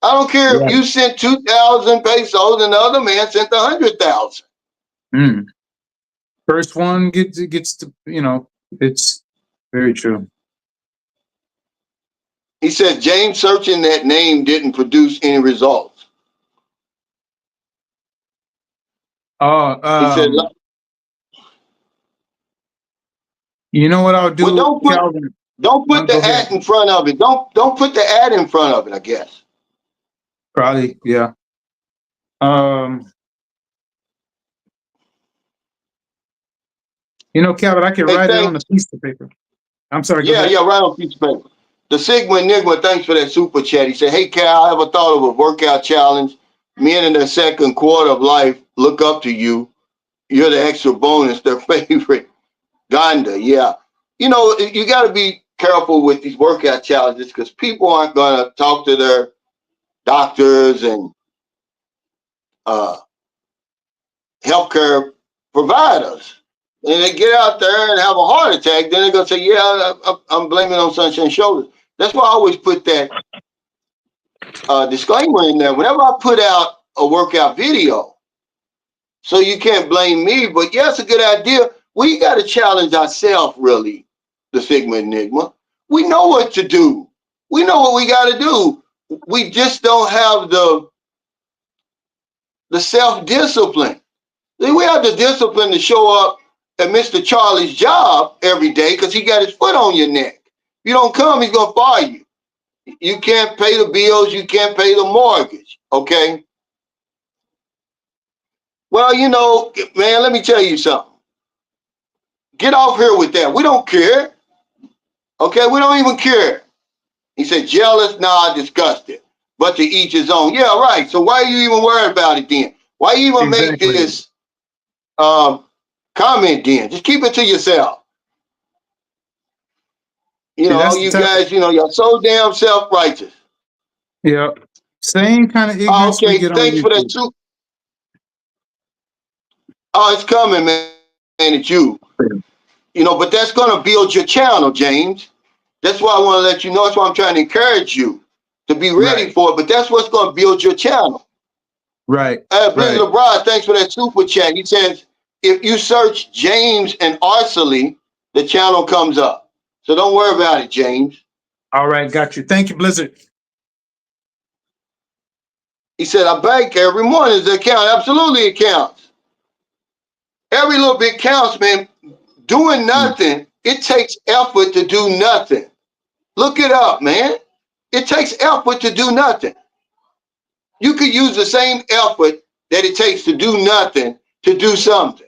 I don't care if Right. you sent 2,000 pesos and the other man sent 100,000. Mm. First one gets to, it's very true. He said James searching that name didn't produce any results. Oh, He said, you know what I'll well, do, Calvin? don't put the Go ahead. ad in front of it. Don't put the ad in front of it, I guess. Probably, yeah. You know, Calvin, I can Hey, write it on a thanks. piece of paper. I'm sorry, go Yeah, ahead. yeah, right on piece of paper. The Sigma Enigma, thanks for that super chat. He said, hey, Cal, I ever thought of a workout challenge. Men in the second quarter of life look up to you. You're the extra bonus, their favorite. Ganda, yeah. You know, you got to be careful with these workout challenges because people aren't going to talk to their doctors and uh, healthcare providers. And they get out there and have a heart attack, then they're going to say, yeah, I'm blaming on Sunshine's shoulders. That's why I always put that disclaimer in there. Whenever I put out a workout video, so you can't blame me, but yeah, it's a good idea. We got to challenge ourselves, really, the Sigma Enigma. We know what to do. We know what we got to do. We just don't have the self-discipline. We have the discipline to show up at Mr. Charlie's job every day because he got his foot on your neck. If you don't come, he's going to fire you. You can't pay the bills. You can't pay the mortgage. Okay? Well, you know, man, let me tell you something. Get off here with that. We don't care. Okay? We don't even care. He said, jealous? Nah, disgusted. But to each his own. Yeah, right. So why are you even worried about it then? Why you even make Exactly. this comment then? Just keep it to yourself. You See, know, that's the you type of, guys, you know, you're so damn self-righteous. yeah. Same kind of Oh, ignorance we okay, get on thanks for that YouTube. too. Oh, it's coming, man. It's you. You know, but that's going to build your channel, James. That's why I want to let you know. That's why I'm trying to encourage you to be ready Right, for it. But that's what's going to build your channel. right, Blizzard right. Abroad, thanks for that super chat. He says, if you search James and Arcelie, the channel comes up. So don't worry about it, James. All right, got you. Thank you, Blizzard. He said, I bank every morning. Does it count? Absolutely, it counts. Every little bit counts, man. Doing nothing, it takes effort to do nothing. Look it up, man. It takes effort to do nothing. You could use the same effort that it takes to do nothing to do something.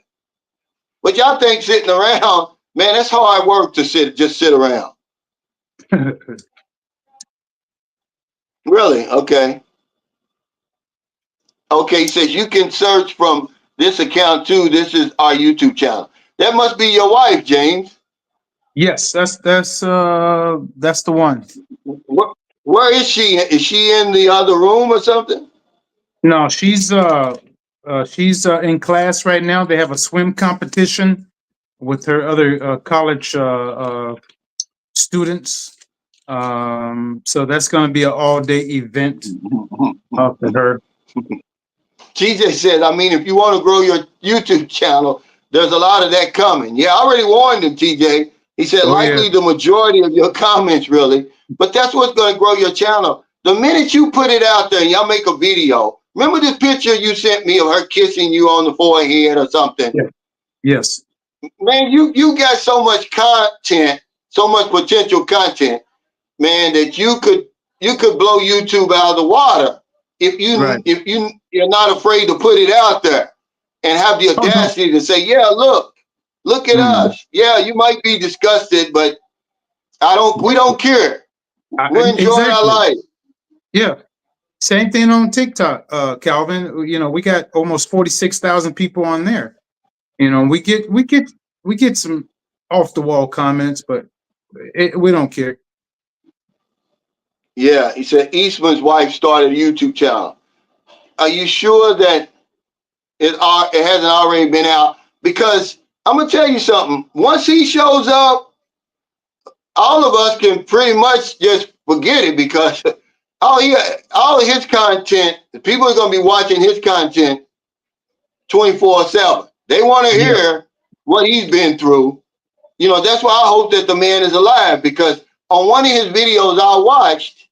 But y'all think sitting around, man, that's hard work to just sit around. Really? Okay. Okay, he says you can search from this account too. This is our YouTube channel. That must be your wife, James. Yes, that's the one. Where is she? Is she in the other room or something? No, she's in class right now. They have a swim competition with her other college students. So that's going to be an all-day event for her. TJ says, I mean, if you want to grow your YouTube channel, there's a lot of that coming. Yeah, I already warned him, TJ. He said, Oh yeah, likely the majority of your comments, really. But that's what's going to grow your channel. The minute you put it out there and y'all make a video, remember this picture you sent me of her kissing you on the forehead or something? yeah, yes, Man, you got so much content, so much potential content, man, that you could blow YouTube out of the water right. you're not afraid to put it out there and have the Oh no, audacity to say, yeah, look at us. Yeah, you might be disgusted, but we don't care. We're enjoying our exactly. life. Yeah, same thing on TikTok, Calvin. You know, we got almost 46,000 people on there. You know, we get some off the wall comments, but we don't care. Yeah, he said Eastman's wife started a YouTube channel. Are you sure that it hasn't already been out? Because I'm gonna tell you something. Once he shows up, all of us can pretty much just forget it because all of his content, people are going to be watching his content 24/7. They want to Yeah. hear what he's been through. You know, that's why I hope that the man is alive because on one of his videos I watched,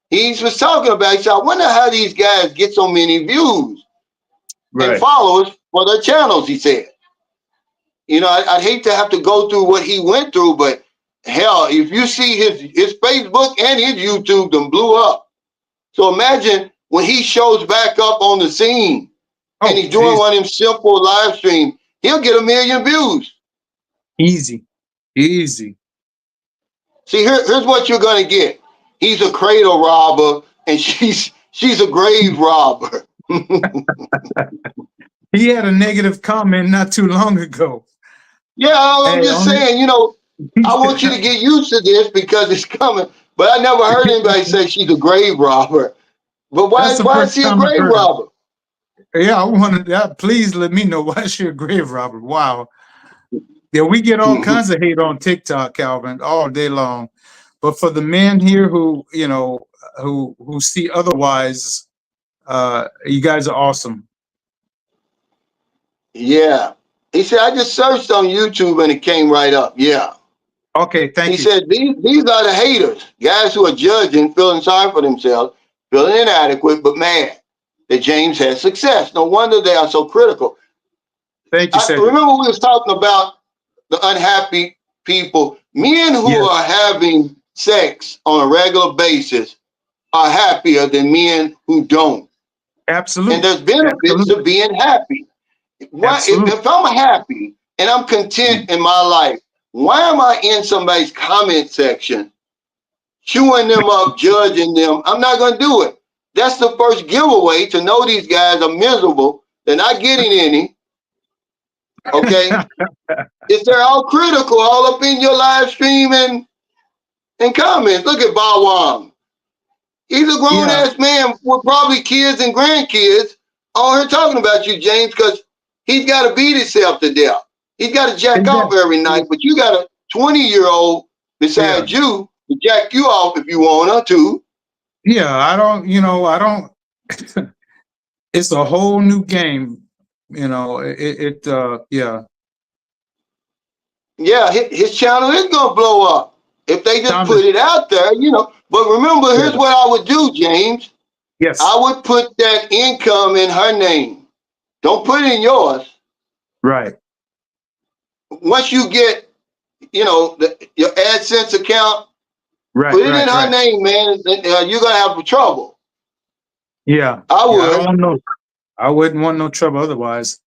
he was talking about, he said, I wonder how these guys get so many views and Right. followers for their channels, he said. You know, I'd hate to have to go through what he went through, but hell, if you see his Facebook and his YouTube, them blew up. So imagine when he shows back up on the scene and he's doing one of them simple live streams, he'll get 1 million views. Easy. Easy. See, here's what you're gonna get. He's a cradle robber and she's a grave robber. He had a negative comment not too long ago. Yeah, I'm just saying, you know, I want you to get used to this because it's coming. But I never heard anybody say she's a grave robber. But why is she a grave robber? Yeah, I wanted that. Please let me know why is she a grave robber. Wow. Yeah, we get all kinds of hate on TikTok, Calvin, all day long. But for the men here who, you know, who see otherwise, you guys are awesome. Yeah. He said, I just searched on YouTube and it came right up. Yeah. Okay, thank you. He said, these are the haters, guys who are judging, feeling sorry for themselves, feeling inadequate, but mad that James has success. No wonder they are so critical. Thank you, Cedric. Remember we was talking about the unhappy people. Men who are having sex on a regular basis are happier than men who don't. Absolutely. And there's benefits to being happy. Why, if I'm happy and I'm content in my life, why am I in somebody's comment section, chewing them up, judging them? I'm not going to do it. That's the first giveaway to know these guys are miserable. They're not getting any. Okay? If they're all critical, all up in your live stream and comments. Look at Bow Wong. He's a grown-ass man with probably kids and grandkids on here talking about you, James, because he's got to beat himself to death. He's got to jack off every night, but you got a 20-year-old beside you to jack you off if you want her to. Yeah, I don't. It's a whole new game. You know, yeah. Yeah, his channel is going to blow up if they just put it out there, you know. But remember, here's what I would do, James. Yes. I would put that income in her name. Don't put it in yours. Right. Once you get, you know, your AdSense account, put it in her name, man. You're going to have trouble. Yeah. I would. I wouldn't want no trouble otherwise.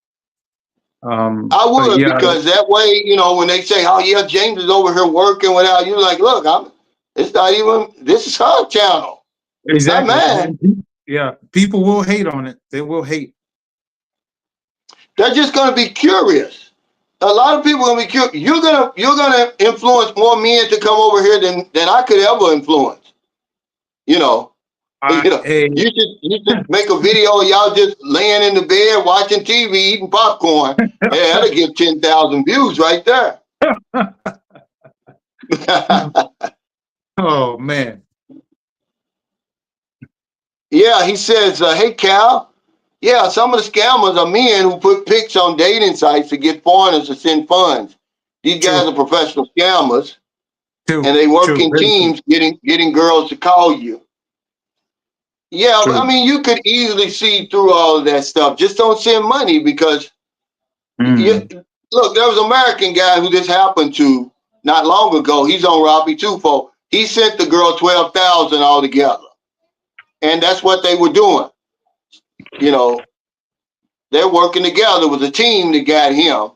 I would, because that way, you know, when they say, oh, yeah, James is over here working without you, like, look, it's not even, this is her channel. Exactly. Not mine. Yeah. People will hate on it. They will hate. They're just going to be curious. A lot of people are going to be curious. You're gonna influence more men to come over here than I could ever influence. You know. You should make a video of y'all just laying in the bed watching TV, eating popcorn. Yeah, that'll get 10,000 views right there. Oh man. Yeah, he says, hey Cal, yeah, some of the scammers are men who put pics on dating sites to get foreigners to send funds. These guys are professional scammers, and they work in teams getting girls to call you. Yeah, I mean, you could easily see through all of that stuff. Just don't send money because, look, there was an American guy who this happened to not long ago. He's on Robbie Tufo. He sent the girl $12,000 altogether. And that's what they were doing. You know, they're working together. It was a team that got him.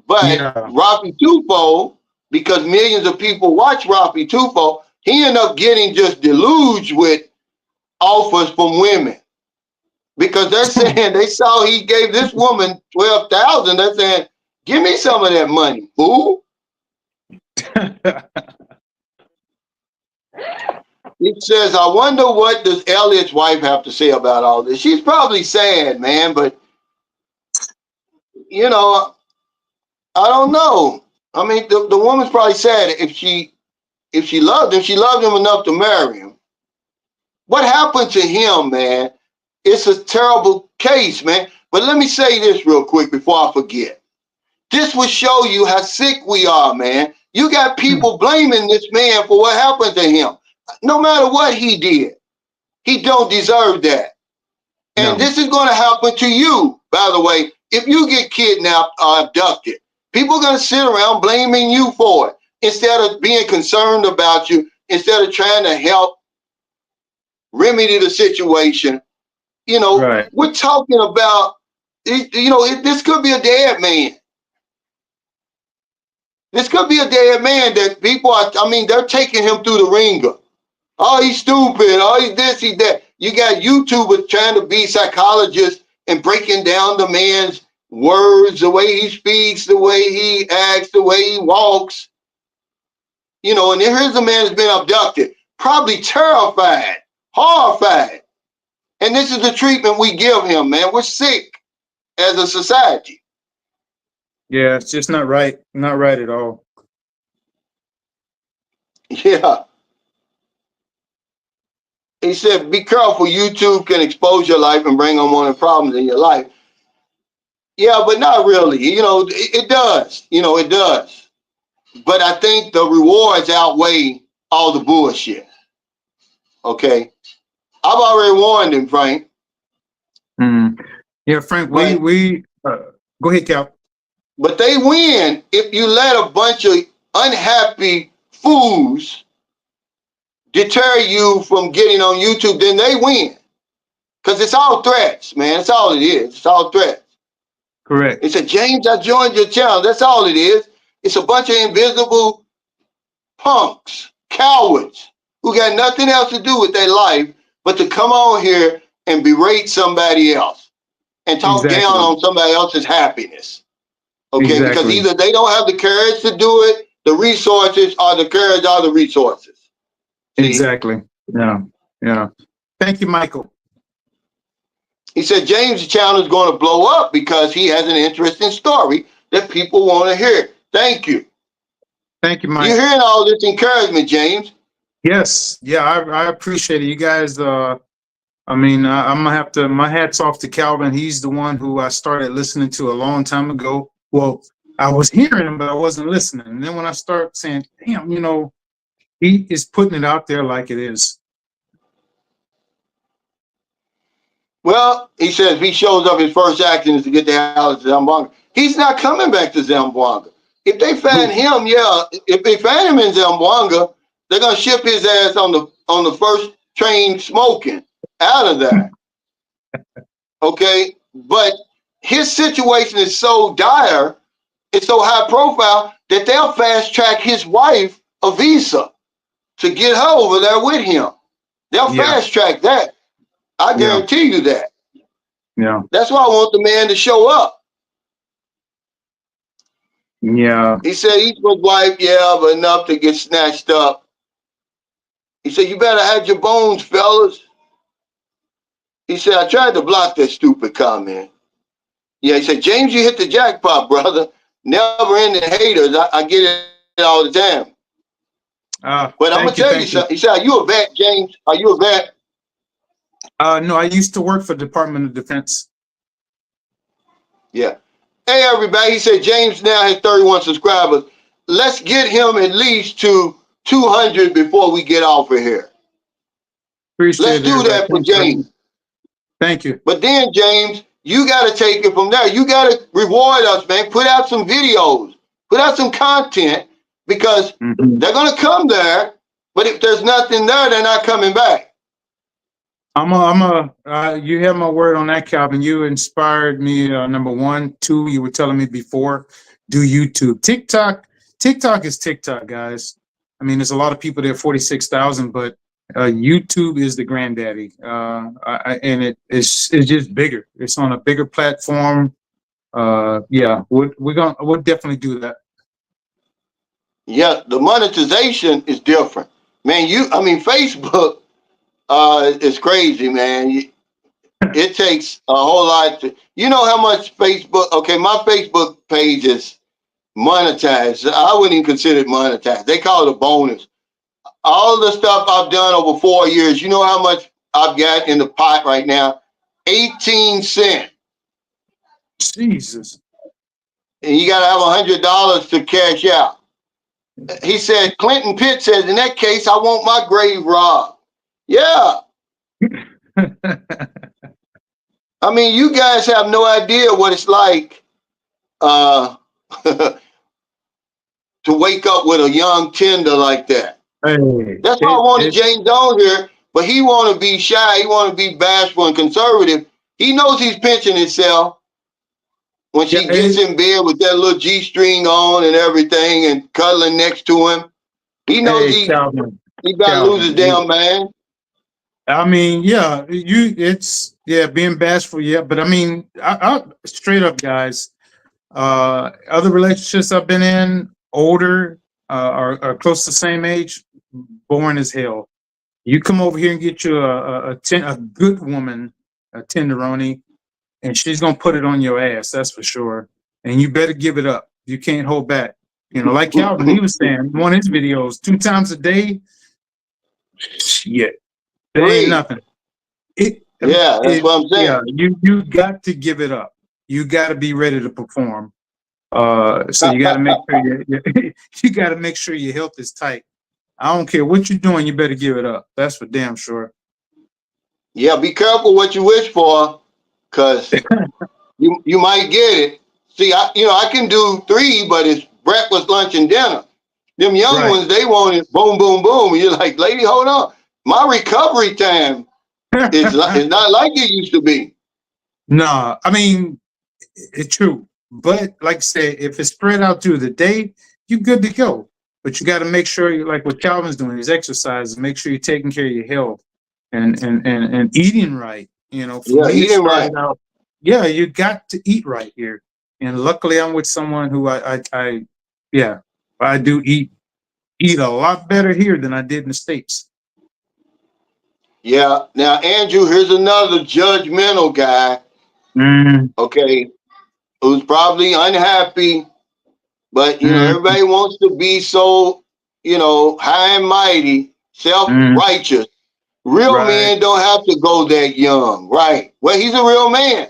But Robbie Tufo, because millions of people watch Robbie Tufo, he ended up getting just deluged with offers from women, because they're saying they saw he gave this woman 12,000. They're saying, give me some of that money, fool. It says, I wonder what does Elliot's wife have to say about all this. She's probably sad, man, but you know, I don't know. I mean, the woman's probably sad. If she loved him, she loved him enough to marry him. What happened to him, man? It's a terrible case, man. But let me say this real quick before I forget. This will show you how sick we are, man. You got people blaming this man for what happened to him. No matter what he did, he don't deserve that. And this is going to happen to you by the way, if you get kidnapped or abducted, people are going to sit around blaming you for it instead of being concerned about you, instead of trying to help remedy the situation. You know, Right. we're talking about, this could be a dead man. This could be a dead man that people are, they're taking him through the ringer. Oh, he's stupid. Oh, he's this, he's that. You got YouTubers trying to be psychologists and breaking down the man's words, the way he speaks, the way he acts, the way he walks. And here's a man that's been abducted, probably terrified, horrified. And this is the treatment we give him, man. We're sick as a society. Yeah, it's just not right. Not right at all. Yeah. He said, be careful. YouTube can expose your life and bring unwanted problems in your life. Yeah, but not really. It does. It does. But I think the rewards outweigh all the bullshit. Okay. I've already warned him, Frank. Mm. Yeah, Frank, But we go ahead, Cal. But they win if you let a bunch of unhappy fools deter you from getting on YouTube, then they win. Because it's all threats, man. That's all it is. It's all threats. Correct. It said, James, I joined your channel. That's all it is. It's a bunch of invisible punks, cowards, who got nothing else to do with their life but to come on here and berate somebody else and talk down Exactly. on somebody else's happiness. Okay, because Exactly. either they don't have the courage to do it, the resources, or the courage or the resources. See? Exactly. Yeah. Yeah. Thank you, Michael. He said James' channel is going to blow up because he has an interesting story that people want to hear. Thank you. Thank you, Mike. You're hearing all this encouragement, James. Yes. Yeah, I appreciate it. You guys, I'm gonna have to, my hat's off to Calvin. He's the one who I started listening to a long time ago. Well, I was hearing him, but I wasn't listening. And then when I start saying, damn, he is putting it out there like it is. Well, he says if he shows up, his first action is to get the hell out of Zamboanga. He's not coming back to Zamboanga. If they find him, if they find him in Zamboanga, they're gonna ship his ass on the first train smoking out of there. Okay, but his situation is so dire, it's so high profile that they'll fast track his wife a visa to get her over there with him. They'll fast track that. I guarantee you that. Yeah. That's why I want the man to show up. Yeah. He said he's my wife, but enough to get snatched up. He said, you better have your bones, fellas. He said, I tried to block that stupid comment. Yeah, he said, James, you hit the jackpot, brother. Never ending haters. I get it all the time. But I'm going to tell you something. He said, are you a vet, James? Are you a vet? No, I used to work for the Department of Defense. Yeah. Hey, everybody. He said, James now has 31 subscribers. Let's get him at least to 200 before we get off of here. Let's do that for James. Thank you. But then, James, you got to take it from there. You got to reward us, man. Put out some videos. Put out some content because they're going to come there. But if there's nothing there, they're not coming back. You have my word on that, Calvin. You inspired me. Number one, two, you were telling me before, do YouTube. TikTok is TikTok, guys. I mean, there's a lot of people there, 46,000, but YouTube is the granddaddy. And it's just bigger. It's on a bigger platform. Yeah, we'll definitely do that. Yeah, the monetization is different. Man, Facebook is crazy, man. It takes a whole lot to, you know how much Facebook, okay, my Facebook page is monetized. I wouldn't even consider it monetized. They call it a bonus. All the stuff I've done over 4 years, you know how much I've got in the pot right now? 18 cents. Jesus. And you got to have $100 to cash out. He said, Clinton Pitt says, in that case, I want my grave robbed. Yeah. I mean, you guys have no idea what it's like uh, to wake up with a young tender like that. Hey, That's why I wanted James on here, but he want to be shy. He want to be bashful and conservative. He knows he's pinching himself when she gets in bed with that little G-string on and everything and cuddling next to him. He knows he got to lose his damn mind. I mean, yeah, being bashful, yeah, but I mean, I straight up, guys. Other relationships I've been in, older, are close to the same age, boring as hell. You come over here and get you a good woman, a tenderoni, and she's gonna put it on your ass. That's for sure. And you better give it up. You can't hold back. You know, like Calvin, he was saying, one of his videos, 2 times a day. Shit, that ain't nothing. That's what I'm saying. Yeah, you got to give it up. You got to be ready to perform. So you got to make sure you got to make sure your health is tight. I don't care what you're doing, you better give it up. That's for damn sure. Yeah, be careful what you wish for, cause you might get it. See, I can do 3, but it's breakfast, lunch, and dinner. Them young ones, they want it boom, boom, boom. And you're like, lady, hold on. My recovery time is not like it used to be. No, I mean, it's true. But like I said, if it's spread out through the day, you're good to go. But you got to make sure you like what Calvin's doing, his exercise, make sure you're taking care of your health and eating right. You know, for me, eating right. Out, yeah, you got to eat right here. And luckily, I'm with someone who I do eat a lot better here than I did in the States. Yeah. Now, Andrew, here's another judgmental guy. Okay, who's probably unhappy, but everybody wants to be so high and mighty, self-righteous. Real men don't have to go that young, right? Well, he's a real man.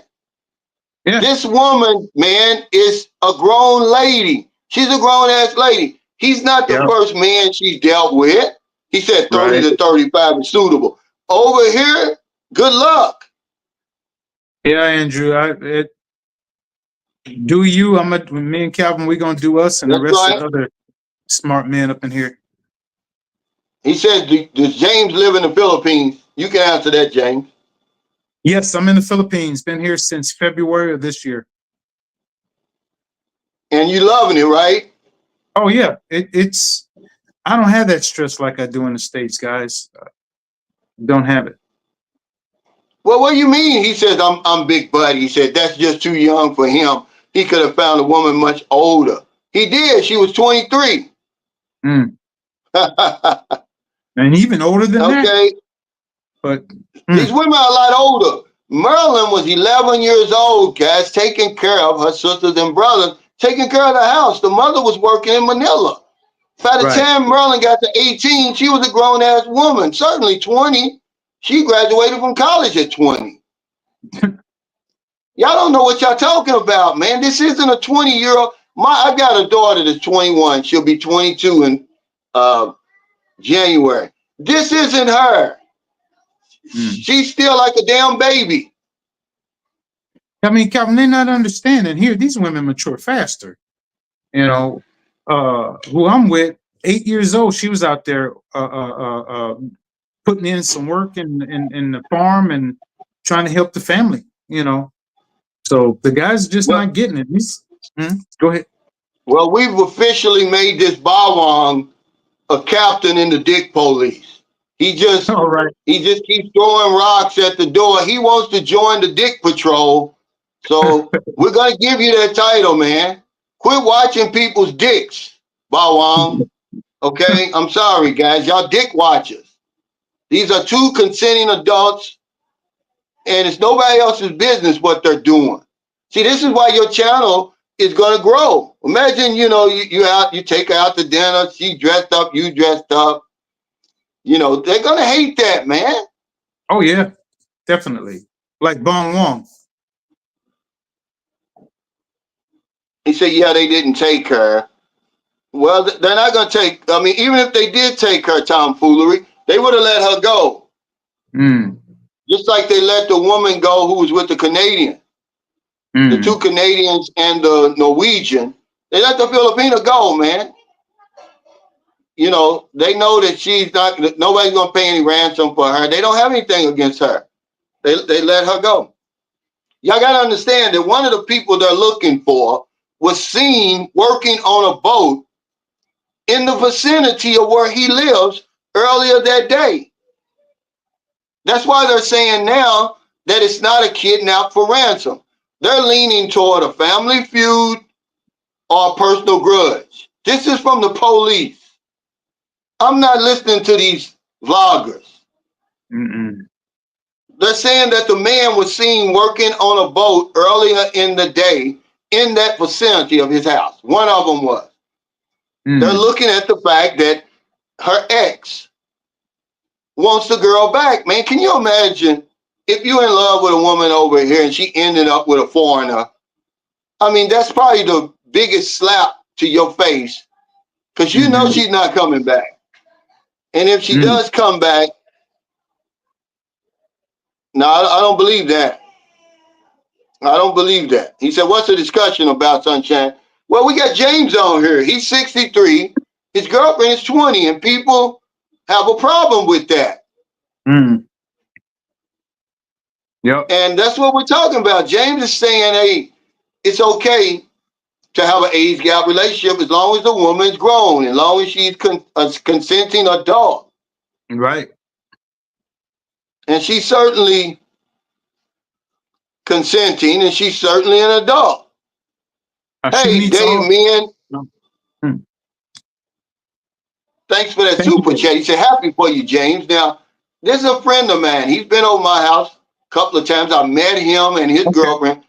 Yeah. This woman, man, is a grown lady. She's a grown-ass lady. He's not the first man she's dealt with. He said 30 to 35 is suitable. Over here, good luck. Yeah, Andrew, do you? Me and Calvin, we're going to do us and the rest of the other smart men up in here. He says, does James live in the Philippines? You can answer that, James. Yes, I'm in the Philippines. Been here since February of this year. And you loving it, right? Oh, yeah. It's I don't have that stress like I do in the States, guys. Don't have it. Well, what do you mean? He says, I'm Big Buddy. He said, that's just too young for him. He could have found a woman much older. He did. She was 23. And even older than that. Okay. But these women are a lot older. Marilyn was 11 years old, guys, taking care of her sisters and brothers, taking care of the house. The mother was working in Manila. By the time Marilyn got to 18, she was a grown-ass woman. Certainly 20. She graduated from college at 20. Y'all don't know what y'all talking about, man. This isn't a 20-year-old. I got a daughter that's 21. She'll be 22 in January. This isn't her. She's still like a damn baby. I mean, Calvin, they're not understanding here. These women mature faster. You know, who I'm with, 8 years old, she was out there putting in some work in the farm and trying to help the family, So the guy's just not getting it. Go ahead. Well, we've officially made this Bawang a captain in the dick police. He just keeps throwing rocks at the door. He wants to join the dick patrol. So we're gonna give you that title, man. Quit watching people's dicks, Bawang. Okay? I'm sorry, guys. Y'all dick watchers. These are 2 consenting adults, and it's nobody else's business what they're doing. See, this is why your channel is gonna grow. Imagine, you take her out to dinner, she dressed up, you dressed up. They're gonna hate that, man. Oh yeah, definitely. Like Bong Wong. He said, yeah, they didn't take her. Well, they're not gonna take. I mean, even if they did take her tomfoolery, they would have let her go. Just like they let the woman go who was with the Canadian, the two Canadians and the Norwegian. They let the Filipino go, man. You know, they know that she's not, nobody's going to pay any ransom for her. They don't have anything against her. They let her go. Y'all got to understand that one of the people they're looking for was seen working on a boat in the vicinity of where he lives earlier that day. That's why they're saying now that it's not a kidnap for ransom. They're leaning toward a family feud or a personal grudge. This is from the police. I'm not listening to these vloggers. They're saying that the man was seen working on a boat earlier in the day in that vicinity of his house. One of them was. They're looking at the fact that her ex wants the girl back. Man, can you imagine if you're in love with a woman over here and she ended up with a foreigner? I mean, that's probably the biggest slap to your face because you know she's not coming back. And if she does come back, no, I don't believe that. I don't believe that. He said, what's the discussion about, Sunshine? Well, we got James on here. He's 63. His girlfriend is 20, and people have a problem with that. Yep. And that's what we're talking about. James is saying, hey, it's okay to have an age gap relationship as long as the woman's grown, as long as she's a consenting adult. Right. And she's certainly consenting, and she's certainly an adult. Hey, Dave, man. Thanks for that super chat. He said, happy for you, James. Now, this is a friend of mine. He's been over my house a couple of times. I met him and his girlfriend.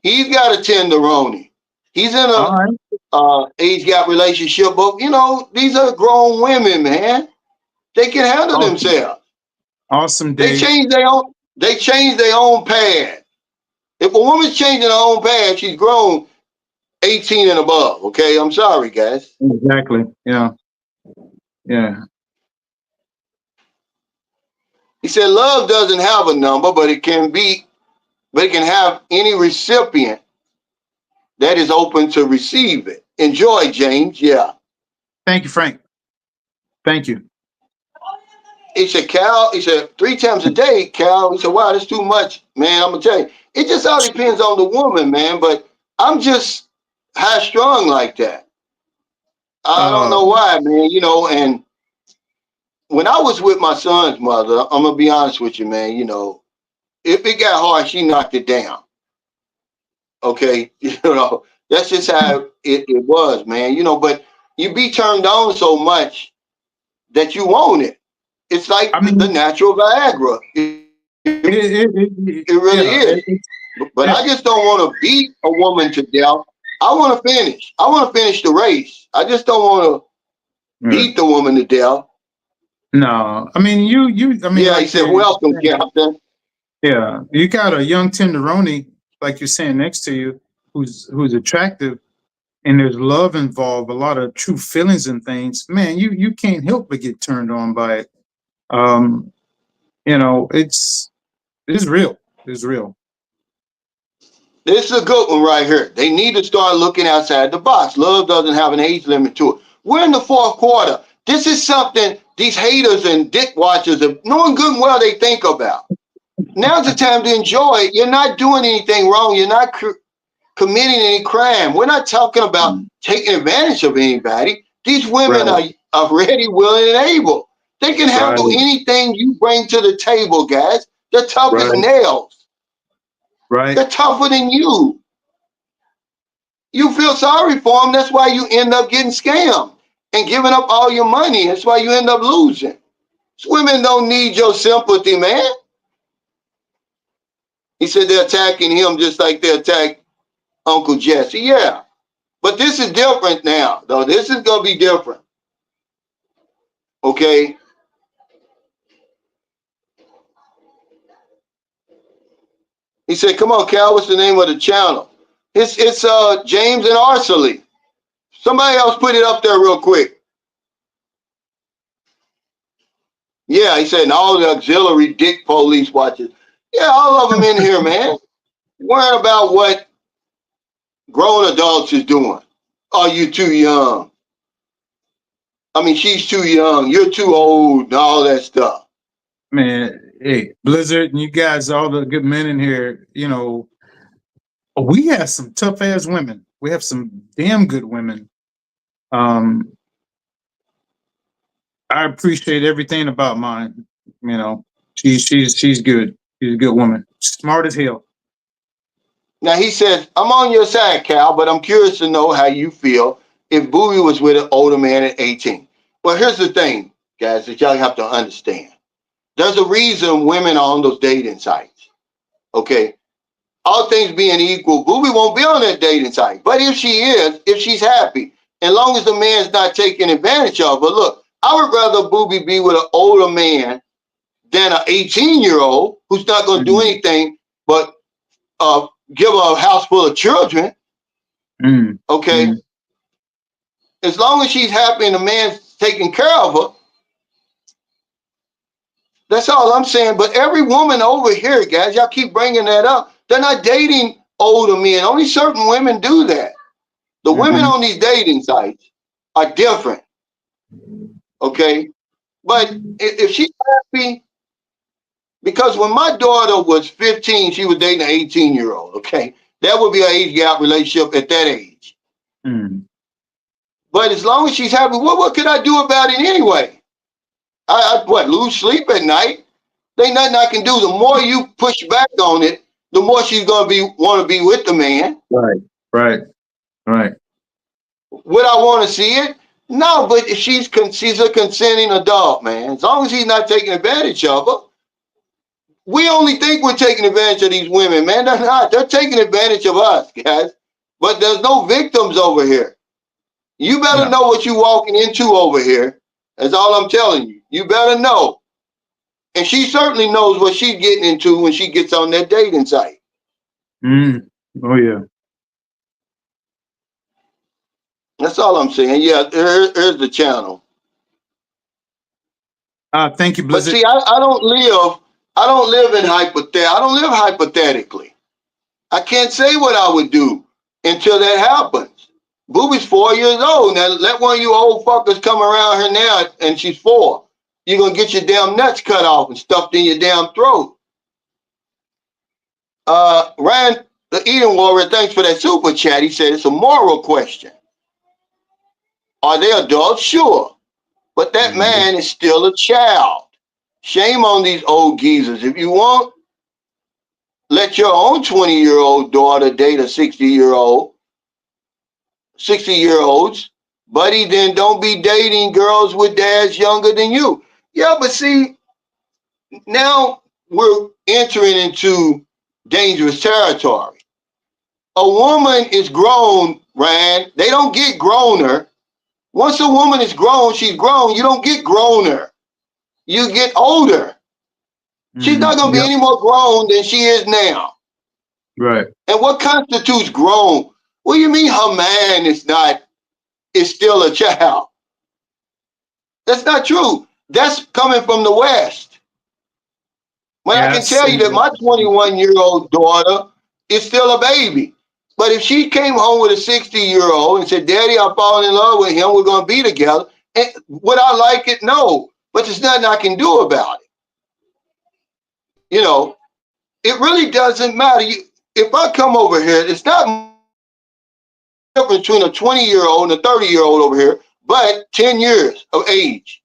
He's got a tenderoni. He's in a age gap relationship, but you know, these are grown women, man. They can handle themselves. Awesome, Dave. They change their own pad. If a woman's changing her own pad, she's grown 18 and above. Okay, I'm sorry, guys. Exactly. Yeah. Yeah. He said, love doesn't have a number, but it can have any recipient that is open to receive it. Enjoy, James. Yeah. Thank you, Frank. Thank you. He said, Cal, he said, 3 times a day, Cal. He said, wow, that's too much, man. I'm going to tell you. It just all depends on the woman, man. But I'm just high strung like that. I don't know why, man. You know, and when I was with my son's mother, I'm going to be honest with you, man. You know, if it got hard, she knocked it down. Okay. You know, that's just how it was, man. You know, but you be turned on so much that you want it. It's like the natural Viagra. It really is. But I just don't want to beat a woman to death. I want to finish. I want to finish the race. I just don't want to beat the woman to death. No, I mean, I mean, yeah, like he said, welcome, Captain. Yeah, you got a young tenderoni, like you're saying, next to you, who's attractive, and there's love involved, a lot of true feelings and things. Man, you can't help but get turned on by it. You know, it's real. It's real. This is a good one right here. They need to start looking outside the box. Love doesn't have an age limit to it. We're in the 4th quarter. This is something these haters and dick watchers are knowing good and well they think about. Now's the time to enjoy it. You're not doing anything wrong. You're not committing any crime. We're not talking about taking advantage of anybody. These women are ready, willing, and able. They can handle anything you bring to the table, guys. They're tough as nails. They're tougher than you. You feel sorry for them. That's why you end up getting scammed and giving up all your money. That's why you end up losing. These women don't need your sympathy, man. He said they're attacking him just like they attacked Uncle Jesse. Yeah. But this is different now, though. This is going to be different. Okay? He said, come on, Cal, what's the name of the channel? It's James and Arcelie. Somebody else put it up there real quick. Yeah, he said, and all the auxiliary dick police watchers. Yeah, all of them in here, man. Worrying about what grown adults is doing. Are you too young? I mean, she's too young. You're too old and all that stuff. Man, hey, Blizzard, and you guys, all the good men in here, we have some tough ass women. We have some damn good women. Um, I appreciate everything about mine. You know, she's good. She's a good woman. Smart as hell. Now, he says, I'm on your side, Cal, but I'm curious to know how you feel if Bowie was with an older man at 18. Well, here's the thing, guys, that y'all have to understand. There's a reason women are on those dating sites. Okay. All things being equal, Boobie won't be on that dating site. But if she is, if she's happy, as long as the man's not taking advantage of her, look, I would rather Boobie be with an older man than an 18-year-old who's not going to do Mm, anything but give her a house full of children. mm, Okay. mm. As long as she's happy and the man's taking care of her, that's all I'm saying. But every woman over here, guys, y'all keep bringing that up. They're not dating older men. Only certain women do that. The women Mhm. on these dating sites are different, okay? But if she's happy, because when my daughter was 15, she was dating an 18-year-old, okay? That would be an age gap relationship at that age. Mm. But as long as she's happy, what could I do about it anyway? Lose sleep at night? There ain't nothing I can do. The more you push back on it, the more she's gonna want to be with the man. Right, right, right. Would I want to see it? No, but if she's a consenting adult, man. As long as he's not taking advantage of her, we only think we're taking advantage of these women, man. They're not. They're taking advantage of us, guys. But there's no victims over here. You better No. know what you're walking into over here. That's all I'm telling you. You better know. And she certainly knows what she's getting into when she gets on that dating site. Mm. Oh yeah. That's all I'm saying. Yeah, here's the channel. Thank you, But Blizzard. see, I don't live I don't live hypothetically. I can't say what I would do until that happens. Boobie's 4 years old. Now let one of you old fuckers come around her now and she's 4. You're gonna get your damn nuts cut off and stuffed in your damn throat. Ryan, the Eden Warrior, thanks for that super chat. He said it's a moral question. Are they adults? Sure. But that Mhm. man is still a child. Shame on these old geezers. If you want, let your own 20-year-old daughter date a 60-year olds, buddy, then don't be dating girls with dads younger than you. Yeah, but see, now we're entering into dangerous territory. A woman is grown, Ryan. They don't get growner. Once a woman is grown, she's grown. You don't get growner. You get older. She's not Mm. going to be Yep. any more grown than she is now. Right. And what constitutes grown? What do you mean her man is still a child? That's not true. That's coming from the West. When I Yeah. I can tell you see. that my 21-year-old daughter is still a baby. But if she came home with a 60-year-old and said, Daddy, I'm falling in love with him, we're going to be together, and would I like it? No. But there's nothing I can do about it. You know, it really doesn't matter. If I come over here, it's not difference between a 20-year-old and a 30-year-old over here, but 10 years of age.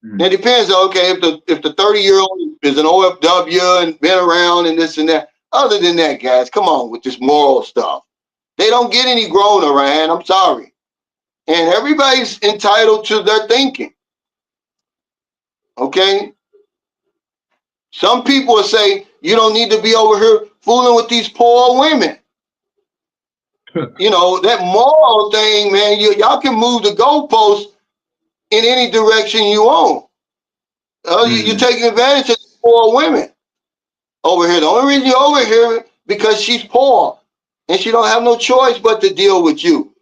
Now Mm. it depends. Okay, if the 30-year-old is an OFW and been around and this and that. Other than that, guys, come on with this moral stuff. They don't get any grown around. I'm sorry, and everybody's entitled to their thinking. Okay, some people will say you don't need to be over here fooling with these poor women. You know that moral thing, man. Y'all can move the goalposts in any direction you want. You're Mm. taking advantage of poor women over here. The only reason you're over here because she's poor and she don't have no choice but to deal with you.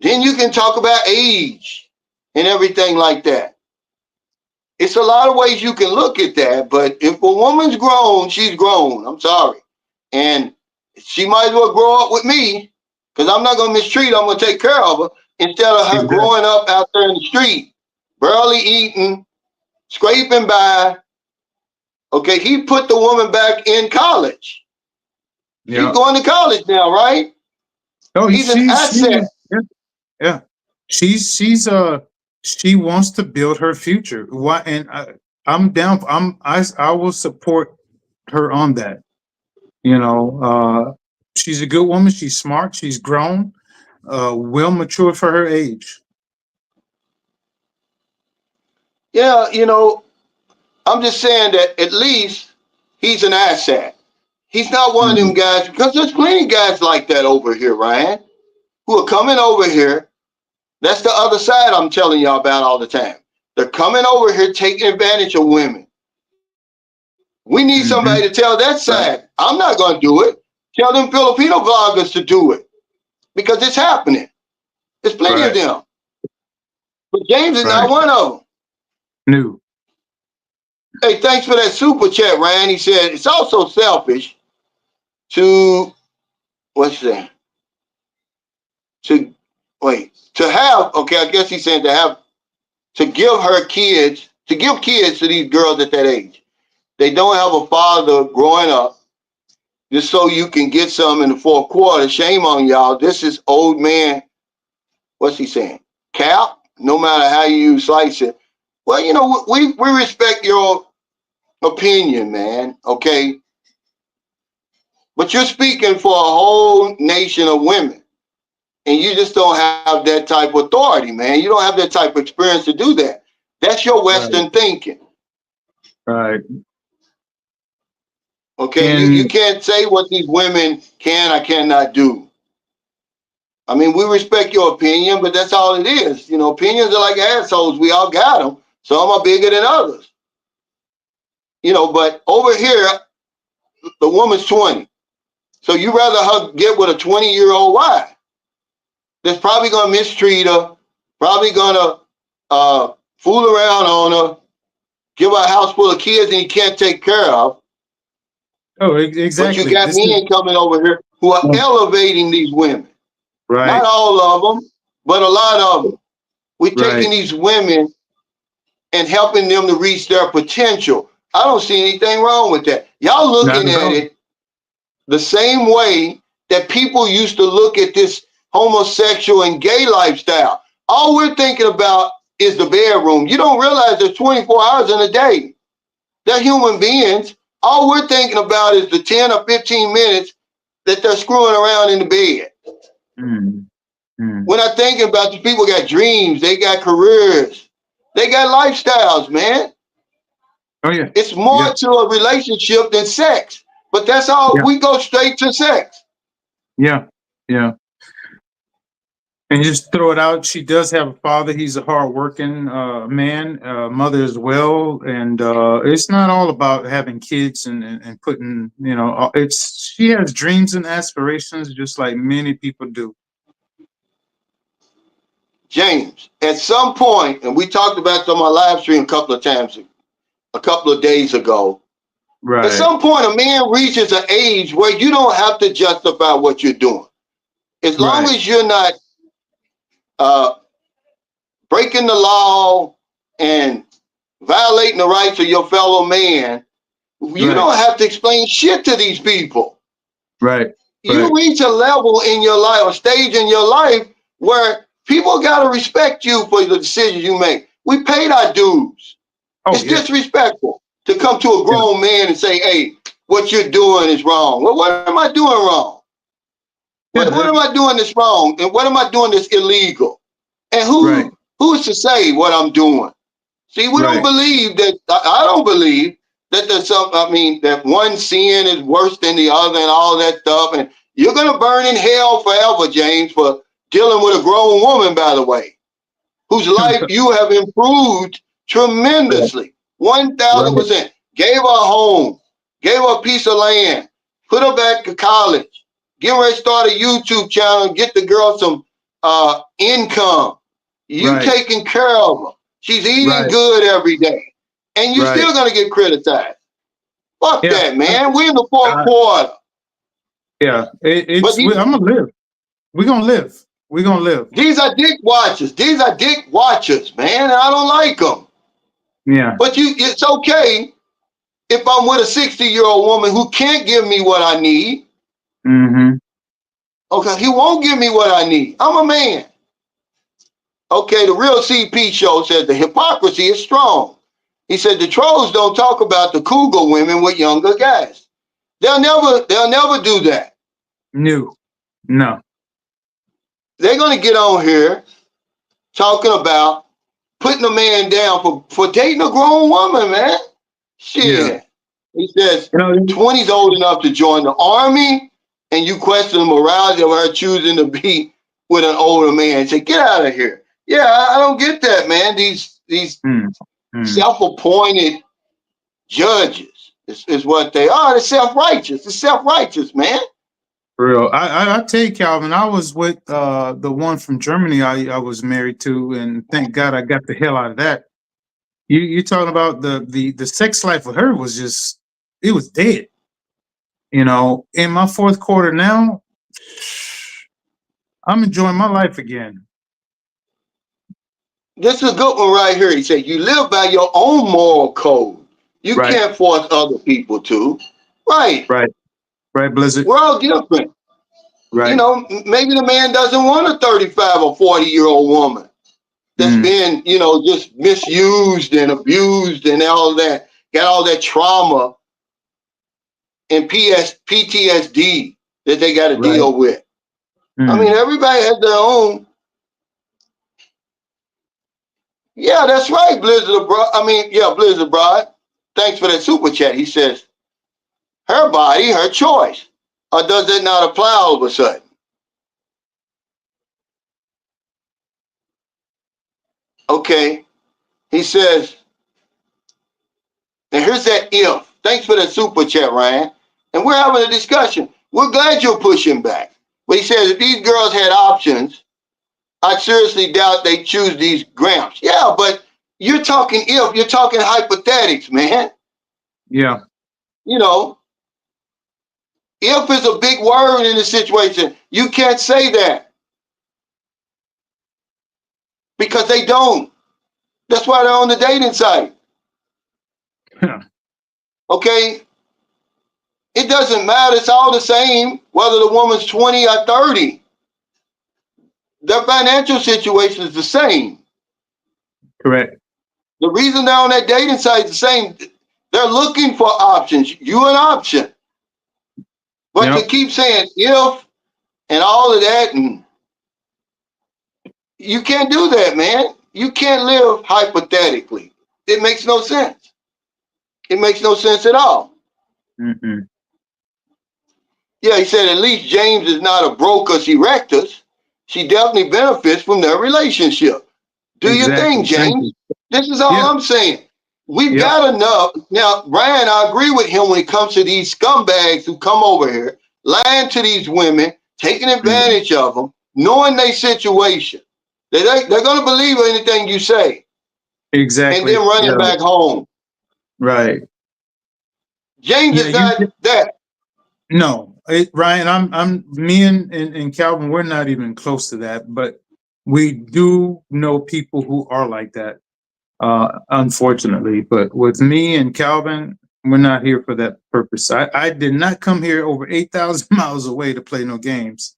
Then you can talk about age and everything like that. it's a lot of ways you can look at that. But if a woman's grown, she's grown. I'm sorry. And she might as well grow up with me because I'm not going to mistreat her. I'm going to take care of her instead of her Exactly. growing up out there in the street, barely eating, scraping by. Okay, he put the woman back in college. She's Yeah. going to college now, right? Oh, He's an asset. yeah, yeah. She wants to build her future. Why? And I'm down. I will support her on that. You know, she's a good woman. She's smart. She's grown, well matured for her age. Yeah, I'm just saying that at least he's an asset. He's not one of them Mhm. guys, because there's plenty of guys like that over here, Ryan, who are coming over here. That's the other side I'm telling y'all about all the time. They're coming over here taking advantage of women. We need somebody Mhm. to tell that Right. side. I'm not going to do it. Tell them Filipino vloggers to do it because it's happening. There's plenty of Right. them. But James is not Right. one of them. New. Hey, thanks for that super chat, Ryan. He said it's also selfish to, what's that? To, wait, to have, okay, I guess he's saying to give to give kids to these girls at that age. They don't have a father growing up just so you can get some in the fourth quarter. Shame on y'all. This is old man, what's he saying? Cap, no matter how you slice it. Well, we respect your opinion, man, okay? But you're speaking for a whole nation of women. And you just don't have that type of authority, man. You don't have that type of experience to do that. That's your Right. Western thinking. Right. Okay, you And can't say what these women I cannot do. I mean, we respect your opinion, but that's all it is. Opinions are like assholes. We all got them. Some are bigger than others. But over here, the woman's 20. So you rather her get with a 20-year-old wife that's probably going to mistreat her, probably going to fool around on her, give her a house full of kids and you can't take care of. oh, But you exactly. got This is men coming over here who are elevating these women. Not right. all of them, but a lot of them. We're taking Right. these women and helping them to reach their potential. I don't see anything wrong with that. Y'all Not looking at at all. it the same way that people used to look at this homosexual and gay lifestyle. All we're thinking about is the bedroom. You don't realize there's 24 hours in a day. They're human beings. All we're thinking about is the 10 or 15 minutes that they're screwing around in the bed. Mm. Mm. We're not thinking about these people got dreams, they got careers, they got lifestyles, man. Oh yeah. It's more Yeah. to a relationship than sex. But that's all, Yeah. we go straight to sex. Yeah. Yeah. And just throw it out. She does have a father. He's a hardworking man, mother as well. And it's not all about having kids and putting, it's she has dreams and aspirations just like many people do. James, at some point, and we talked about this on my live stream a couple of times, a couple of days ago, at Right. some point, a man reaches an age where you don't have to justify what you're doing. As long Right. as you're not uh, breaking the law and violating the rights of your fellow man, you Right. don't have to explain shit to these people. Right. You Right. reach a level in your life, a stage in your life where people got to respect you for the decisions you make. We paid our dues. Oh It's yeah. disrespectful to come to a Yeah. grown man and say, hey, what you're doing is wrong. Well, what am I doing wrong? Yeah. What am I doing that's wrong? And what am I doing that's illegal? And Right. who's to say what I'm doing? See, we don't Right. believe that. I don't believe that there's some. I mean, that one sin is worse than the other and all that stuff. And you're gonna burn in hell forever, James, for dealing with a grown woman, by the way, whose life you have improved Right. tremendously, Right. 1,000%. Gave her a home, gave her a piece of land, put her back to college, get ready to start a YouTube channel, get the girl some income. You Right. taking care of her. She's eating Right. good every day. and you're Right. still gonna get criticized. Fuck Yeah. that, man. We're in the fourth quarter. Yeah. But I'm gonna live. We're gonna live. We're gonna live. these are dick watchers. These are dick watchers, man. And I don't like them. Yeah. But it's okay if I'm with a 60-year-old woman who can't give me what I need. Mm-hmm. Okay, he won't give me what I need. I'm a man. Okay, the real CP show says the hypocrisy is strong. He said the trolls don't talk about the cougar women with younger guys. They'll never do that. No. They're gonna get on here talking about putting a man down for dating a grown woman, man. Shit. Yeah. He says You know, 20's old enough to join the army, and you question the morality of her choosing to be with an older man. Say, get out of here. Yeah, I don't get that, man. These self-appointed judges is what they are. They're self-righteous. They're self-righteous, man. for real. I tell you, Calvin, I was with the one from Germany I was married to, and thank God I got the hell out of that. You talking about the sex life with her was just, it was dead. You know, in my fourth quarter now, I'm enjoying my life again. This is a good one right here. He said, you live by your own moral code. You Right. can't force other people to. Right. Right, Blizzard. We're all different. Right. You know, maybe the man doesn't want a 35 or 40-year-old woman that's been, you know, just misused and abused and all that, got all that trauma and PTSD that they got to deal with. I mean, everybody has their own. Yeah, that's right, Blizzard Broad. Blizzard Broad. Thanks for that super chat. He says, her body, her choice. Or does it not apply all of a sudden? Okay. He says, and here's that if. Thanks for that super chat, Ryan. And we're having a discussion. We're glad you're pushing back. But he says, if these girls had options, I seriously doubt they choose these gramps. Yeah, but you're talking if, you're talking hypothetics, man. Yeah. You know, if is a big word in this situation. You can't say that. Because they don't. That's why they're on the dating site. Yeah. Okay? It doesn't matter. It's all the same whether the woman's 20 or 30. Their financial situation is the same. Correct. The reason they're on that dating site is the same. They're looking for options. You're an option. But to keep saying if and all of that, and you can't do that, man. You can't live hypothetically. It makes no sense. It makes no sense at all. Yeah, he said at least James is not a brocus erectus. She definitely benefits from their relationship. Do your thing, James. This is all I'm saying. We've got enough. Now, Brian, I agree with him when it comes to these scumbags who come over here, lying to these women, taking advantage of them, knowing their situation. They're going to believe anything you say. Exactly. And then running back home. Right. James is not that. No, Ryan, me and Calvin, we're not even close to that, but we do know people who are like that, unfortunately. But with me and Calvin, we're not here for that purpose. I did not come here over 8,000 miles away to play no games.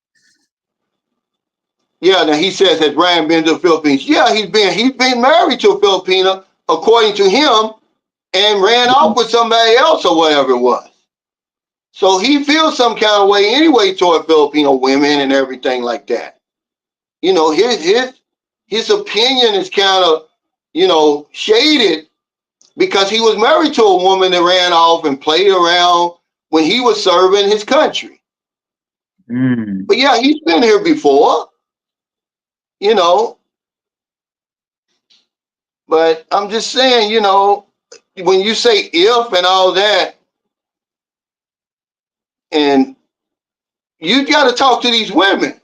Yeah, now he says, has Ryan been to the Philippines? Yeah, he's been married to a Filipina, according to him, and ran off with somebody else or whatever it was. So he feels some kind of way anyway toward Filipino women and everything like that. You know, his opinion is kind of, you know, shaded because he was married to a woman that ran off and played around when he was serving his country. But yeah, he's been here before, you know. But I'm just saying, you know, when you say if and all that, and you got to talk to these women.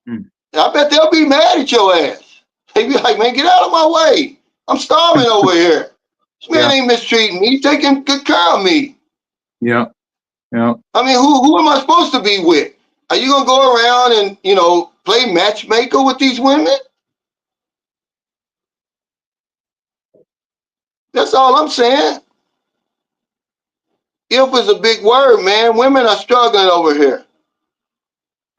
I bet they'll be mad at your ass. They be like, man, get out of my way. I'm starving over here. This man ain't mistreating me. He's taking good care of me. Yeah. Yeah. I mean, who am I supposed to be with? Are you gonna go around and, you know, play matchmaker with these women? That's all I'm saying. If is a big word, man. Women are struggling over here.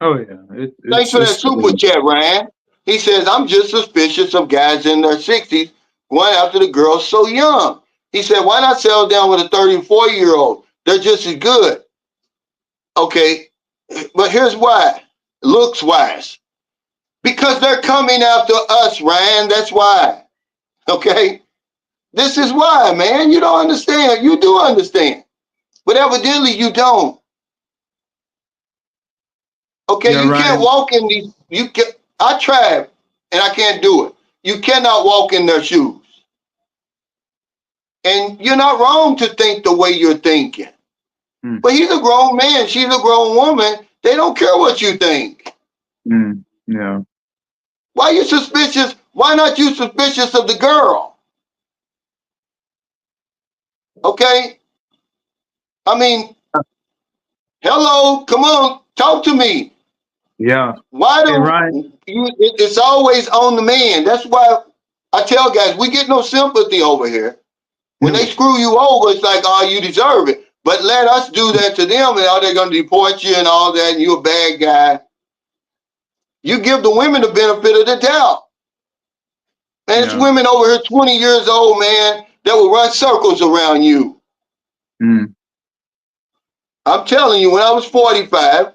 Oh yeah. Thanks for that super chat, Ryan. He says, I'm just suspicious of guys in their 60s going after the girls so young. He said, why not settle down with a 34-year-old? They're just as good. Okay, but here's why. Looks wise. Because they're coming after us, Ryan. That's why. Okay? This is why, man. You don't understand. You do understand. But evidently you don't. Okay, Yeah, you can't Ryan. walk in these. You can. I tried, and I can't do it. You cannot walk in their shoes, and you're not wrong to think the way you're thinking. Mm. But he's a grown man. She's a grown woman. They don't care what you think. Yeah. Why are you suspicious? Why not you suspicious of the girl? Okay. I mean, hello. Come on, talk to me. Yeah. Why Hey, don't Ryan. you? It's always on the man. That's why I tell guys we get no sympathy over here. When they screw you over, it's like, oh, you deserve it. But let us do that to them, and they're going to deport you and all that, and you're a bad guy. You give the women the benefit of the doubt. And it's women over here 20 years old, man, that will run circles around you. Mm. I'm telling you, when I was 45,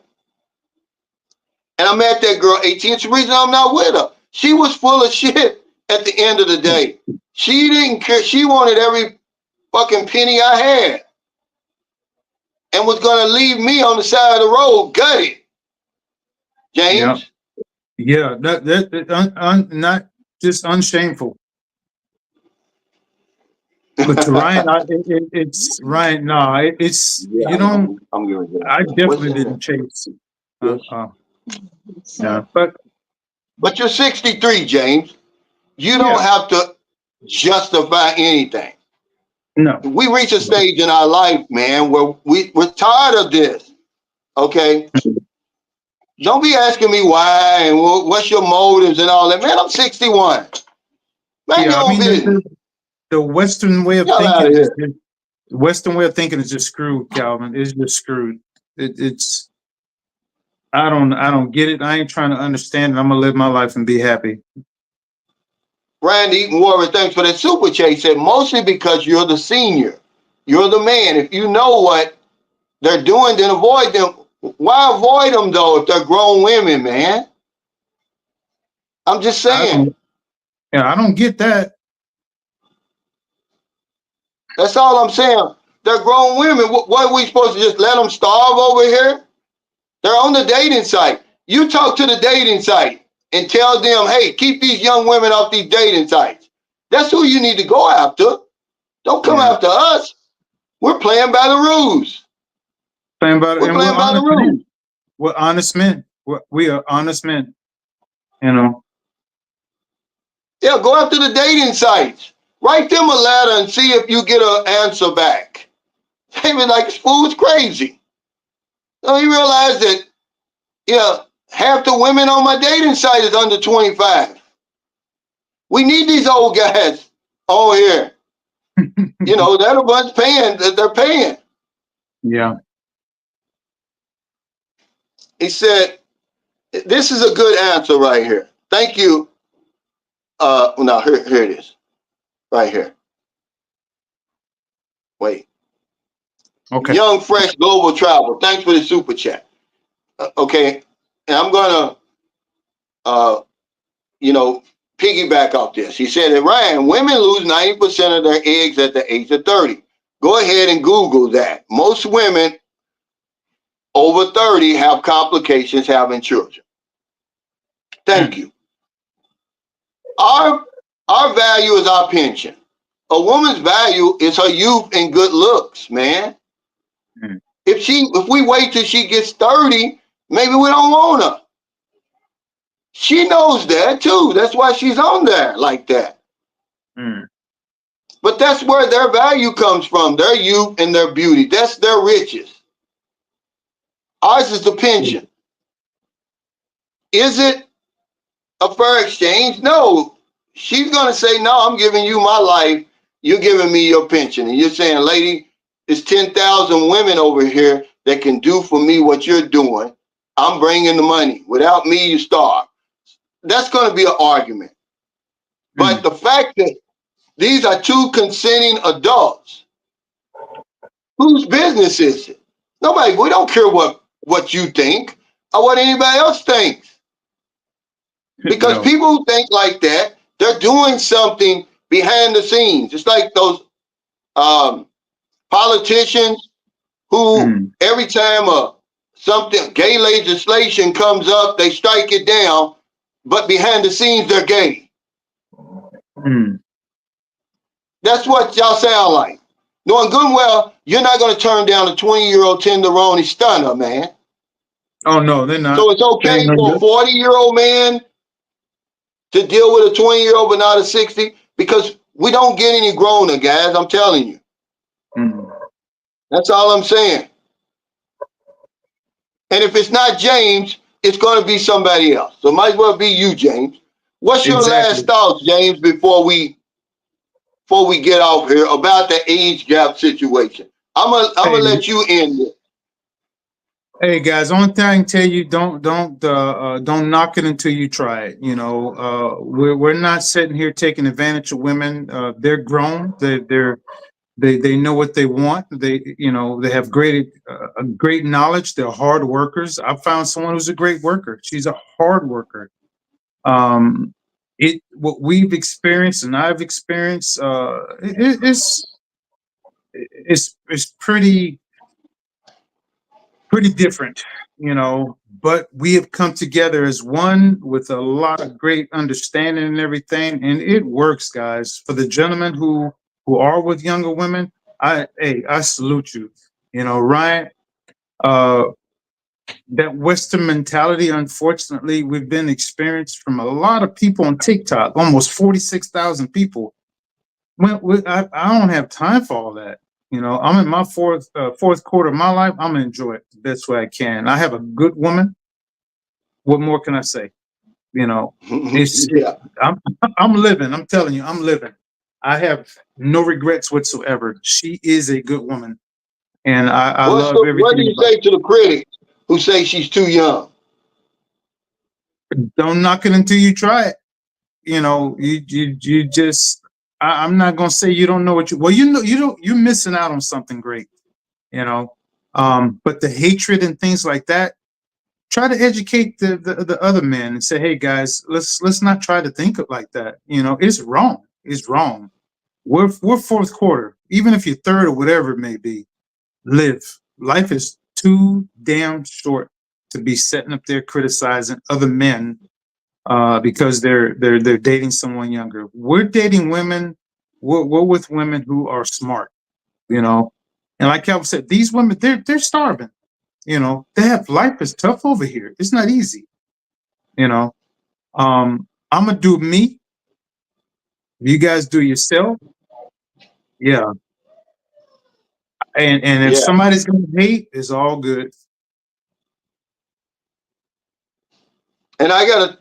and I met that girl 18, it's the reason I'm not with her. She was full of shit at the end of the day. She didn't care. She wanted every fucking penny I had. And was going to leave me on the side of the road, gutted. James? Yeah. Not just unshameful. But to Ryan, it's Ryan. No, it's you don't. I'm giving you I that. What's definitely in didn't there? chase. Yes. Yeah, but But you're 63, James. You yeah, don't have to justify anything. no. We reach a stage in our life, man, where we're tired of this. Okay? Don't be asking me why and what's your motives and all that. Man, I'm 61. Mind Yeah, your I own mean business. the Western way of Get out thinking of is here. the Western way of thinking is just screwed, Calvin. It's just screwed. It's I don't get it. I ain't trying to understand it. I'm gonna live my life and be happy. Randy Eaton Warren, thanks for that super chat. He said, mostly because you're the senior. You're the man. If you know what they're doing, then avoid them. Why avoid them, though, if they're grown women, man? I'm just I saying. don't. Yeah, I don't get that. That's all I'm saying. They're grown women. What are we supposed to just let them starve over here? They're on the dating site. You talk to the dating site and tell them, hey, keep these young women off these dating sites. That's who you need to go after. Don't come Yeah, after us. We're playing by the rules. playing about it, We're and we're playing by the honest rules. men. We're honest men. We are honest men. You know. Yeah, go after the dating sites. Write them a letter and see if you get an answer back. They be like, this fool's crazy. Don't you realize that, yeah, half the women on my dating site is under 25. We need these old guys on here. You know, they're the ones paying, that they're paying. Yeah. He said, this is a good answer right here. Thank you. No, here it is. Right here. Wait. Okay. Young Fresh Global Travel. Thanks for the super chat. Okay. And I'm going to, you know, piggyback off this. He said that, Ryan, women lose 90% of their eggs at the age of 30. Go ahead and Google that. Most women over 30 have complications having children. Thank you. Our value is our pension. A woman's value is her youth and good looks, man. Mm. If we wait till she gets 30, maybe we don't want her. She knows that too. That's why she's on there like that. Mm. But that's where their value comes from, their youth and their beauty. That's their riches. Ours is the pension. Is it a fair exchange? No. She's going to say, no, I'm giving you my life. You're giving me your pension. And you're saying, lady, there's 10,000 women over here that can do for me what you're doing. I'm bringing the money. Without me, you starve. That's going to be an argument. But the fact that these are two consenting adults, whose business is it? Nobody, we don't care what you think or what anybody else thinks. Because No. people who think like that, they're doing something behind the scenes. It's like those politicians who every time something gay legislation comes up, they strike it down, but behind the scenes they're gay. That's what y'all sound like. Knowing good and well, you're not going to turn down a 20-year-old tenderoni stunner, man. Oh no, they're not. So it's okay for a 40-year-old man to deal with a 20-year-old but not a 60, because we don't get any growner, guys. I'm telling you. That's all I'm saying. And if it's not James, it's going to be somebody else. So it might as well be you, James. What's your last thoughts, James, before we get off here about the age gap situation? I'm gonna let you end it. Hey guys, only thing I can tell you, don't knock it until you try it. You know, we're not sitting here taking advantage of women. They're grown. They know what they want. They have great knowledge. They're hard workers. I found someone who's a great worker. She's a hard worker. What we've experienced and I've experienced, it's pretty different, but we have come together as one with a lot of great understanding and everything, and it works, guys. For the gentlemen who are with younger women, I salute you. Ryan, that Western mentality, unfortunately, we've been experienced from a lot of people on TikTok, almost 46,000 people. I don't have time for all that. I'm in my fourth quarter of my life. I'm gonna enjoy it the best way I can. I have a good woman. What more can I say? Yeah. I'm living. I'm telling you, I'm living. I have no regrets whatsoever. She is a good woman, and I love everything. What do you say to the critics who say she's too young? Don't knock it until you try it. You just. I'm not gonna say you don't know what you. Well, you're missing out on something great. But the hatred and things like that. Try to educate the other men and say, hey guys, let's not try to think of like that. It's wrong. It's wrong. We're fourth quarter. Even if you're third or whatever it may be, live. Life is too damn short to be sitting up there criticizing other men because they're dating someone younger. We're dating women. We're with women who are smart. And like Calvin said, these women they're starving. They have life is tough over here. It's not easy. I'm gonna do me. You guys do yourself. Yeah. And if somebody's gonna hate, it's all good. And I gotta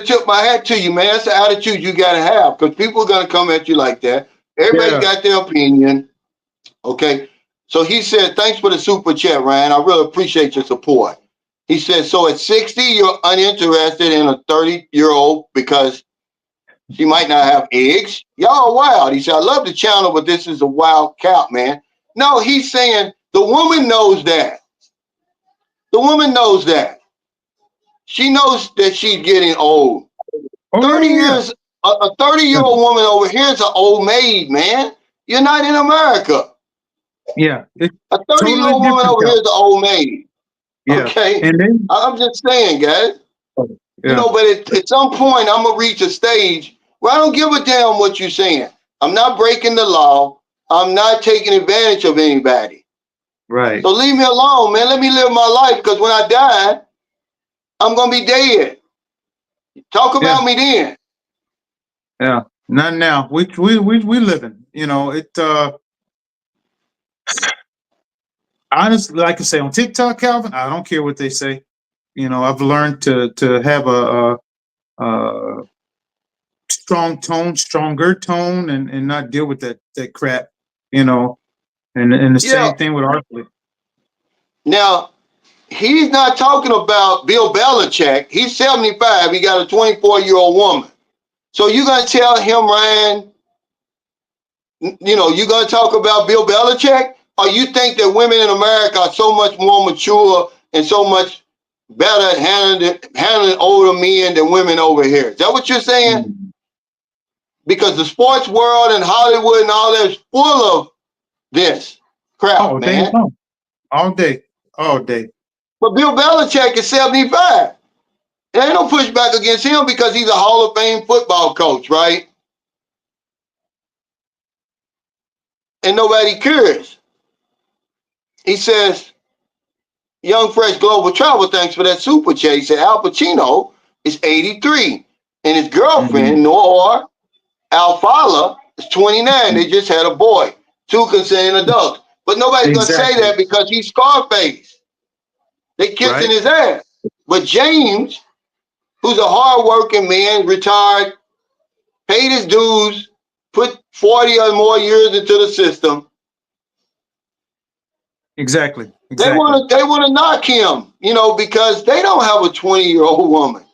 tip my hat to you, man. That's the attitude you gotta have, because people are gonna come at you like that. Everybody's got their opinion. Okay. So he said, thanks for the super chat, Ryan. I really appreciate your support. He said, so at 60, you're uninterested in a 30-year-old because she might not have eggs. Y'all wild. He said, I love the channel, but this is a wild count, man. No, he's saying the woman knows that. The woman knows that. She knows that she's getting old. 30 years, a 30-year-old woman over here is an old maid, man. You're not in America. Yeah. A 30-year-old woman over here is an old maid. Yeah. Okay. And then, I'm just saying, guys. But at some point, I'm going to reach a stage where I don't give a damn what you're saying. I'm not breaking the law. I'm not taking advantage of anybody. Right. So leave me alone, man. Let me live my life, because when I die, I'm going to be dead. Talk about me then. Yeah. Not now. We living. You know, it honestly, like I say on TikTok, Calvin, I don't care what they say. You know, I've learned to have a strong tone, stronger tone, and not deal with that crap. You know, and the Yeah. same thing with Arcelie. Now, he's not talking about Bill Belichick. He's 75. He got a 24-year-old woman. So you're going to tell him, Ryan, you know, you're going to talk about Bill Belichick? Or you think that women in America are so much more mature and so much better at handling older men than women over here? Is that what you're saying? Mm. Because the sports world and Hollywood and all that is full of this crap, All day man. long, all day, all day. But Bill Belichick is 75. And ain't no pushback against him because he's a Hall of Fame football coach, right? And nobody cares. He says, Young Fresh Global Travel, thanks for that super chat. He said Al Pacino is 83 and his girlfriend, Noor Alfala, is 29. They just had a boy, 2 consenting adults. But nobody's going to say Exactly. that because he's Scarface. They kissing Right. his ass. But James, who's a hardworking man, retired, paid his dues, put 40 or more years into the system. Exactly. They Exactly. want to knock him, you know, because they don't have a 20-year-old woman.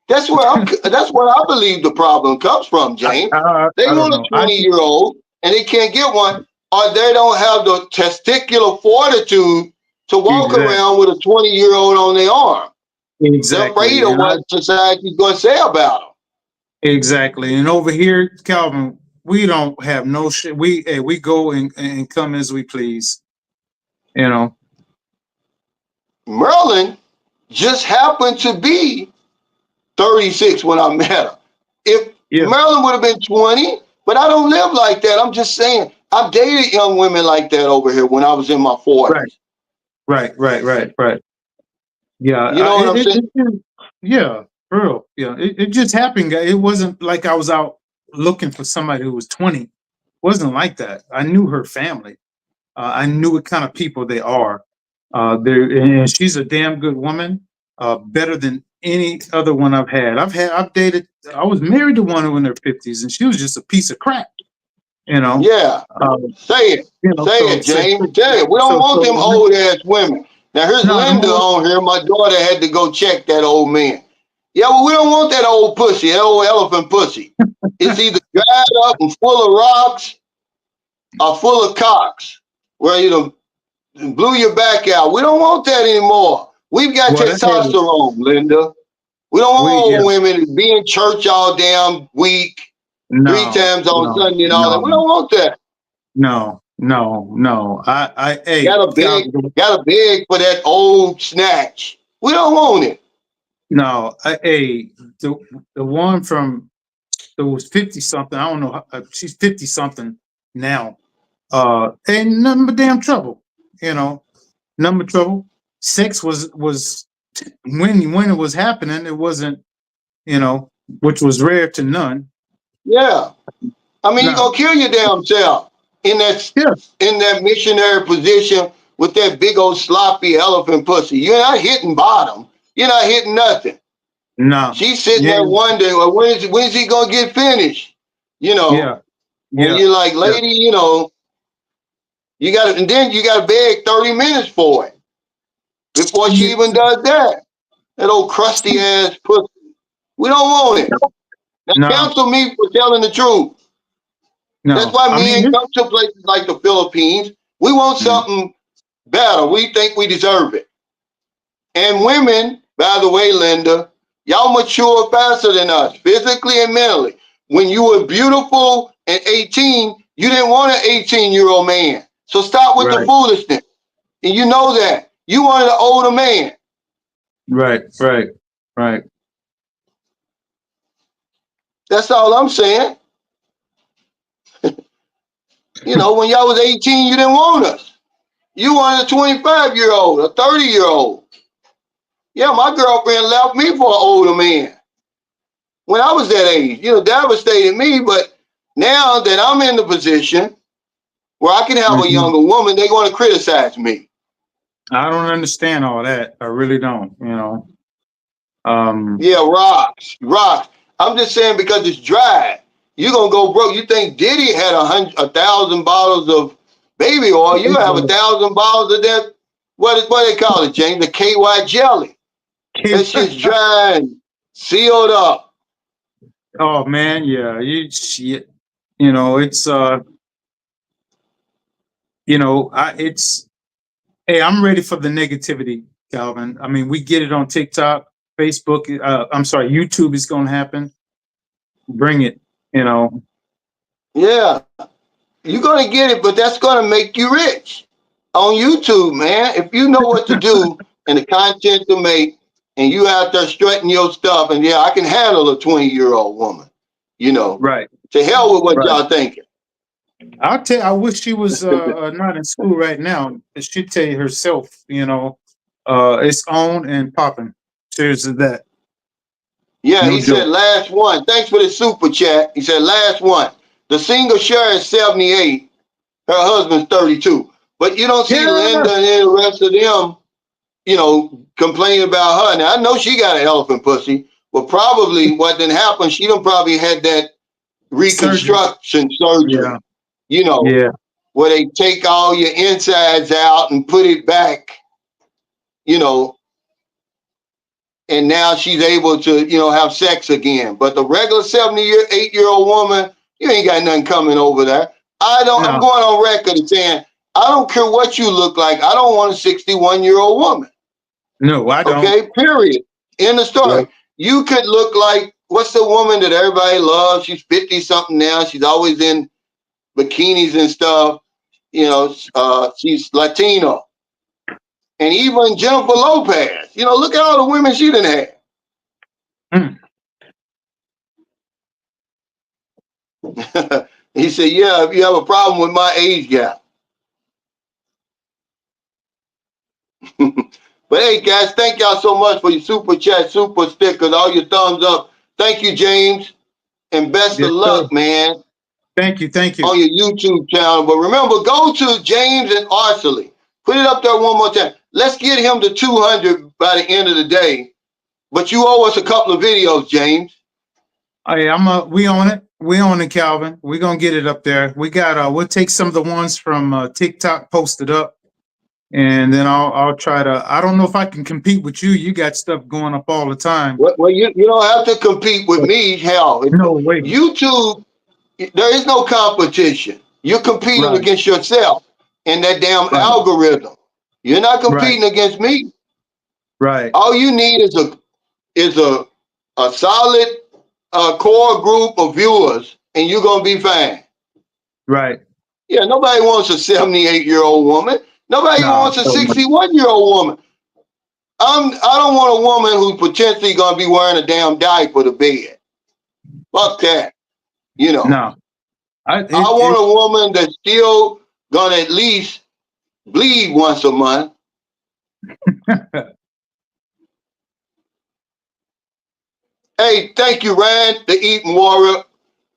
That's where I believe the problem comes from, James. They I don't want a know. 20-year-old and they can't get one, or they don't have the testicular fortitude to walk Exactly. around with a 20-year-old on their arm. They're afraid Exactly. of what society's going to say about them. Exactly. And over here, Calvin, we don't have no shit. We go and come as we please. You know. Merlin just happened to be 36 when I met her. If Yeah. Marilyn would have been 20, but I don't live like that. I'm just saying, I've dated young women like that over here when I was in my 40s. Right. Right. Right. Right. Right. Yeah. You know what I'm saying? Yeah. For real. Yeah. It just happened. It wasn't like I was out looking for somebody who was 20. It wasn't like that. I knew her family. I knew what kind of people they are. And she's a damn good woman. Better than any other one I've had. I've dated. I was married to one who in her 50s, and she was just a piece of crap. You know. Yeah. Say it. You know. Say So it, James. Say it. We don't want them old ass women. Now here's no, Linda on here. My daughter had to go check that old man. Yeah, well, we don't want that old pussy, that old elephant pussy. It's either dried up and full of rocks or full of cocks, where you blew your back out. We don't want that anymore. We've got well, that had testosterone, Linda. We don't want we yeah. old women to be in church all damn week, 3 No, times on no, Sunday and all that. We no, don't want that. no, no, no. Hey, Gotta beg for that old snatch. We don't want it. no, hey, the one from that was 50 something. I don't know. She's 50 something now. Ain't nothing but damn trouble. You know, nothing but trouble. Sex was when it was happening. It wasn't, you know, which was rare to none. Yeah. I mean, you No. gonna kill your damn self in Yeah. that missionary position with that big old sloppy elephant pussy. You're not hitting bottom. You're not hitting nothing. No. She's sitting Yeah. there wondering, well, when is he gonna get finished? You know, Yeah. and Yeah. you're like, Yeah. lady, you know, and then you gotta beg 30 minutes for it before she even does that. That old crusty ass pussy. We don't want it. Now No. counsel me for telling the truth. That's No. why I mean, men come to places like the Philippines. We want mm, something better. We think we deserve it. And women, by the way, Linda, y'all mature faster than us, physically and mentally. When you were beautiful at 18, you didn't want an 18-year-old man. So stop with the right. foolishness. And you know that. You wanted an older man. Right. Right. Right. That's all I'm saying. You know, when y'all was 18, you didn't want us. You wanted a 25-year-old, a 30-year-old. Yeah, my girlfriend left me for an older man when I was that age. You know, devastated me, but Now that I'm in the position where I can have a Mhm. younger woman, they're going to criticize me. I don't understand all that. I really don't. Um, Yeah, rocks, rocks. I'm just saying because it's dry, you're gonna go broke. You think Diddy had 1,000 bottles of baby oil? You have 1,000 bottles of that. What they call it, James? The KY jelly. That shit's dry and sealed up. oh man, yeah, it's it's hey, I'm ready for the negativity, Calvin. I mean, we get it on TikTok, Facebook. I'm sorry, YouTube is going to happen. Bring it. You know. Yeah, you're gonna get it, but that's gonna make you rich on YouTube, man. If you know what to do and the content to make, and you out there strutting your stuff, and yeah, I can handle a 20-year-old woman. You know, Right. to hell with what Right. y'all thinking. I'll tell. I wish she was not in school right now. She'd tell you herself. It's on and popping. Seriously, that Yeah, no he said joke. last one. Thanks for the super chat. He said last one. The single share is 78. Her husband's 32. But you don't see Yeah. Linda and the rest of them, complaining about her. Now I know she got an elephant pussy, but probably what didn't happen, she done probably had that Surgery. reconstruction Yeah. surgery, Yeah. where they take all your insides out and put it back, you know, and now she's able to, have sex again. But the regular 78-year-old woman, you ain't got nothing coming over there. I'm No. going on record and saying, I don't care what you look like. I don't want a 61-year-old woman. No, I don't. Okay, period. In the Yeah. story. You could look like, what's the woman that everybody loves? She's 50 something now. She's always in bikinis and stuff. She's Latino. And even Jennifer Lopez, look at all the women she done had. Mm. He said, yeah, if you have a problem with my age gap. But hey, guys, thank y'all so much for your super chat, super stickers, all your thumbs up. Thank you, James. And best of Yes, sir. luck, man, Thank you. Thank you. on your YouTube channel. But remember, go to James and Arcelie. Put it up there one more time. Let's get him to 200 by the end of the day. But you owe us a couple of videos, James. Hey, we own it. We own it, Calvin. We're gonna get it up there. We'll take some of the ones from TikTok, post it up, and then I'll try to. I don't know if I can compete with you. You got stuff going up all the time. Well, you don't have to compete with me. Hell, No way. YouTube, there is no competition. You're competing Right. against yourself and that damn Right. algorithm. You're not Right. competing against me. Right. All you need is a solid core group of viewers, and you're gonna be fine. Right. Yeah, nobody wants a 78-year-old woman. Nobody No. wants a 61-year-old woman. I don't want a woman who's potentially gonna be wearing a damn diaper to bed. Fuck that. No. I want a woman that's still gonna at least bleed once a month. Hey, thank you, Rand, the Eating Warrior.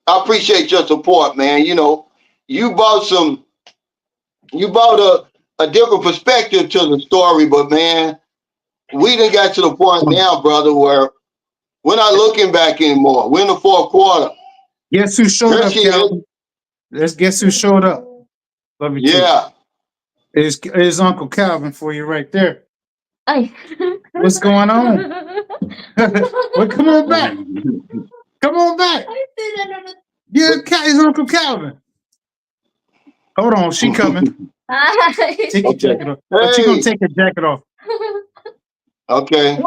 I appreciate your support, man. You brought a different perspective to the story, but man, we done got to the point now, brother, where we're not looking back anymore. We're in the fourth quarter. Guess who showed Her up, shit is, Calvin? Let's guess who showed up. Love you too. yeah. It's Uncle Calvin for you right there. Ay. What's going on? Well, come on back. Come on back. Yeah, it's Uncle Calvin. Hold on, she coming. Hi. Take your Okay. jacket off. But you're gonna take your jacket off. Okay.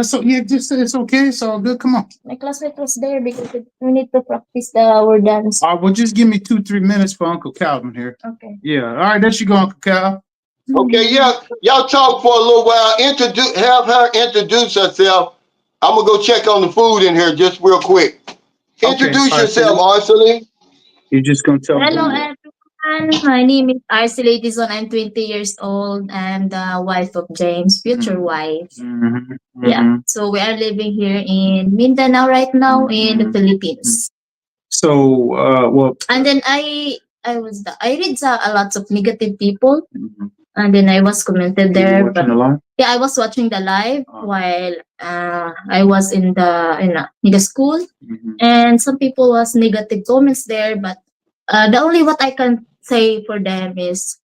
So yeah, just it's okay. It's all good. Come on. My classmate was there because we need to practice the word dance. All right, well, just give me 2-3 minutes for Uncle Calvin here. Okay. Yeah. All right, there you go, Uncle Cal. Okay, yeah. Y'all talk for a little while. Have her introduce herself. I'm gonna go check on the food in here just real quick. Introduce All right, so yourself, Arcelie. you're just gonna tell Hello me. everyone. My name is Arcelie. I'm 20 years old. I'm the wife of James, future wife. Mm-hmm, Yeah. So we are living here in Mindanao right now in the Philippines. So, well, And then I read a lots of negative people, and then I was commented you there. watching But the line? yeah, I was watching the live Oh. while I was in the school, and some people was negative comments there. But the only what I can say for them is,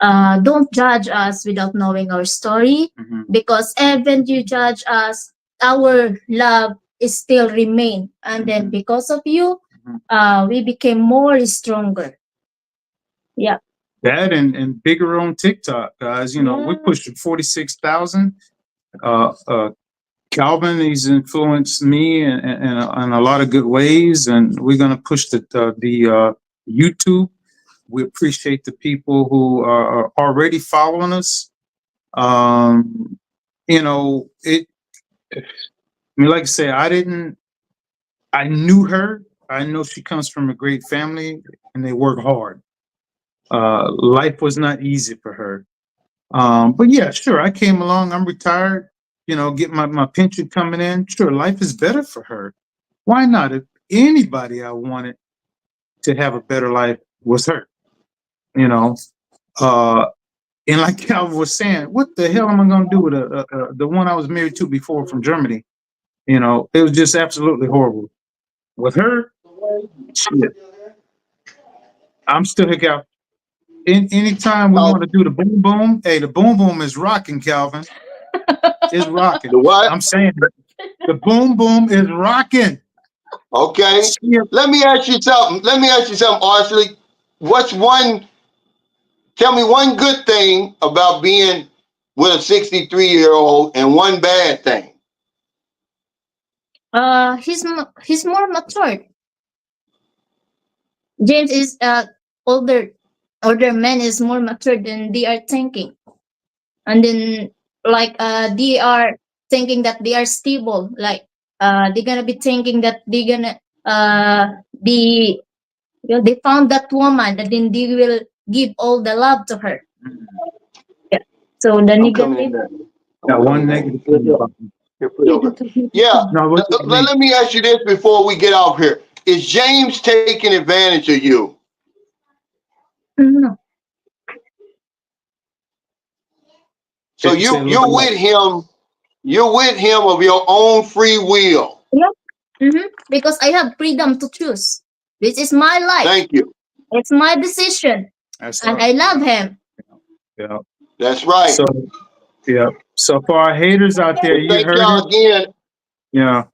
don't judge us without knowing our story, because even you judge us, our love is still remain, and then because of you, we became more stronger. Yeah. That and bigger on TikTok, guys. You know, we're Yeah. pushing 46,000. Calvin, he's influenced me in a lot of good ways, and we're gonna push the YouTube. We appreciate the people who are already following us. You know, I mean, like I say, I knew her. I know she comes from a great family, and they work hard. Life was not easy for her. But yeah, sure, I came along. I'm retired. You know, get my pension coming in. Sure, life is better for her. Why not? If anybody I wanted to have a better life was her. You know, and like Calvin was saying, what the hell am I going to do with the one I was married to before from Germany? You know, it was just absolutely horrible. With her, shit, I'm still here, Calvin. Anytime we Oh, want to do the boom boom, hey, the boom boom is rocking, Calvin. It's rocking. the what? I'm saying the boom boom is rocking. Okay. Shit. Let me ask you something. Arcelie. What's one? Tell me one good thing about being with a 63-year-old and one bad thing. He's more matured. James is older man is more mature than they are thinking, and then like they are thinking that they are stable, like they're gonna be thinking that they're gonna be, they found that woman, and then they will give all the love to her. Yeah. So the I'm coming in negative. there. Got one negative thing about me. Here, put it over. Yeah. No, what you mean? Let me ask you this before we get off here. Is James taking advantage of you? No. So Say a little you're more. with him. You're with him of your own free will. Yeah. Because I have freedom to choose. This is my life. Thank you. It's my decision, That's and right. I love him. Yeah. That's right. So yeah. So for our haters out there, you Thank heard y'all it. again. Yeah.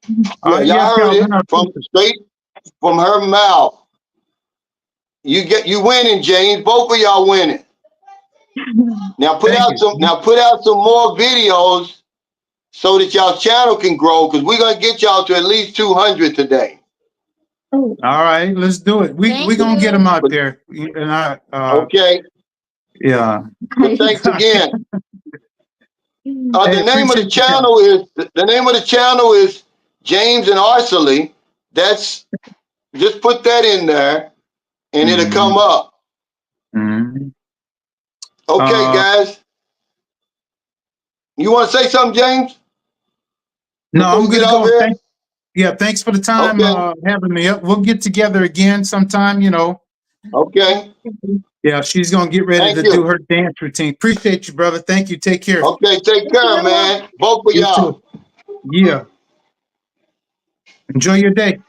Yeah, Yeah, y'all heard Calvin. it from straight from her mouth. You winning, James. Both of y'all winning. Now put Thank out you. some more videos so that y'all channel can grow, because we're gonna get y'all to at least 200 today. Oh, All right, let's do it. We thank gonna get you. them out there. And Okay. yeah. But thanks again. Hey, The name of appreciate the channel is James and Arcelie. That's just put that in there and it'll come up. Mhm. Okay, guys. You want to say something, James? No, Before I'm we good get to off go. here? Thanks for the time Okay. having me up. We'll get together again sometime, you know. Okay. Yeah, she's gonna get ready Thank to do you. her dance routine. Appreciate you, brother. Thank you. Take care. Okay, take care, man. Both of You y'all. too. Yeah. Enjoy your day.